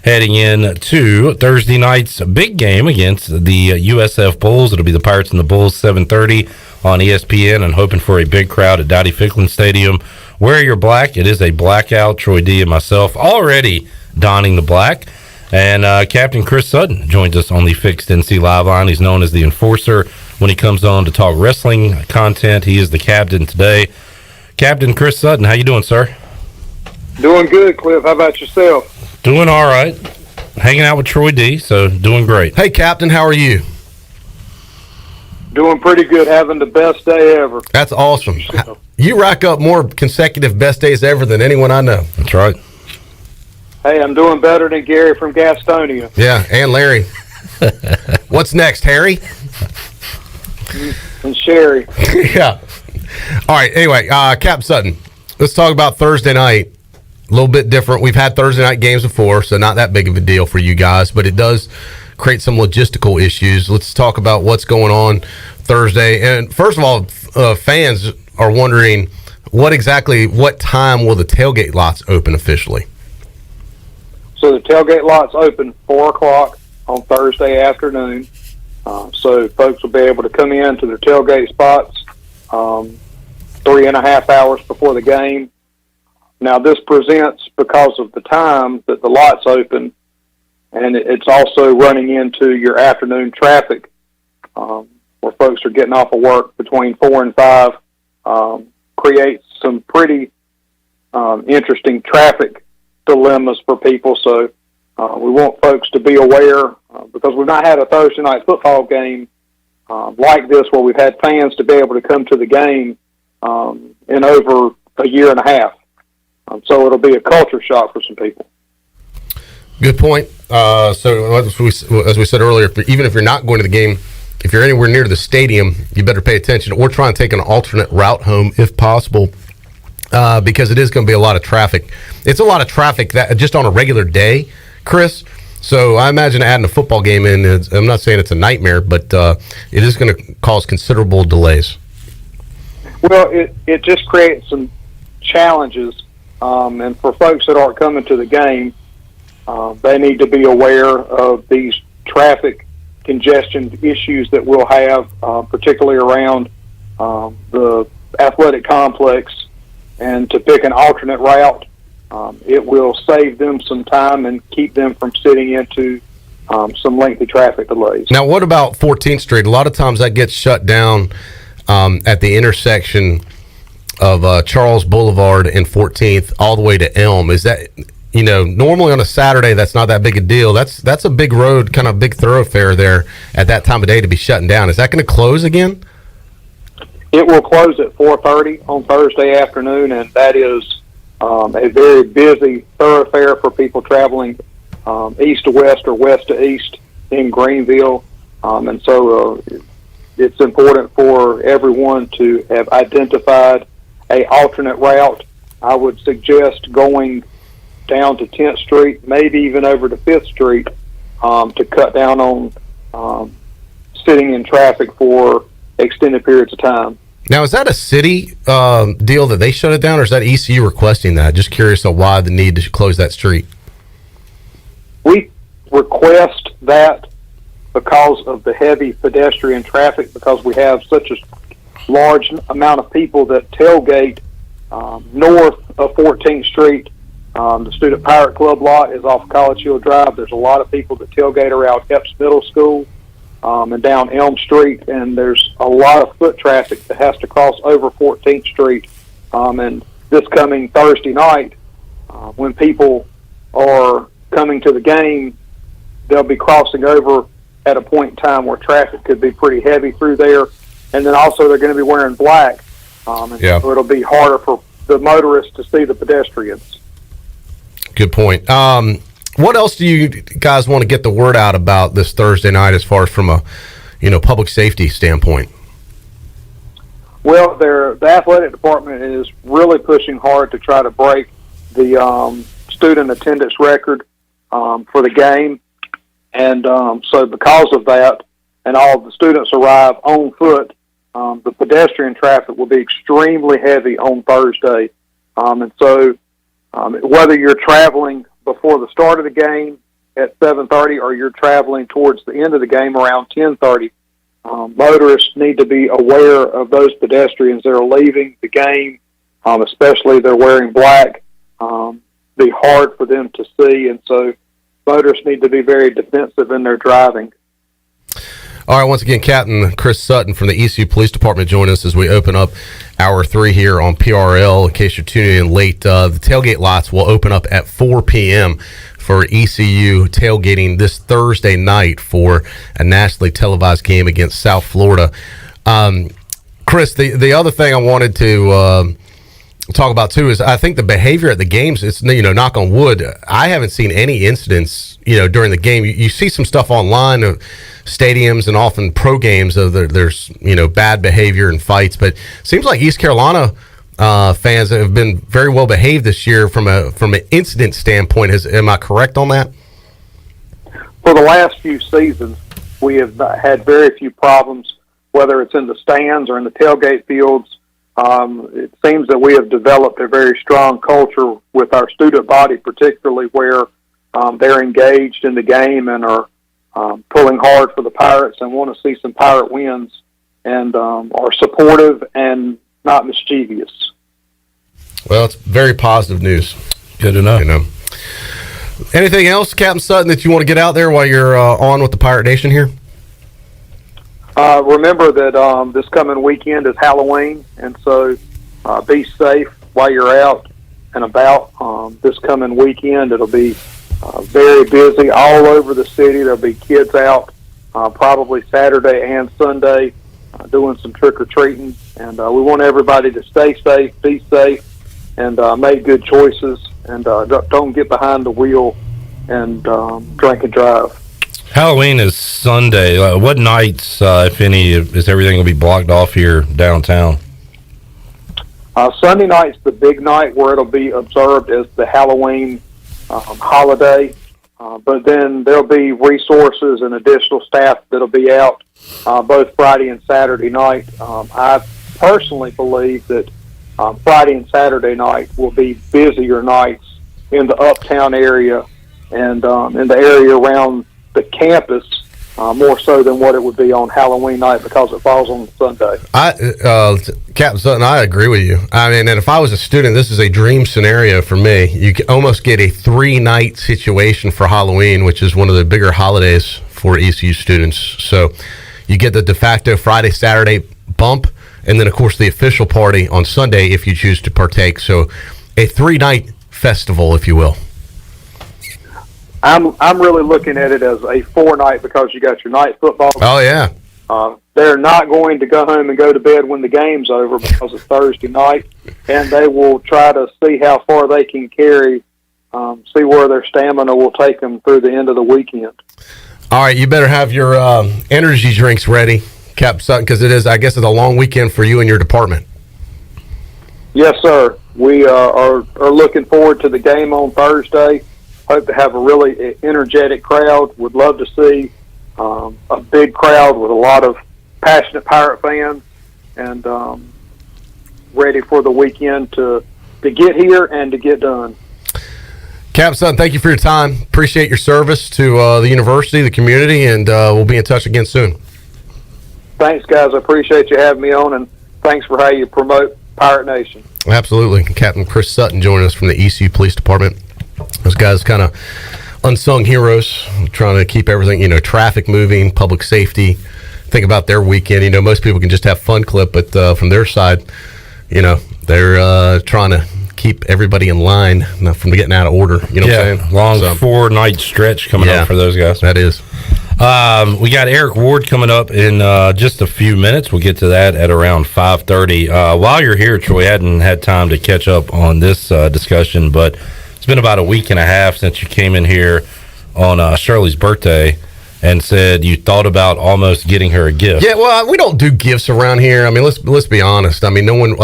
heading in to Thursday night's big game against the USF Bulls. It'll be the Pirates and the Bulls, 7:30 on ESPN, and hoping for a big crowd at Dowdy Ficklin Stadium. Wear your black. It is a blackout. Troy D and myself already donning the black. And Captain Chris Sutton joins us on the Fixed NC Live line. He's known as the enforcer when he comes on to talk wrestling content. He is the captain today. Captain Chris Sutton, how you doing, sir? Doing good, Cliff. How about yourself? Doing all right. Hanging out with Troy D, so doing great. Hey, Captain, how are you? Doing pretty good, having the best day ever. That's awesome. You rack up more consecutive best days ever than anyone I know. That's right. Hey, I'm doing better than Gary from Gastonia. Yeah, and Larry. What's next, Harry? And Sherry. Yeah. All right, anyway, Cap Sutton, let's talk about Thursday night. A little bit different. We've had Thursday night games before, so not that big of a deal for you guys, but it does create some logistical issues. Let's talk about what's going on Thursday. And first of all, fans are wondering what time will the tailgate lots open officially? So the tailgate lots open 4 o'clock on Thursday afternoon. So folks will be able to come in to their tailgate spots 3.5 hours before the game. Now, this presents because of the time that the lots open, and it's also running into your afternoon traffic where folks are getting off of work between 4 and 5, creates some pretty interesting traffic dilemmas for people. So we want folks to be aware because we've not had a Thursday night football game like this where we've had fans to be able to come to the game in over a year and a half. So it'll be a culture shock for some people. Good point. So as we said earlier, even if you're not going to the game if you're anywhere near the stadium, you better pay attention or try and take an alternate route home if possible, because it is going to be a lot of traffic. It's a lot of traffic that just on a regular day, Chris. So I imagine adding a football game in, I'm not saying it's a nightmare, but it is going to cause considerable delays. Well, it just creates some challenges, and for folks that aren't coming to the game, they need to be aware of these traffic congestion issues that we'll have, particularly around the athletic complex, and to pick an alternate route. It will save them some time and keep them from sitting into some lengthy traffic delays. Now, what about 14th Street? A lot of times that gets shut down at the intersection of Charles Boulevard and 14th all the way to Elm. Is that, normally on a Saturday, that's not that big a deal. That's a big road, kind of big thoroughfare there at that time of day to be shutting down. Is that going to close again? It will close at 4:30 on Thursday afternoon, and that is a very busy thoroughfare for people traveling east to west or west to east in Greenville. And so it's important for everyone to have identified a alternate route. I would suggest going down to 10th Street, maybe even over to 5th Street, to cut down on sitting in traffic for extended periods of time. Now, is that a city deal that they shut it down, or is that ECU requesting that? Just curious on why the need to close that street. We request that because of the heavy pedestrian traffic, because we have such a large amount of people that tailgate north of 14th Street. The Student Pirate Club lot is off College Hill Drive. There's a lot of people that tailgate around Epps Middle School and down Elm Street, and there's a lot of foot traffic that has to cross over 14th Street. And this coming Thursday night, when people are coming to the game, they'll be crossing over at a point in time where traffic could be pretty heavy through there. And then also they're going to be wearing black, and so it'll be harder for the motorists to see the pedestrians. Good point. What else do you guys want to get the word out about this Thursday night as far as from a, public safety standpoint? Well, the athletic department is really pushing hard to try to break the student attendance record for the game. And so because of that, and all of the students arrive on foot, the pedestrian traffic will be extremely heavy on Thursday. And so whether you're traveling before the start of the game at 7:30 or you're traveling towards the end of the game around 10:30, motorists need to be aware of those pedestrians that are leaving the game, especially if they're wearing black. Be hard for them to see, and so motorists need to be very defensive in their driving. All right, once again, Captain Chris Sutton from the ECU Police Department joining us as we open up Hour 3 here on PRL. In case you're tuning in late, the tailgate lots will open up at 4 p.m. for ECU tailgating this Thursday night for a nationally televised game against South Florida. Chris, the other thing I wanted to talk about too is I think the behavior at the games, it's, knock on wood, I haven't seen any incidents, during the game. You see some stuff online of stadiums and often pro games of there's, bad behavior and fights, but it seems like East Carolina fans have been very well behaved this year from an incident standpoint. Am I correct on that? For the last few seasons, we have had very few problems, whether it's in the stands or in the tailgate fields. It seems that we have developed a very strong culture with our student body, particularly where they're engaged in the game and are pulling hard for the Pirates and want to see some Pirate wins, and are supportive and not mischievous. Well, it's very positive news. Good to know. Anything else, Captain Sutton, that you want to get out there while you're on with the Pirate Nation here? Remember that this coming weekend is Halloween, and so be safe while you're out and about. This coming weekend, it'll be very busy all over the city. There'll be kids out probably Saturday and Sunday doing some trick-or-treating, and we want everybody to stay safe, be safe, and make good choices, and don't get behind the wheel and drink and drive. Halloween is Sunday. What nights, if any, is everything going to be blocked off here downtown? Sunday night's the big night where it'll be observed as the Halloween holiday. But then there'll be resources and additional staff that'll be out both Friday and Saturday night. I personally believe that Friday and Saturday night will be busier nights in the uptown area and in the area around the campus, more so than what it would be on Halloween night because it falls on Sunday. Captain Sutton, I agree with you. I mean, and if I was a student, this is a dream scenario for me. You can almost get a 3-night situation for Halloween, which is one of the bigger holidays for ECU students. So you get the de facto Friday, Saturday bump, and then, of course, the official party on Sunday if you choose to partake. So a 3-night festival, if you will. I'm really looking at it as a 4-night because you got your night football. Oh, yeah. They're not going to go home and go to bed when the game's over because it's Thursday night, and they will try to see how far they can carry, see where their stamina will take them through the end of the weekend. All right, you better have your energy drinks ready, Captain Sutton, because I guess it's a long weekend for you and your department. Yes, sir. We are looking forward to the game on Thursday. Hope to have a really energetic crowd. Would love to see a big crowd with a lot of passionate Pirate fans and ready for the weekend to get here and to get done. Captain Sutton, thank you for your time. Appreciate your service to the university, the community, and we'll be in touch again soon. Thanks, guys. I appreciate you having me on, and thanks for how you promote Pirate Nation. Absolutely. Captain Chris Sutton joining us from the ECU Police Department. Those guys kind of unsung heroes, trying to keep everything, traffic moving, public safety. Think about their weekend. Most people can just have fun clip, but from their side, they're trying to keep everybody in line from getting out of order. You know what I'm saying? Long 4-night stretch coming up for those guys. That is. We got Eric Ward coming up in just a few minutes. We'll get to that at around 5:30. While you're here, Troy, hadn't had time to catch up on this discussion, but it's been about a week and a half since you came in here on Shirley's birthday and said you thought about almost getting her a gift. Yeah, well, we don't do gifts around here. I mean, let's be honest. I mean, no one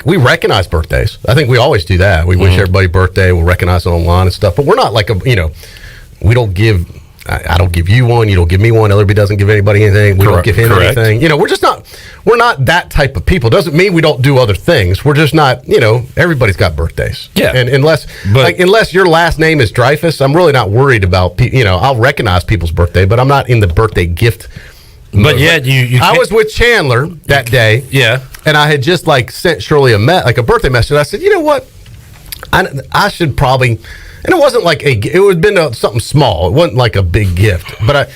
we recognize birthdays. I think we always do that. We wish everybody birthday. We'll recognize it online and stuff. But we're not like we don't give. I don't give you one. You don't give me one. Ellerbe doesn't give anybody anything. We don't give him anything. We're not that type of people. Doesn't mean we don't do other things. We're just not. Everybody's got birthdays. Yeah. And unless your last name is Dreyfus, I'm really not worried about. I'll recognize people's birthday, but I'm not in the birthday gift. But yet I was with Chandler that day. Yeah. And I had just sent Shirley a birthday message. I said, you know what? I should probably. And it wasn't it would have been something small. It wasn't like a big gift. But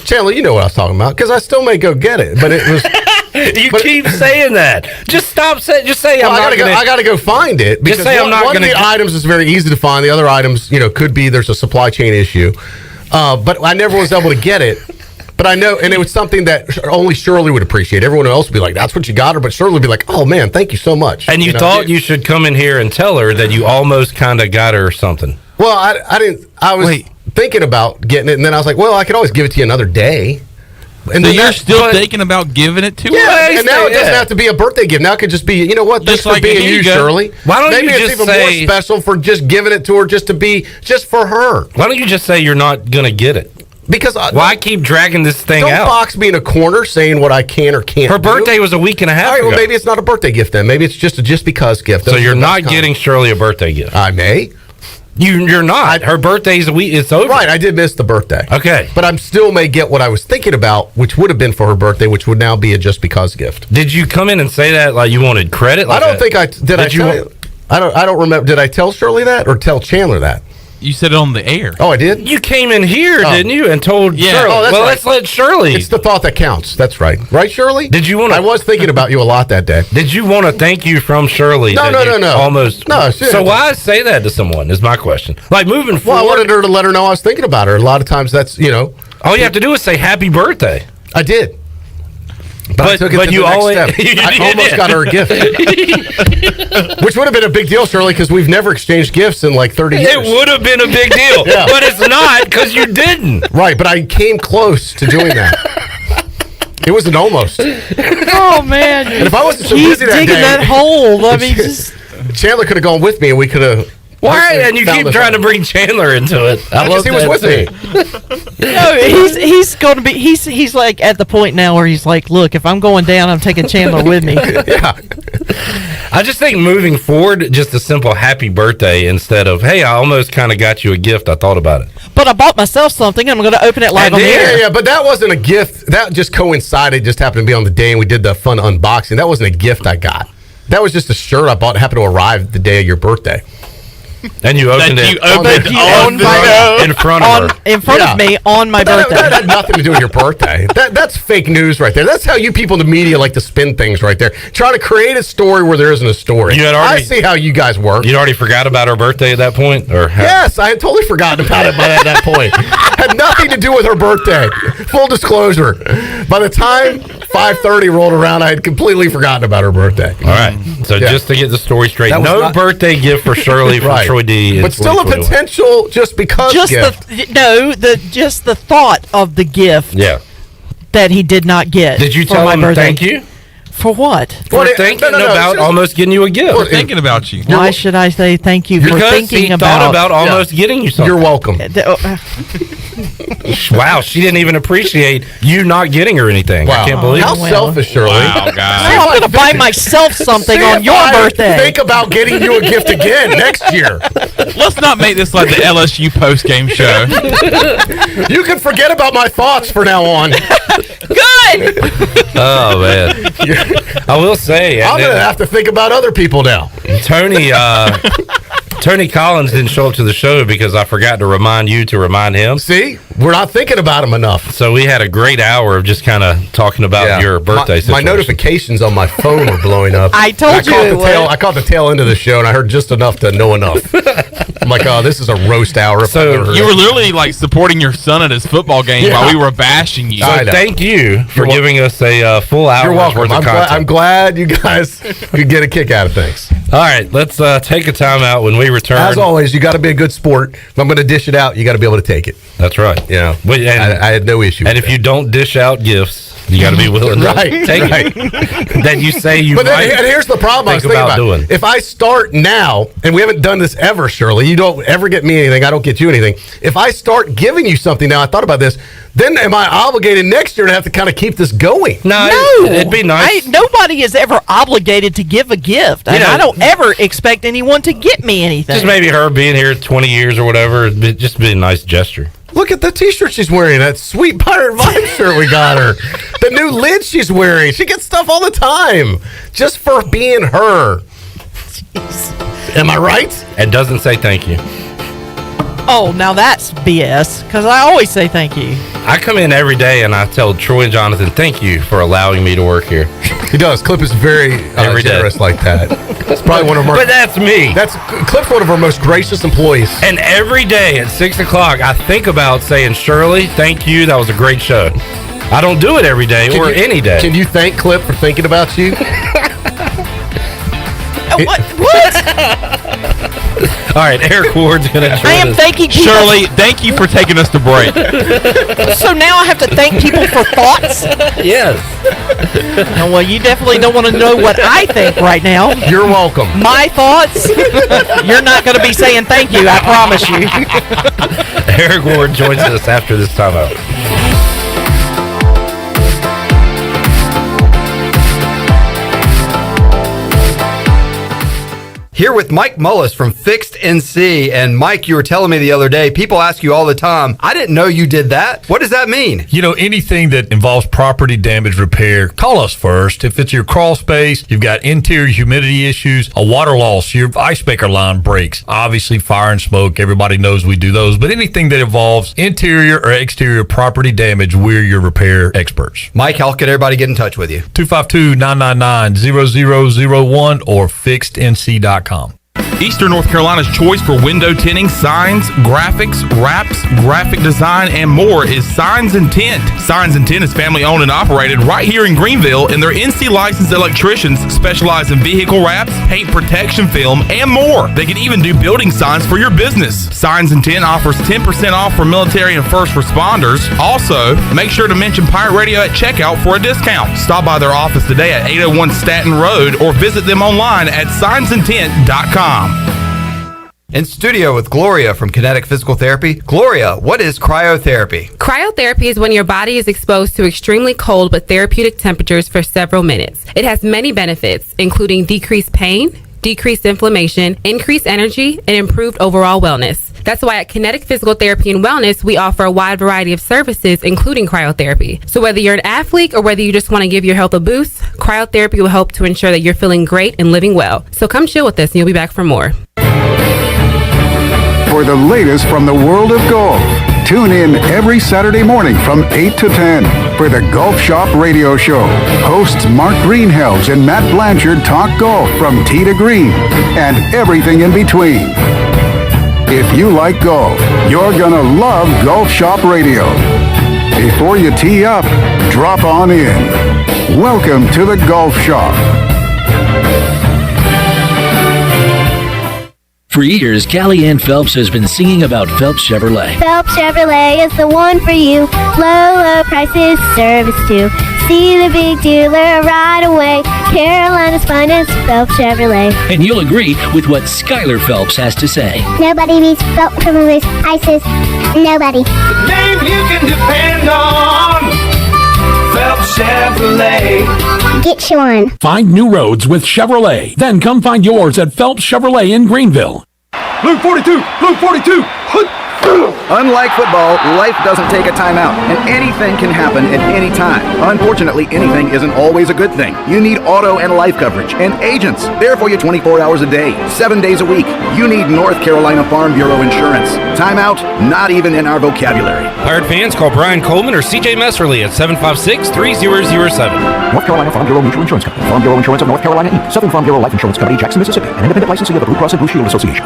Chandler, you know what I was talking about, because I still may go get it. But it was. Keep saying that. Just stop saying. Just say I got to go find it. Because just say I'm not going to. One of the items is very easy to find. The other items, could be there's a supply chain issue. But I never was able to get it. But I know, and it was something that only Shirley would appreciate. Everyone else would be like, that's what you got her. But Shirley would be like, oh, man, thank you so much. And you thought you should come in here and tell her that you almost kind of got her something. Well, I didn't. I was thinking about getting it, and then I was like, well, I could always give it to you another day. And so you're still thinking about giving it to her? Yeah, and now it doesn't have to be a birthday gift. Now it could just be, you know what, thanks for being you, Shirley. Why don't Maybe you just it's even more special for just giving it to her just for her. Why don't you just say you're not going to get it? Because why keep dragging this thing out? Don't box me in a corner saying what I can or can't do. Her birthday was a week and a half ago. Well, maybe it's not a birthday gift then. Maybe it's just a just because gift. So you're not getting Shirley a birthday gift? I may. You're not. Her birthday's a week. It's over. Right. I did miss the birthday. Okay. But I still may get what I was thinking about, which would have been for her birthday, which would now be a just because gift. Did you come in and say that like you wanted credit? I don't think I did. I don't remember. Did I tell Shirley that or tell Chandler that? You said it on the air. Oh, I did? You came in here, didn't you, and told Shirley. Oh, that's right. Let's let Shirley. It's the thought that counts. That's right. Right, Shirley? Did you want to... I was thinking about you a lot that day. Did you want to thank you from Shirley? No. Almost. No. So why say that to someone is my question. Like moving forward... Well, I wanted her to let her know I was thinking about her. A lot of times that's, All you have to do is say happy birthday. I did. But I took it to the next step. I almost got her a gift. Which would have been a big deal, Shirley, because we've never exchanged gifts in like 30 years. It would have been a big deal, but it's not because you didn't. Right, but I came close to doing that. It was an almost. Oh, man. And if I wasn't so He's busy that digging day, that hole. I mean, just... Chandler could have gone with me, and we could have. Why? And you keep trying to bring Chandler into it. Because he was with me. No, he's going to be. He's like at the point now where he's like, look, if I'm going down, I'm taking Chandler with me. Yeah. I just think moving forward, just a simple happy birthday instead of, hey, I almost kind of got you a gift. I thought about it. But I bought myself something. I'm going to open it live on the air. Yeah, but that wasn't a gift. That just coincided. Just happened to be on the day, and we did the fun unboxing. That wasn't a gift I got. That was just a shirt I bought. It happened to arrive the day of your birthday. And you opened it in front of her. In front of me on my birthday. That had nothing to do with your birthday. That's fake news right there. That's how you people in the media like to spin things right there. Trying to create a story where there isn't a story. I see how you guys work. You'd already forgot about her birthday at that point? Yes, I had totally forgotten about it at that point. Had nothing to do with her birthday. Full disclosure. By the time 5:30 rolled around, I had completely forgotten about her birthay. All right. So just to get the story straight, no birthday gift for Shirley from Troy D. But still a potential just because gift. Just the thought of the gift that he did not get. Did you tell him thank you? For what? For thinking about almost getting you a gift. For thinking about you. Why should I say thank you for thinking about almost getting you something? You're welcome. Wow, she didn't even appreciate you not getting her anything. Wow. I can't believe How selfish, Shirley. Wow, guys. I'm going to buy myself something on your birthday. Think about getting you a gift again next year. Let's not make this like the LSU post-game show. You can forget about my thoughts for now on. Good. Oh, man. I will say. I'm going to have to think about other people now. Tony Collins didn't show up to the show because I forgot to remind you to remind him. See? We're not thinking about him enough. So we had a great hour of just kind of talking about your birthday situation. My notifications on my phone were blowing up. I told you I caught the tail end of the show, and I heard just enough to know enough. I'm like, oh, this is a roast hour. So you were literally like supporting your son at his football game while we were bashing you. So thank you for giving us a full hour worth of content. I'm glad you guys could get a kick out of things. All right, let's take a timeout. When we return, as always, you got to be a good sport. If I'm going to dish it out, you got to be able to take it. That's right. Yeah, I had no issue. And if you don't dish out gifts, you got to be willing to take it. That you say you. But then, and here's the problem I was thinking about doing. If I start now, and we haven't done this ever, Shirley, you don't ever get me anything. I don't get you anything. If I start giving you something now, I thought about this. Then am I obligated next year to have to kind of keep this going? No, it'd be nice. Nobody is ever obligated to give a gift. And I don't ever expect anyone to get me anything. Just maybe her being here 20 years or whatever, it'd just be a nice gesture. Look at the t-shirt she's wearing. That sweet Pirate Vibe shirt we got her. The new lid she's wearing. She gets stuff all the time. Just for being her. Jeez. Am I right? And doesn't say thank you. Oh, now that's BS, because I always say thank you. I come in every day and I tell Troy and Jonathan, thank you for allowing me to work here. He does. Clip is very generous like that. That's probably one of our... But that's me. Clip's one of our most gracious employees. And every day at 6 o'clock, I think about saying, Shirley, thank you. That was a great show. I don't do it every day any day. Can you thank Clip for thinking about you? What? All right, Eric Ward's going to join I am us. thanking people. Shirley, thank you for taking us to break. So now I have to thank people for thoughts? Yes. Oh, well, you definitely don't want to know what I think right now. You're welcome. My thoughts? You're not going to be saying thank you, I promise you. Eric Ward joins us after this timeout. Here with Mike Mullis from Fixed NC. And Mike, you were telling me the other day, people ask you all the time, I didn't know you did that. What does that mean? You know, anything that involves property damage repair, call us first. If it's your crawl space, you've got interior humidity issues, a water loss, your ice maker line breaks, obviously fire and smoke, everybody knows we do those. But anything that involves interior or exterior property damage, we're your repair experts. Mike, how can everybody get in touch with you? 252-999-0001 or fixednc.com. Eastern North Carolina's choice for window tinting, signs, graphics, wraps, graphic design, and more is Signs and Tint. Signs and Tint is family owned and operated right here in Greenville, and their NC licensed electricians specialize in vehicle wraps, paint protection film, and more. They can even do building signs for your business. Signs and Tint offers 10% off for military and first responders. Also, make sure to mention Pirate Radio at checkout for a discount. Stop by their office today at 801 Staten Road or visit them online at signsandtint.com. In studio with Gloria from Kinetic Physical Therapy. Gloria, what is cryotherapy? Cryotherapy is when your body is exposed to extremely cold but therapeutic temperatures for several minutes. It has many benefits, including decreased pain, decreased inflammation, increased energy, and improved overall wellness. That's why at Kinetic Physical Therapy and Wellness, we offer a wide variety of services, including cryotherapy. So whether you're an athlete or whether you just want to give your health a boost, cryotherapy will help to ensure that you're feeling great and living well. So come chill with us and you'll be back for more. For the latest from the world of golf, tune in every Saturday morning from 8 to 10 for the Golf Shop Radio Show. Hosts Mark Greenhelves and Matt Blanchard talk golf from tee to green and everything in between. If you like golf, you're gonna love Golf Shop Radio. Before you tee up, drop on in. Welcome to the Golf Shop. For years, Callie Ann Phelps has been singing about Phelps Chevrolet. Phelps Chevrolet is the one for you. Low prices, service too. See the big dealer right away. Carolina's finest, Phelps Chevrolet. And you'll agree with what Skylar Phelps has to say. Nobody beats Phelps Chevrolet's prices. Nobody. The name you can depend on. Phelps Chevrolet. Get you one. Find new roads with Chevrolet. Then come find yours at Phelps Chevrolet in Greenville. Luke 42! Luke 42! Unlike football, life doesn't take a timeout, and anything can happen at any time. Unfortunately, anything isn't always a good thing. You need auto and life coverage, and agents. There for you 24 hours a day, 7 days a week. You need North Carolina Farm Bureau insurance. Timeout, not even in our vocabulary. Pirate fans, call Brian Coleman or CJ Messerly at 756-3007. North Carolina Farm Bureau Mutual Insurance Company. Farm Bureau Insurance of North Carolina, Inc. Southern Farm Bureau Life Insurance Company, Jackson, Mississippi. An independent licensee of the Blue Cross and Blue Shield Association.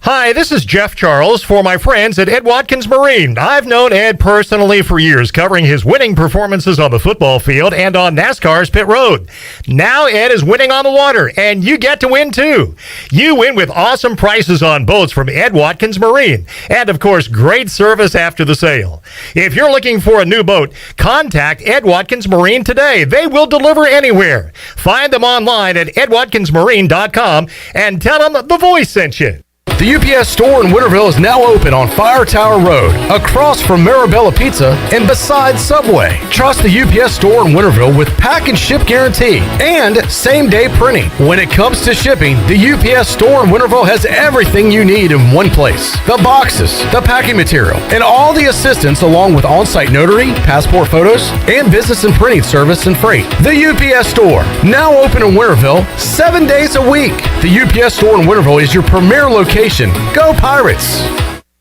Hi, this is Jeff Charles for my friends at Ed Watkins Marine. I've known Ed personally for years, covering his winning performances on the football field and on NASCAR's pit road. Now Ed is winning on the water, and you get to win too. You win with awesome prices on boats from Ed Watkins Marine, and of course, great service after the sale. If you're looking for a new boat, contact Ed Watkins Marine today. They will deliver anywhere. Find them online at edwatkinsmarine.com and tell them The Voice sent you. The UPS store in Winterville is now open on Fire Tower Road, across from Marabella Pizza and beside Subway. Trust the UPS store in Winterville with pack and ship guarantee and same-day printing. When it comes to shipping, the UPS store in Winterville has everything you need in one place. The boxes, the packing material, and all the assistance along with on-site notary, passport photos, and business and printing service and freight. The UPS store, now open in Winterville 7 days a week. The UPS store in Winterville is your premier location. Go Pirates!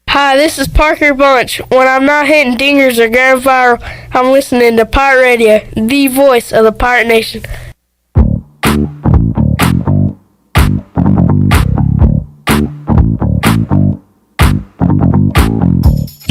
Hi, this is Parker Bunch. When I'm not hitting dingers or going viral, I'm listening to Pirate Radio, the voice of the Pirate Nation.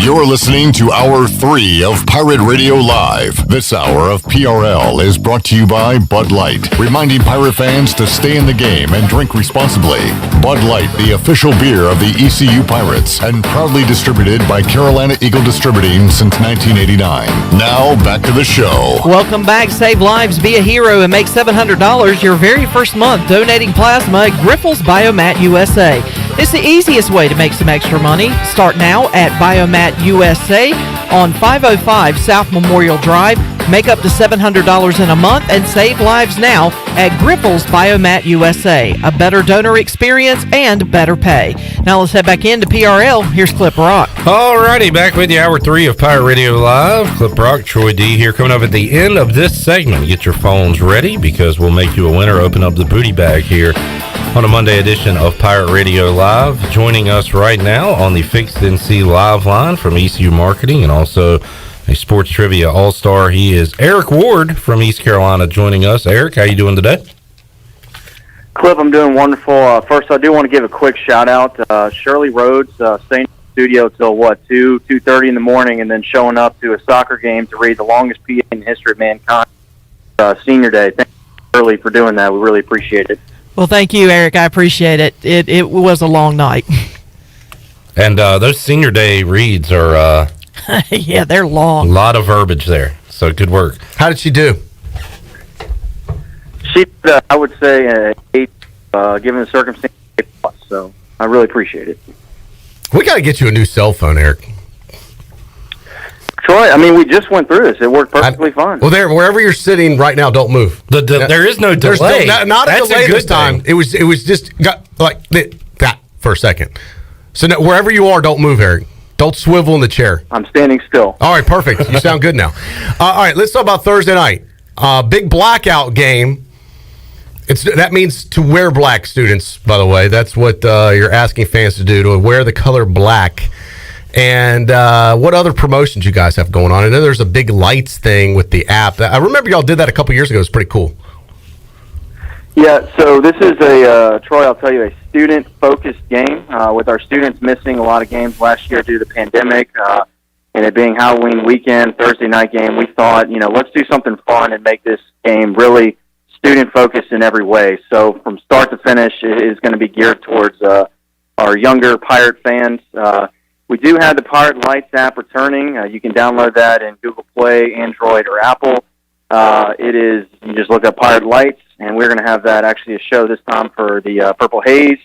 You're listening to Hour 3 of Pirate Radio Live. This hour of PRL is brought to you by Bud Light, reminding pirate fans to stay in the game and drink responsibly. Bud Light, the official beer of the ECU Pirates, and proudly distributed by Carolina Eagle Distributing since 1989. Now, back to the show. Welcome back. Save lives, be a hero, and make $700 your very first month donating plasma at Grifols Biomat USA. It's the easiest way to make some extra money. Start now at Biomat USA on 505 South Memorial Drive. Make up to $700 in a month and save lives now at Grifols Biomat USA. A better donor experience and better pay. Now let's head back into PRL. Here's Clip Rock. Alrighty, back with you, Hour 3 of Pirate Radio Live. Clip Rock, Troy D here, coming up at the end of this segment. Get your phones ready because we'll make you a winner. Open up the booty bag here on a Monday edition of Pirate Radio Live. Joining us right now on the Fixed NC Live line from ECU Marketing and also a sports trivia all-star. He is Eric Ward from East Carolina joining us. Eric, how you doing today? Clip, I'm doing wonderful. First, I do want to give a quick shout-out. Shirley Rhodes staying in the studio till, 2:30 in the morning, and then showing up to a soccer game to read the longest PA in the history of mankind, Senior Day. Thank you, Shirley, for doing that. We really appreciate it. Well, thank you, Eric. I appreciate it. It was a long night. And those Senior Day reads are... yeah, they're long. A lot of verbiage there. So good work. How did she do? She, I would say, 8, given the circumstances, 8+. So I really appreciate it. We got to get you a new cell phone, Eric. Troy, I mean, we just went through this. It worked perfectly fine. Well, wherever you're sitting right now, don't move. There is no delay. Not a That's delay a good this time. thing. It was just like that for a second. So wherever you are, don't move, Eric. Don't swivel in the chair. I'm standing still. All right, perfect. You sound good now. All right, let's talk about Thursday night. Big blackout game. That means to wear black, students, by the way. That's what you're asking fans to do, to wear the color black. And what other promotions you guys have going on? I know there's a big lights thing with the app. I remember y'all did that a couple years ago. It was pretty cool. Yeah, so this is Troy, I'll tell you, a student-focused game. With our students missing a lot of games last year due to the pandemic, and it being Halloween weekend, Thursday night game, we thought, let's do something fun and make this game really student-focused in every way. So from start to finish, it is going to be geared towards our younger Pirate fans. We do have the Pirate Lights app returning. You can download that in Google Play, Android, or Apple. You just look up Pirate Lights, and we're going to have that actually a show this time for the Purple Haze,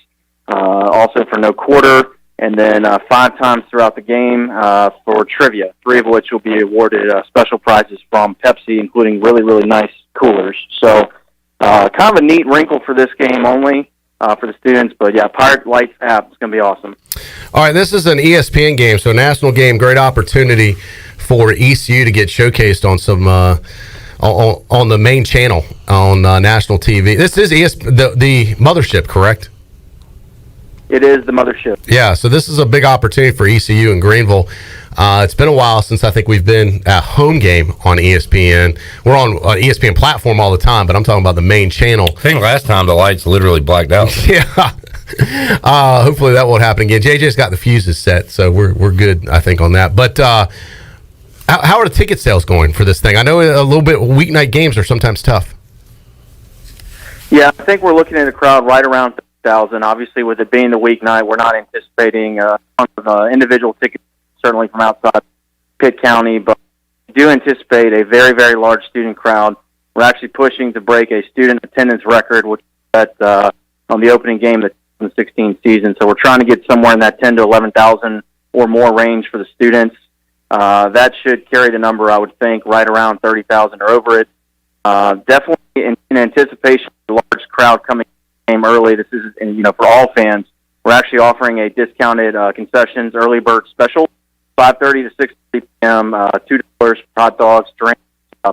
also for No Quarter, and then 5 times throughout the game for trivia, 3 of which will be awarded special prizes from Pepsi, including really, really nice coolers. So kind of a neat wrinkle for this game only for the students, but yeah, Pirate Lights app is going to be awesome. All right, this is an ESPN game, so a national game, great opportunity for ECU to get showcased on some on the main channel on national TV. This is the mothership, correct? It is the mothership. Yeah, so this is a big opportunity for ECU in Greenville. It's been a while since I think we've been at home game on ESPN. We're on ESPN platform all the time, but I'm talking about the main channel. I think last time the lights literally blacked out. Yeah. Hopefully that won't happen again. JJ's got the fuses set, so we're good, I think, on that. But how are the ticket sales going for this thing? I know a little bit weeknight games are sometimes tough. Yeah, I think we're looking at a crowd right around 1,000. Obviously, with it being the weeknight, we're not anticipating a ton of individual tickets, certainly from outside Pitt County, but we do anticipate a very, very large student crowd. We're actually pushing to break a student attendance record, which is on the opening game of the 2016 season. So we're trying to get somewhere in that 10 to 11,000 or more range for the students. That should carry the number, I would think, right around 30,000 or over it. Definitely in anticipation of a large crowd coming game early. This is, for all fans, we're actually offering a discounted concessions early bird special, 5:30 to 6:30 p.m., $2 for hot dogs, drinks,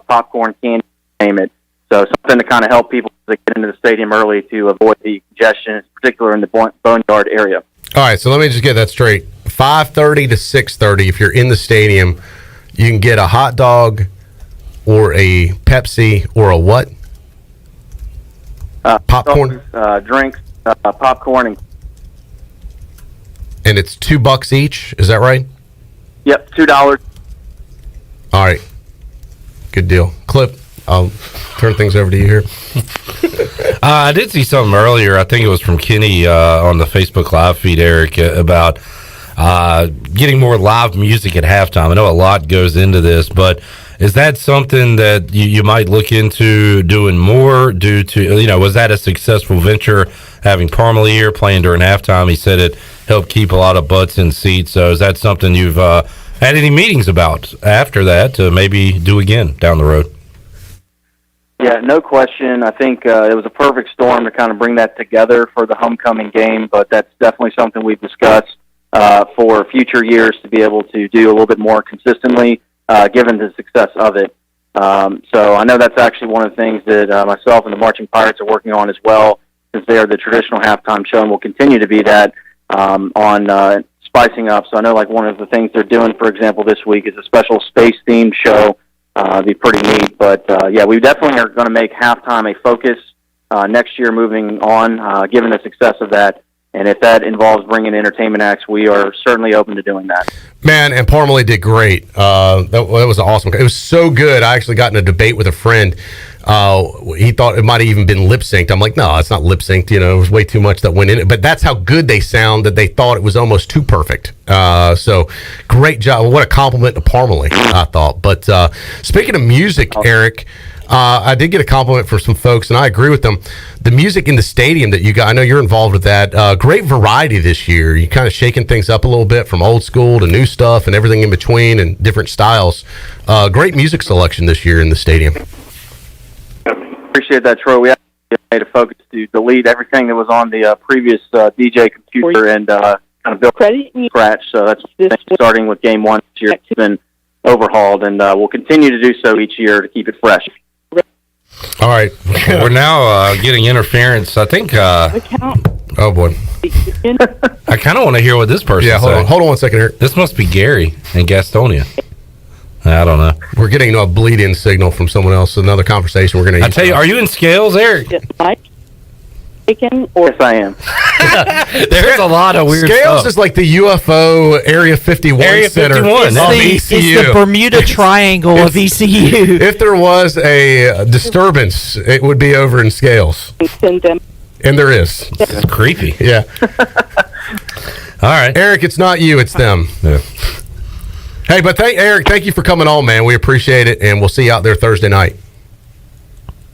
popcorn, candy, name it. So something to kind of help people to get into the stadium early to avoid the congestion, in particular in the Boneyard area. All right, so let me just get that straight. 5:30 to 6:30, if you're in the stadium, you can get a hot dog or a Pepsi or a what? Popcorn? Drinks, popcorn. And it's $2 each, is that right? Yep, $2. All right, good deal. Clip, I'll turn things over to you here. I did see something earlier. I think it was from Kenny on the Facebook Live feed, Eric, about getting more live music at halftime. I know a lot goes into this, but is that something that you might look into doing more due to, was that a successful venture, having Parmelier playing during halftime? He said it helped keep a lot of butts in seats. So is that something you've had any meetings about after that to maybe do again down the road? Yeah, no question. I think it was a perfect storm to kind of bring that together for the homecoming game, but that's definitely something we've discussed for future years to be able to do a little bit more consistently, given the success of it. So I know that's actually one of the things that myself and the Marching Pirates are working on as well, since they are the traditional halftime show and will continue to be that on spicing up. So I know one of the things they're doing, for example, this week is a special space-themed show. Be pretty neat, but yeah, we definitely are going to make halftime a focus next year moving on, given the success of that. And if that involves bringing entertainment acts, we are certainly open to doing that. Man, and Parmalee did great. That was awesome. It was so good. I actually got in a debate with a friend. He thought it might have even been lip synced. I'm like, no, it's not lip synced. It was way too much that went in it. But that's how good they sound that they thought it was almost too perfect. So great job. What a compliment to Parmalee, I thought. But speaking of music, Eric, I did get a compliment for some folks, and I agree with them. The music in the stadium that you got, I know you're involved with that. Great variety this year. You kind of shaking things up a little bit from old school to new stuff and everything in between and different styles. Great music selection this year in the stadium. Appreciate that, Troy. We actually made a focus to delete everything that was on the previous DJ computer and kind of build from scratch. So that's starting with game one this year. It's been overhauled, and we'll continue to do so each year to keep it fresh. All right. We're now getting interference. I think. Oh, boy. I kind of want to hear what this person said. Hold on 1 second here. This must be Gary in Gastonia. I don't know. We're getting a bleed-in signal from someone else. Another conversation we're going to. I tell you, are you in Scales, Eric? Yes, I am. There's a lot of weird Scales stuff. is like the UFO Area 51 Area Center 51. of ECU. It's the Bermuda Triangle of ECU. If there was a disturbance, it would be over in Scales. And there is. It's creepy. Yeah. All right. Eric, it's not you, it's them. Yeah. Hey, but Eric, thank you for coming on, man. We appreciate it, and we'll see you out there Thursday night.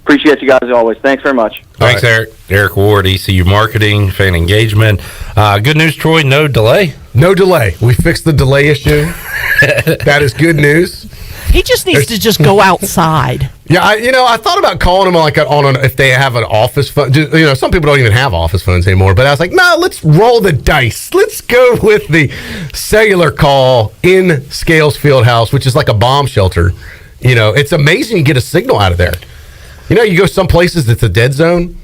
Appreciate you guys as always. Thanks very much. Thanks, Eric. Eric Ward, ECU Marketing, Fan Engagement. Good news, Troy, no delay? No delay. We fixed the delay issue. That is good news. He just needs to just go outside. Yeah, I thought about calling them if they have an office phone. Some people don't even have office phones anymore. But I was like, no, let's roll the dice. Let's go with the cellular call in Scales Fieldhouse, which is like a bomb shelter. It's amazing you get a signal out of there. You go some places it's a dead zone.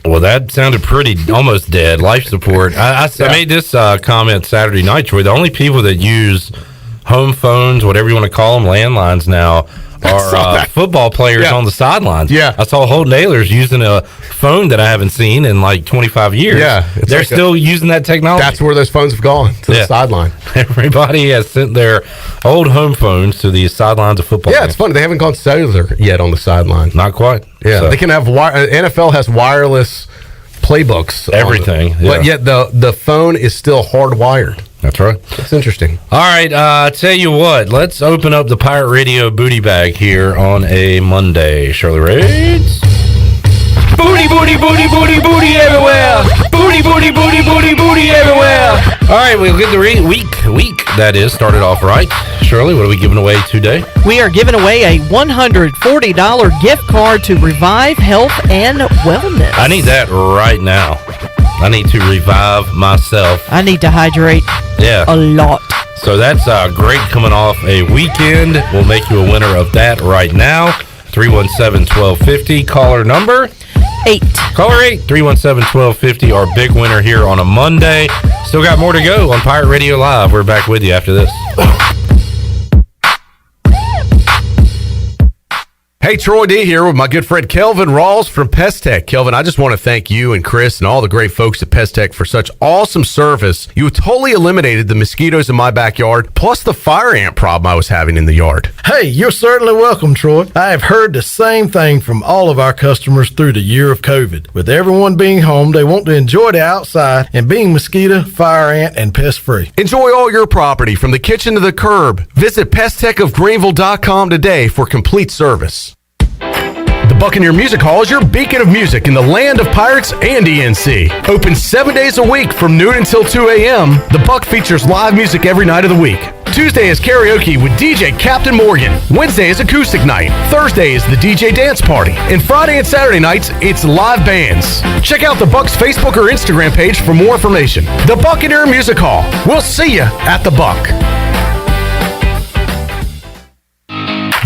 Well, that sounded pretty almost dead. Life support. I made this comment Saturday night, Troy. The only people that use home phones, whatever you want to call them, landlines now, are football players on the sidelines. Yeah. I saw Holton Ahlers using a phone that I haven't seen in like 25 years. Yeah. They're still using that technology. That's where those phones have gone, to the sideline. Everybody has sent their old home phones to the sidelines of football. Yeah, it's funny. They haven't gone cellular yet on the sideline. Not quite. Yeah, So- they can have NFL has wireless playbooks. Everything, But yet the phone is still hardwired. That's right. That's interesting. All right, tell you what, let's open up the Pirate Radio booty bag here on a Monday. Shirley Raids. Booty, booty, booty, booty, booty everywhere. Booty, booty, booty, booty, booty everywhere. All right, we'll get the week that is started off right. Shirley, what are we giving away today? We are giving away a $140 gift card to Revive Health and Wellness. I need that right now. I need to revive myself. I need to hydrate a lot. So that's great coming off a weekend. We'll make you a winner of that right now. 317-1250. Caller number 8. Caller 8, 317-1250. Our big winner here on a Monday. Still got more to go on Pirate Radio Live. We're back with you after this. Hey, Troy D here with my good friend Kelvin Rawls from Pest Tech. Kelvin, I just want to thank you and Chris and all the great folks at Pest Tech for such awesome service. You totally eliminated the mosquitoes in my backyard, plus the fire ant problem I was having in the yard. Hey, you're certainly welcome, Troy. I have heard the same thing from all of our customers through the year of COVID. With everyone being home, they want to enjoy the outside and being mosquito, fire ant, and pest free. Enjoy all your property from the kitchen to the curb. Visit pesttechofgreenville.com today for complete service. The Buccaneer Music Hall is your beacon of music in the land of pirates and ENC. Open 7 days a week from noon until 2 a.m., the Buck features live music every night of the week. Tuesday is karaoke with DJ Captain Morgan. Wednesday is acoustic night. Thursday is the DJ dance party. And Friday and Saturday nights, it's live bands. Check out the Buck's Facebook or Instagram page for more information. The Buccaneer Music Hall. We'll see you at the Buck.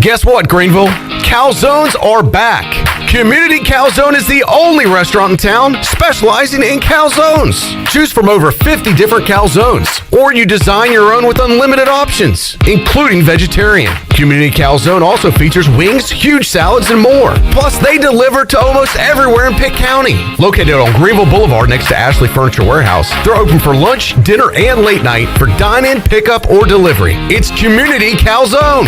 Guess what, Greenville? Calzones are back. Community Calzone is the only restaurant in town specializing in calzones. Choose from over 50 different calzones, or you design your own with unlimited options, including vegetarian. Community Calzone also features wings, huge salads, and more. Plus, they deliver to almost everywhere in Pitt County. Located on Greenville Boulevard next to Ashley Furniture Warehouse, they're open for lunch, dinner, and late night for dine-in, pickup, or delivery. It's Community Calzone.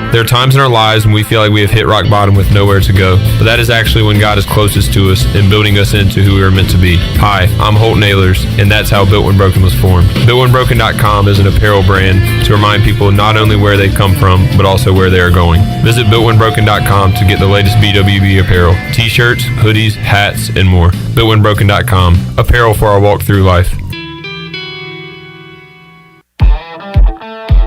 There are times in our lives when we feel like we have hit rock bottom with nowhere to go, but that is actually when God is closest to us and building us into who we are meant to be. Hi, I'm Holt Nailers, and that's how Built When Broken was formed. BuiltWhenBroken.com is an apparel brand to remind people not only where they've come from, but also where they are going. Visit BuiltWhenBroken.com to get the latest BWB apparel, t-shirts, hoodies, hats, and more. BuiltWhenBroken.com, apparel for our walk through life.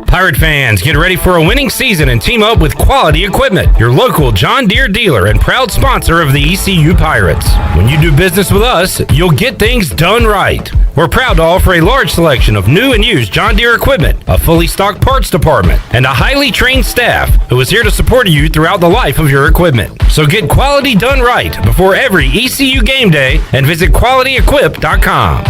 Pirate fans, get ready for a winning season and team up with Quality Equipment, your local John Deere dealer and proud sponsor of the ECU Pirates. When you do business with us, you'll get things done right. We're proud to offer a large selection of new and used John Deere equipment, a fully stocked parts department, and a highly trained staff who is here to support you throughout the life of your equipment. So get quality done right before every ECU game day and visit QualityEquip.com.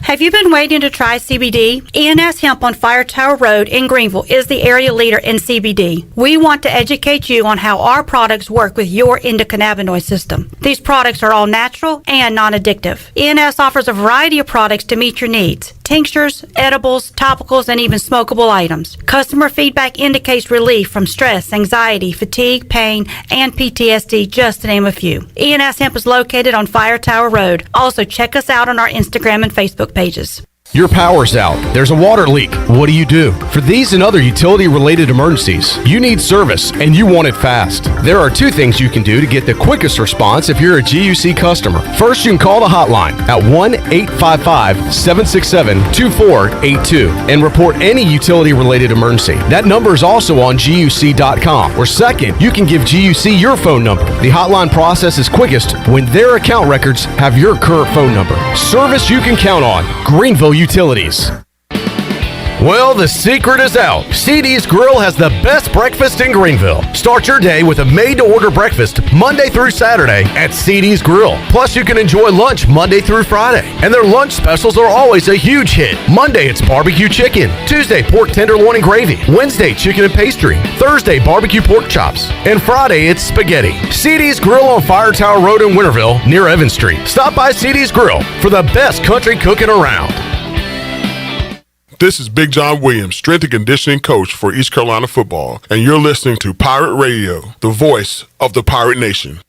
Have you been waiting to try CBD? ENS Hemp on Fire Tower Road in Greenville is the area leader in CBD. We want to educate you on how our products work with your endocannabinoid system. These products are all natural and non-addictive. ENS offers a variety of products to meet your needs. Tinctures, edibles, topicals, and even smokable items. Customer feedback indicates relief from stress, anxiety, fatigue, pain, and PTSD, just to name a few. ENS Hemp is located on Fire Tower Road. Also, check us out on our Instagram and Facebook pages. Your power's out. There's a water leak. What do? For these and other utility-related emergencies, you need service, and you want it fast. There are two things you can do to get the quickest response if you're a GUC customer. First, you can call the hotline at 1-855-767-2482 and report any utility-related emergency. That number is also on GUC.com. Or second, you can give GUC your phone number. The hotline process is quickest when their account records have your current phone number. Service you can count on. Greenville Utilities. Well, the secret is out. CD's Grill has the best breakfast in Greenville. Start your day with a made-to-order breakfast Monday through Saturday at CD's Grill. Plus, you can enjoy lunch Monday through Friday. And their lunch specials are always a huge hit. Monday, it's barbecue chicken. Tuesday, pork tenderloin and gravy. Wednesday, chicken and pastry. Thursday, barbecue pork chops. And Friday, it's spaghetti. CD's Grill on Fire Tower Road in Winterville, near Evans Street. Stop by CD's Grill for the best country cooking around. This is Big John Williams, strength and conditioning coach for East Carolina football, and you're listening to Pirate Radio, the voice of the Pirate Nation.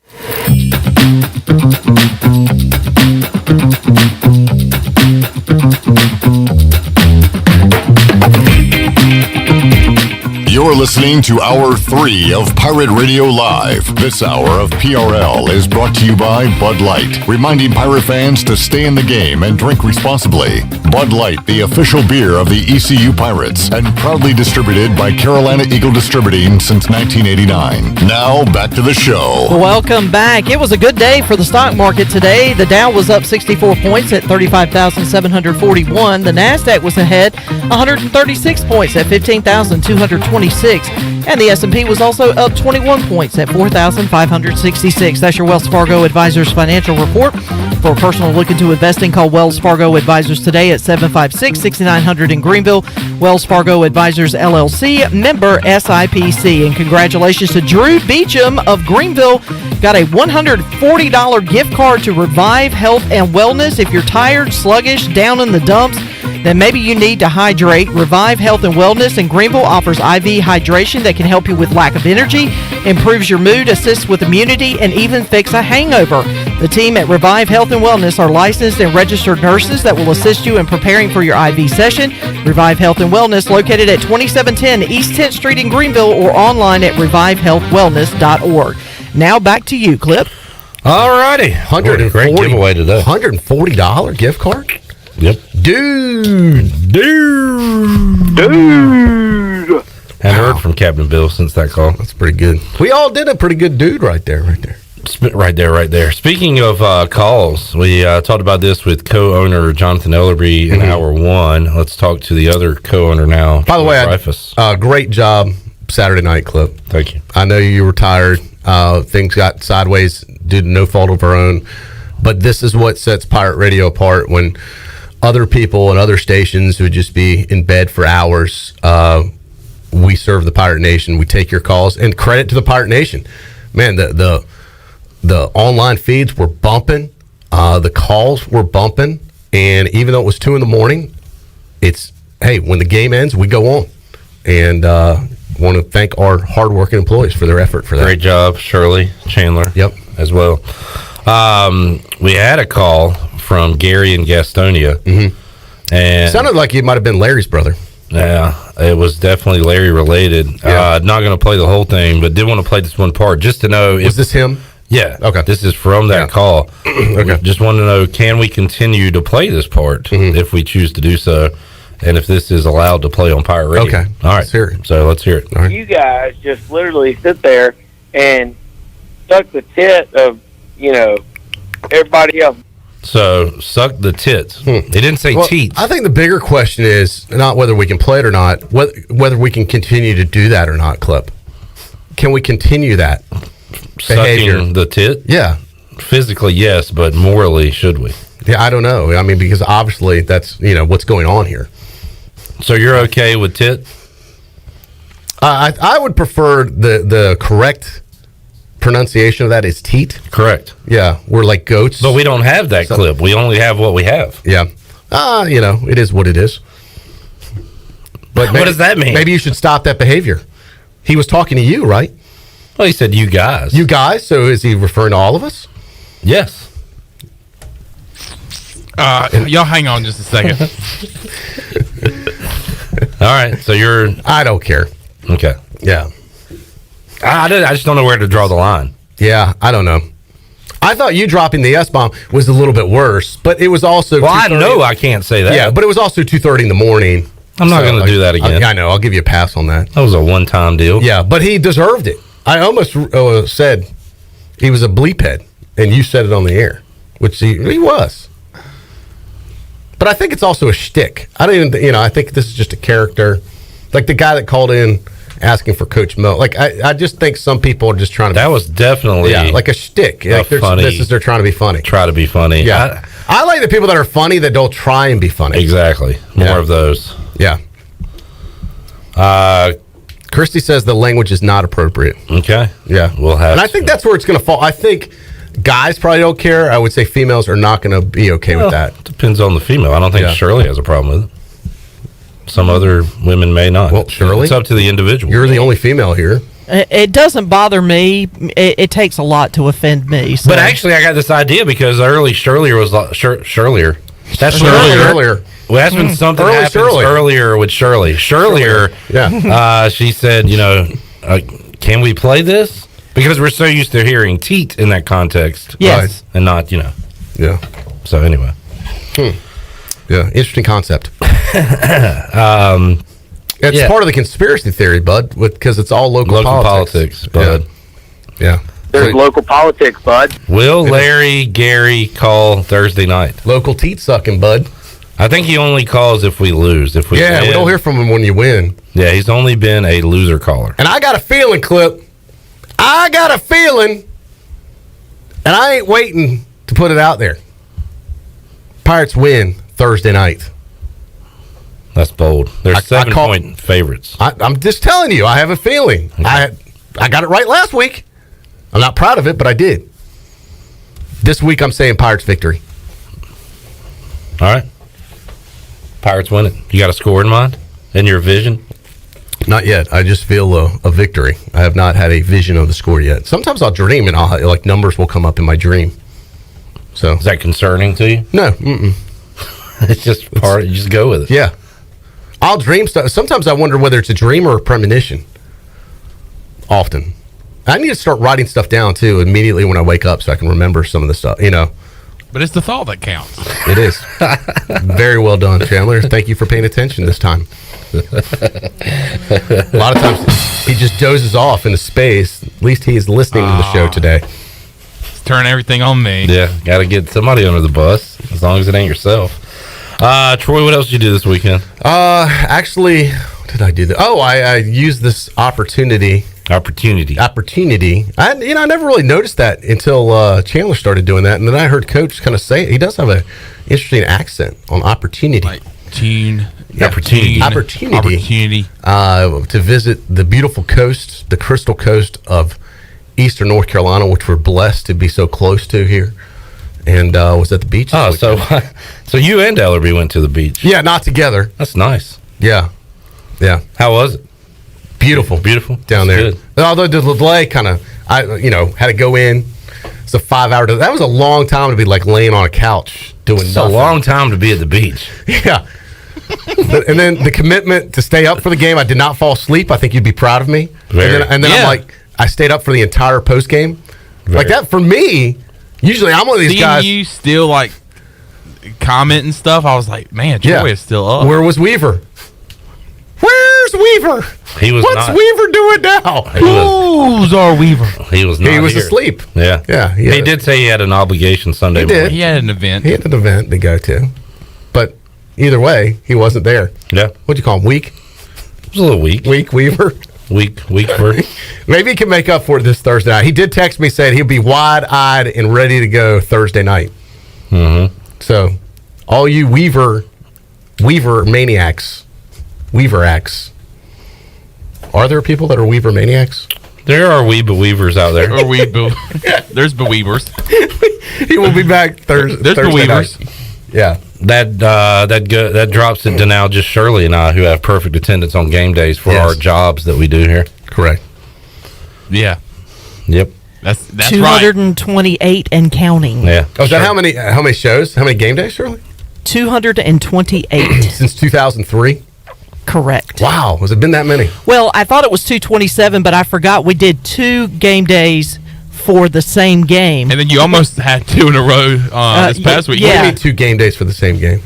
You're listening to Hour 3 of Pirate Radio Live. This hour of PRL is brought to you by Bud Light, reminding Pirate fans to stay in the game and drink responsibly. Bud Light, the official beer of the ECU Pirates, and proudly distributed by Carolina Eagle Distributing since 1989. Now, back to the show. Welcome back. It was a good day for the stock market today. The Dow was up 64 points at 35,741. The NASDAQ was ahead 136 points at 15,226. And the S&P was also up 21 points at 4,566. That's your Wells Fargo Advisors financial report. For a personal look into investing, call Wells Fargo Advisors today at 756-6900 in Greenville. Wells Fargo Advisors, LLC, member SIPC. And congratulations to Drew Beecham of Greenville. Got a $140 gift card to Revive Health and Wellness. If you're tired, sluggish, down in the dumps, then maybe you need to hydrate. Revive Health and Wellness in Greenville offers IV hydration that can help you with lack of energy, improves your mood, assists with immunity, and even fix a hangover. The team at Revive Health and Wellness are licensed and registered nurses that will assist you in preparing for your IV session. Revive Health and Wellness located at 2710 East 10th Street in Greenville or online at revivehealthwellness.org. Now back to you, Clip. All righty. Great giveaway today. $140 gift card? Yep. Dude. Haven't heard from Captain Bill since that call. That's pretty good. We all did a pretty good dude right there. Right there. Speaking of calls, we talked about this with co-owner Jonathan Ellerbe in hour one. Let's talk to the other co-owner now. By the way, great job Saturday night clip. Thank you. I know you were tired. Things got sideways due to no fault of our own. But this is what sets Pirate Radio apart when other people and other stations would just be in bed for hours. We serve the Pirate Nation. We take your calls. And credit to the Pirate Nation. Man, the online feeds were bumping. The calls were bumping. And even though it was 2 a.m, it's, hey, when the game ends, we go on. And want to thank our hardworking employees for their effort for that. Great job, Shirley Chandler. Yep. As well. We had a call from Gary in Gastonia. Mm-hmm. And sounded like it might have been Larry's brother. Yeah, it was definitely Larry related. Yeah. Not going to play the whole thing, but did want to play this one part just to know. Was this him? Yeah. Okay. This is from that call. Okay. Just want to know, can we continue to play this part if we choose to do so? And if this is allowed to play on Pirate Radio. Okay. All right. Let's hear it. So let's hear it. All right. You guys just literally sit there and suck the tit of, everybody else. So, suck the tits. They didn't say teats. I think the bigger question is not whether we can play it or not, whether we can continue to do that or not, Clip. Can we continue that behavior? Sucking the tit? Yeah. Physically, yes, but morally, should we? Yeah, I don't know. I mean, because obviously that's, what's going on here. So you're okay with tit? I would prefer the correct pronunciation of that is teat. Correct. Yeah, we're like goats. But we don't have that clip. We only have what we have. Yeah. It is what it is. But what does that mean? Maybe you should stop that behavior. He was talking to you, right? Well, he said you guys. You guys? So is he referring to all of us? Yes. Y'all hang on just a second. All right. So you're... I don't care. Okay. Yeah. I just don't know where to draw the line. Yeah, I don't know. I thought you dropping the S-bomb was a little bit worse, but it was also... Well, I know I can't say that. Yeah, but it was also 2:30 in the morning. I'm not going to do that again. I know. I'll give you a pass on that. That was a one-time deal. Yeah, but he deserved it. I almost said he was a bleep head, and you said it on the air, which he was. But I think it's also a shtick. I don't even, I think this is just a character. Like the guy that called in asking for Coach Mo. Like, I just think some people are just trying to... That was definitely... Yeah, like a shtick. Like funny... they're trying to be funny. Try to be funny. Yeah. I like the people that are funny that don't try and be funny. Exactly. More of those. Yeah. Christy says the language is not appropriate. Okay. Yeah. We'll have... And I think that's where it's going to fall. I think guys probably don't care. I would say females are not going to be okay with that. Depends on the female. I don't think Shirley has a problem with it. Some other women may not. Well, Shirley, it's up to the individual. You're the only female here. It doesn't bother me. It takes a lot to offend me. So. But actually, I got this idea because early Shirley was Shirley. That's earlier. Well, that's when something happens earlier with Shirley. Shirley, yeah. She said, can we play this? Because we're so used to hearing teat in that context. Yes. Right? And not, Yeah. So anyway. Yeah, interesting concept. It's part of the conspiracy theory, Bud, because it's all local politics, Bud. Yeah. There's local politics, Bud. Will Larry Gary call Thursday night? Local teat sucking, Bud. I think he only calls if we lose. If we we don't hear from him when you win. Yeah, he's only been a loser caller. And I got a feeling, Clip. I got a feeling, and I ain't waiting to put it out there. Pirates win Thursday night. That's bold. They're 7-point favorites. I'm just telling you, I have a feeling. Okay. I got it right last week. I'm not proud of it, but I did. This week, I'm saying Pirates victory. All right. Pirates win it. You got a score in mind? In your vision? Not yet. I just feel a victory. I have not had a vision of the score yet. Sometimes I'll dream and numbers will come up in my dream. So is that concerning to you? No. It's just part. You just go with it. Yeah. I'll dream stuff. Sometimes I wonder whether it's a dream or a premonition. Often. I need to start writing stuff down too immediately when I wake up so I can remember some of the stuff, But it's the thought that counts. It is. Very well done, Chandler. Thank you for paying attention this time. A lot of times he just dozes off into space. At least he is listening to the show today. Turn everything on me. Yeah, got to get somebody under the bus, as long as it ain't yourself. Troy, what else did you do this weekend? Actually, did I do that? Oh, I used this opportunity. I never really noticed that until Chandler started doing that, and then I heard Coach kind of say it. He does have an interesting accent on opportunity. Opportunity to visit the beautiful coast, the Crystal Coast of Eastern North Carolina, which we're blessed to be so close to here. And was at the beach. Oh, so you and Ellerbe went to the beach? Yeah, not together. That's nice. Yeah. How was it? Beautiful down there. Good. Although the delay had to go in. It's a 5-hour delay. That was a long time to be like laying on a couch doing It's nothing. a long time to be at the beach. Yeah. And then the commitment to stay up for the game. I did not fall asleep. I think you'd be proud of me. And then I'm like, I stayed up for the entire post game. Like that for me. Usually I'm one of these guys. You still like commenting stuff. I was like, man, Troy is still up. Where was Weaver? Where's Weaver? What's Weaver doing now? Who's our Weaver? He was not. He was here. asleep. Yeah. He did say he had an obligation Sunday morning. He had an event. He had an event to go to. But either way, he wasn't there. Yeah. What'd you call him? Weak? It was a little weak. Weak Weaver? Weaker. Maybe he can make up for it this Thursday night. He did text me saying he'll be wide-eyed and ready to go Thursday night. Mm-hmm. So, all you Weaver maniacs, Weaver-acts. Are there people that are Weaver maniacs? There are Weavers out there. There's Beweavers. He will be back Thursday. There's Beweavers. Yeah. That drops it to now just Shirley and I, who have perfect attendance on game days for our jobs that we do here. Correct. Yeah. Yep. That's 228 and counting. Yeah. Oh, is that how many shows? How many game days, Shirley? 228. Since 2003? Correct. Wow. Has it been that many? Well, I thought it was 227, but I forgot we did 2 game days for the same game. And then you almost had 2 in a row this past week. What do you mean 2 game days for the same game?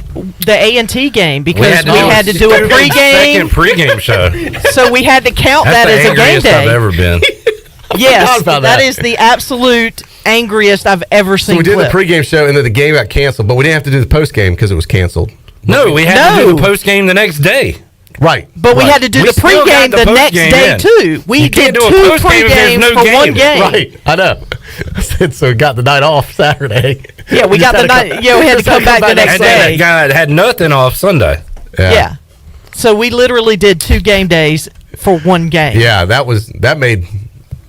The A&T game, because we had to do a pregame. Second pregame show. So we had to count That's that as a game day. I've ever been. Yes, that is the absolute angriest I've ever seen. So we did clip. the pregame show, and then the game got canceled, but we didn't have to do the postgame because it was canceled. No, we had to do the postgame the next day. Right. But we had to do the pregame the next day, too. We did 2 pregames for one game. Right. I know. So we got the night off Saturday. Yeah, we got the night. Yeah, we had to come back the next day. That guy had nothing off Sunday. Yeah. So we literally did 2 game days for one game. Yeah, that made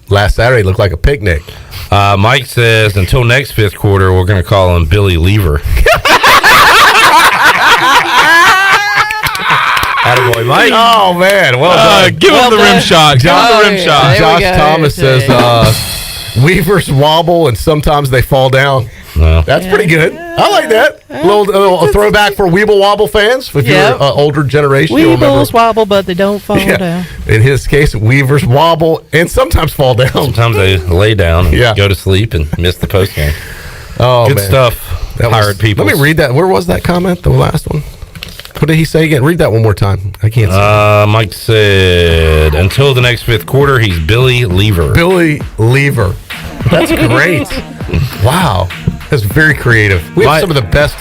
last Saturday look like a picnic. Mike says until next 5th quarter, we're going to call him Billy Lever. Attaboy, Mike. Oh, man. Well done. Give him the rim shot. Josh Thomas says Weavers wobble and sometimes they fall down. No. That's pretty good. I like that. A little throwback for Weeble Wobble fans. If you're older generation, you'll remember. Weebles wobble, but they don't fall down. In his case, Weavers wobble and sometimes fall down. Sometimes they lay down and go to sleep and miss the postgame. Oh, good man. Stuff. Pirate people. Let me read that. Where was that comment? The last one. What did he say again? Read that one more time. I can't see. Mike said, until the next 5th quarter, he's Billy Lever. Billy Lever. That's great. Wow. That's very creative. We have some of the best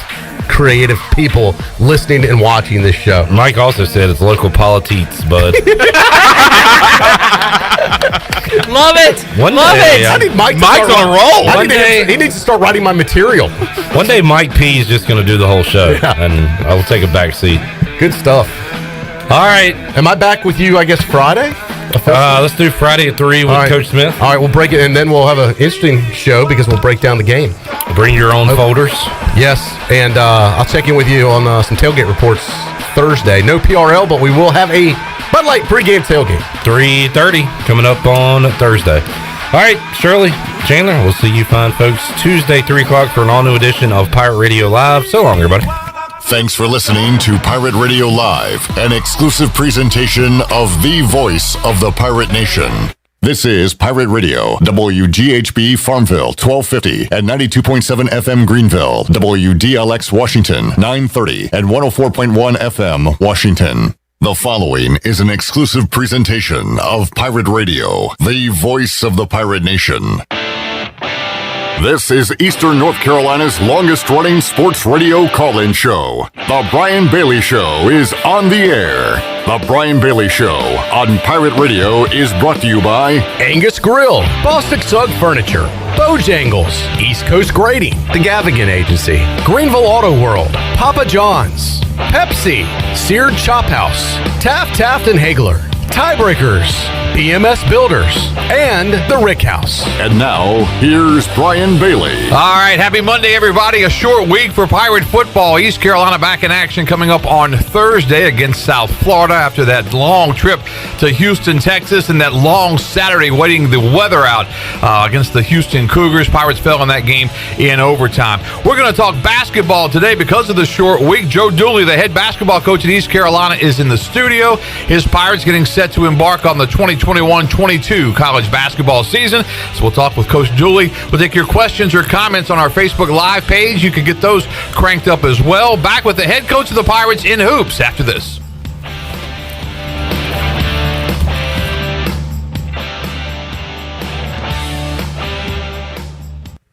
creative people listening and watching this show. Mike also said it's local politics, bud. Love it. Love it. I need Mike's on a roll. He needs to start writing my material. One day, Mike P is just going to do the whole show, and I will take a back seat. Good stuff. All right. Am I back with you, I guess, Friday? Let's do Friday at 3 with Coach Smith. All right, we'll break it, and then we'll have an interesting show because we'll break down the game. Bring your own folders. Yes, and I'll check in with you on some tailgate reports Thursday. No PRL, but we will have a Bud Light pregame tailgate. 3:30 coming up on Thursday. All right, Shirley, Chandler, we'll see you fine folks Tuesday, 3 o'clock for an all-new edition of Pirate Radio Live. So long, everybody. Thanks for listening to Pirate Radio Live, an exclusive presentation of the voice of the Pirate Nation. This is Pirate Radio, WGHB Farmville, 1250 and 92.7 FM Greenville, WDLX Washington, 930 and 104.1 FM Washington. The following is an exclusive presentation of Pirate Radio, the voice of the Pirate Nation. This is Eastern North Carolina's longest-running sports radio call-in show. The Brian Bailey Show is on the air. The Brian Bailey Show on Pirate Radio is brought to you by Angus Grill, Bostic Sugg Furniture, Bojangles, East Coast Grading, The Gavigan Agency, Greenville Auto World, Papa John's, Pepsi, Seared Chop House, Taft and Hagler, Tiebreakers, BMS Builders, and The Rick House. And now, here's Brian Bailey. All right, happy Monday, everybody. A short week for Pirate football. East Carolina back in action coming up on Thursday against South Florida after that long trip to Houston, Texas, and that long Saturday waiting the weather out against the Houston Cougars. Pirates fell in that game in overtime. We're going to talk basketball today because of the short week. Joe Dooley, the head basketball coach at East Carolina, is in the studio. His Pirates getting set to embark on the 2021-22 college basketball season. So we'll talk with Coach Dooley. We'll take your questions or comments on our Facebook Live page. You can get those cranked up as well. Back with the head coach of the Pirates in hoops after this.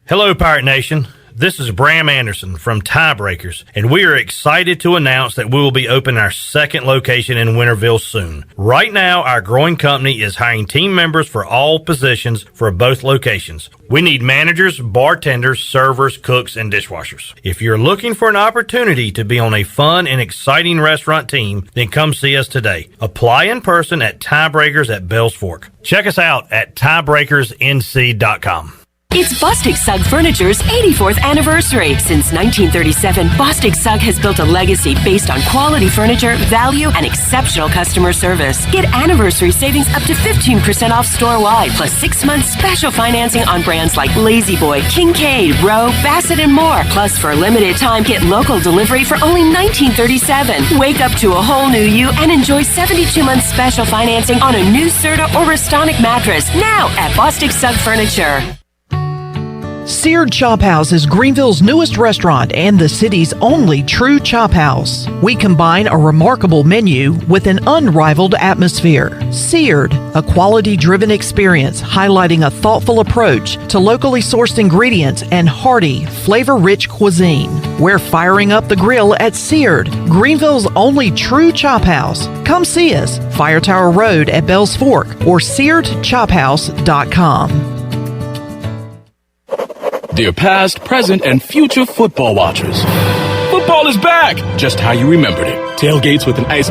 Hello, Pirate Nation. This is Bram Anderson from Tiebreakers, and we are excited to announce that we will be opening our second location in Winterville soon. Right now, our growing company is hiring team members for all positions for both locations. We need managers, bartenders, servers, cooks, and dishwashers. If you're looking for an opportunity to be on a fun and exciting restaurant team, then come see us today. Apply in person at Tiebreakers at Bells Fork. Check us out at tiebreakersnc.com. It's Bostic Sugg Furniture's 84th anniversary. Since 1937, Bostic Sugg has built a legacy based on quality furniture, value, and exceptional customer service. Get anniversary savings up to 15% off store-wide, plus 6 months special financing on brands like Lazy Boy, Kincaid, Rowe, Bassett, and more. Plus, for a limited time, get local delivery for only $19.37. Wake up to a whole new you and enjoy 72 months special financing on a new Serta or Restonic mattress now at Bostic Sugg Furniture. Seared Chop House is Greenville's newest restaurant and the city's only true chop house. We combine a remarkable menu with an unrivaled atmosphere. Seared, a quality-driven experience highlighting a thoughtful approach to locally sourced ingredients and hearty, flavor-rich cuisine. We're firing up the grill at Seared, Greenville's only true chop house. Come see us, Fire Tower Road at Bells Fork or SearedChopHouse.com. Dear past, present, and future football watchers, football is back, just how you remembered it. Tailgates with an ice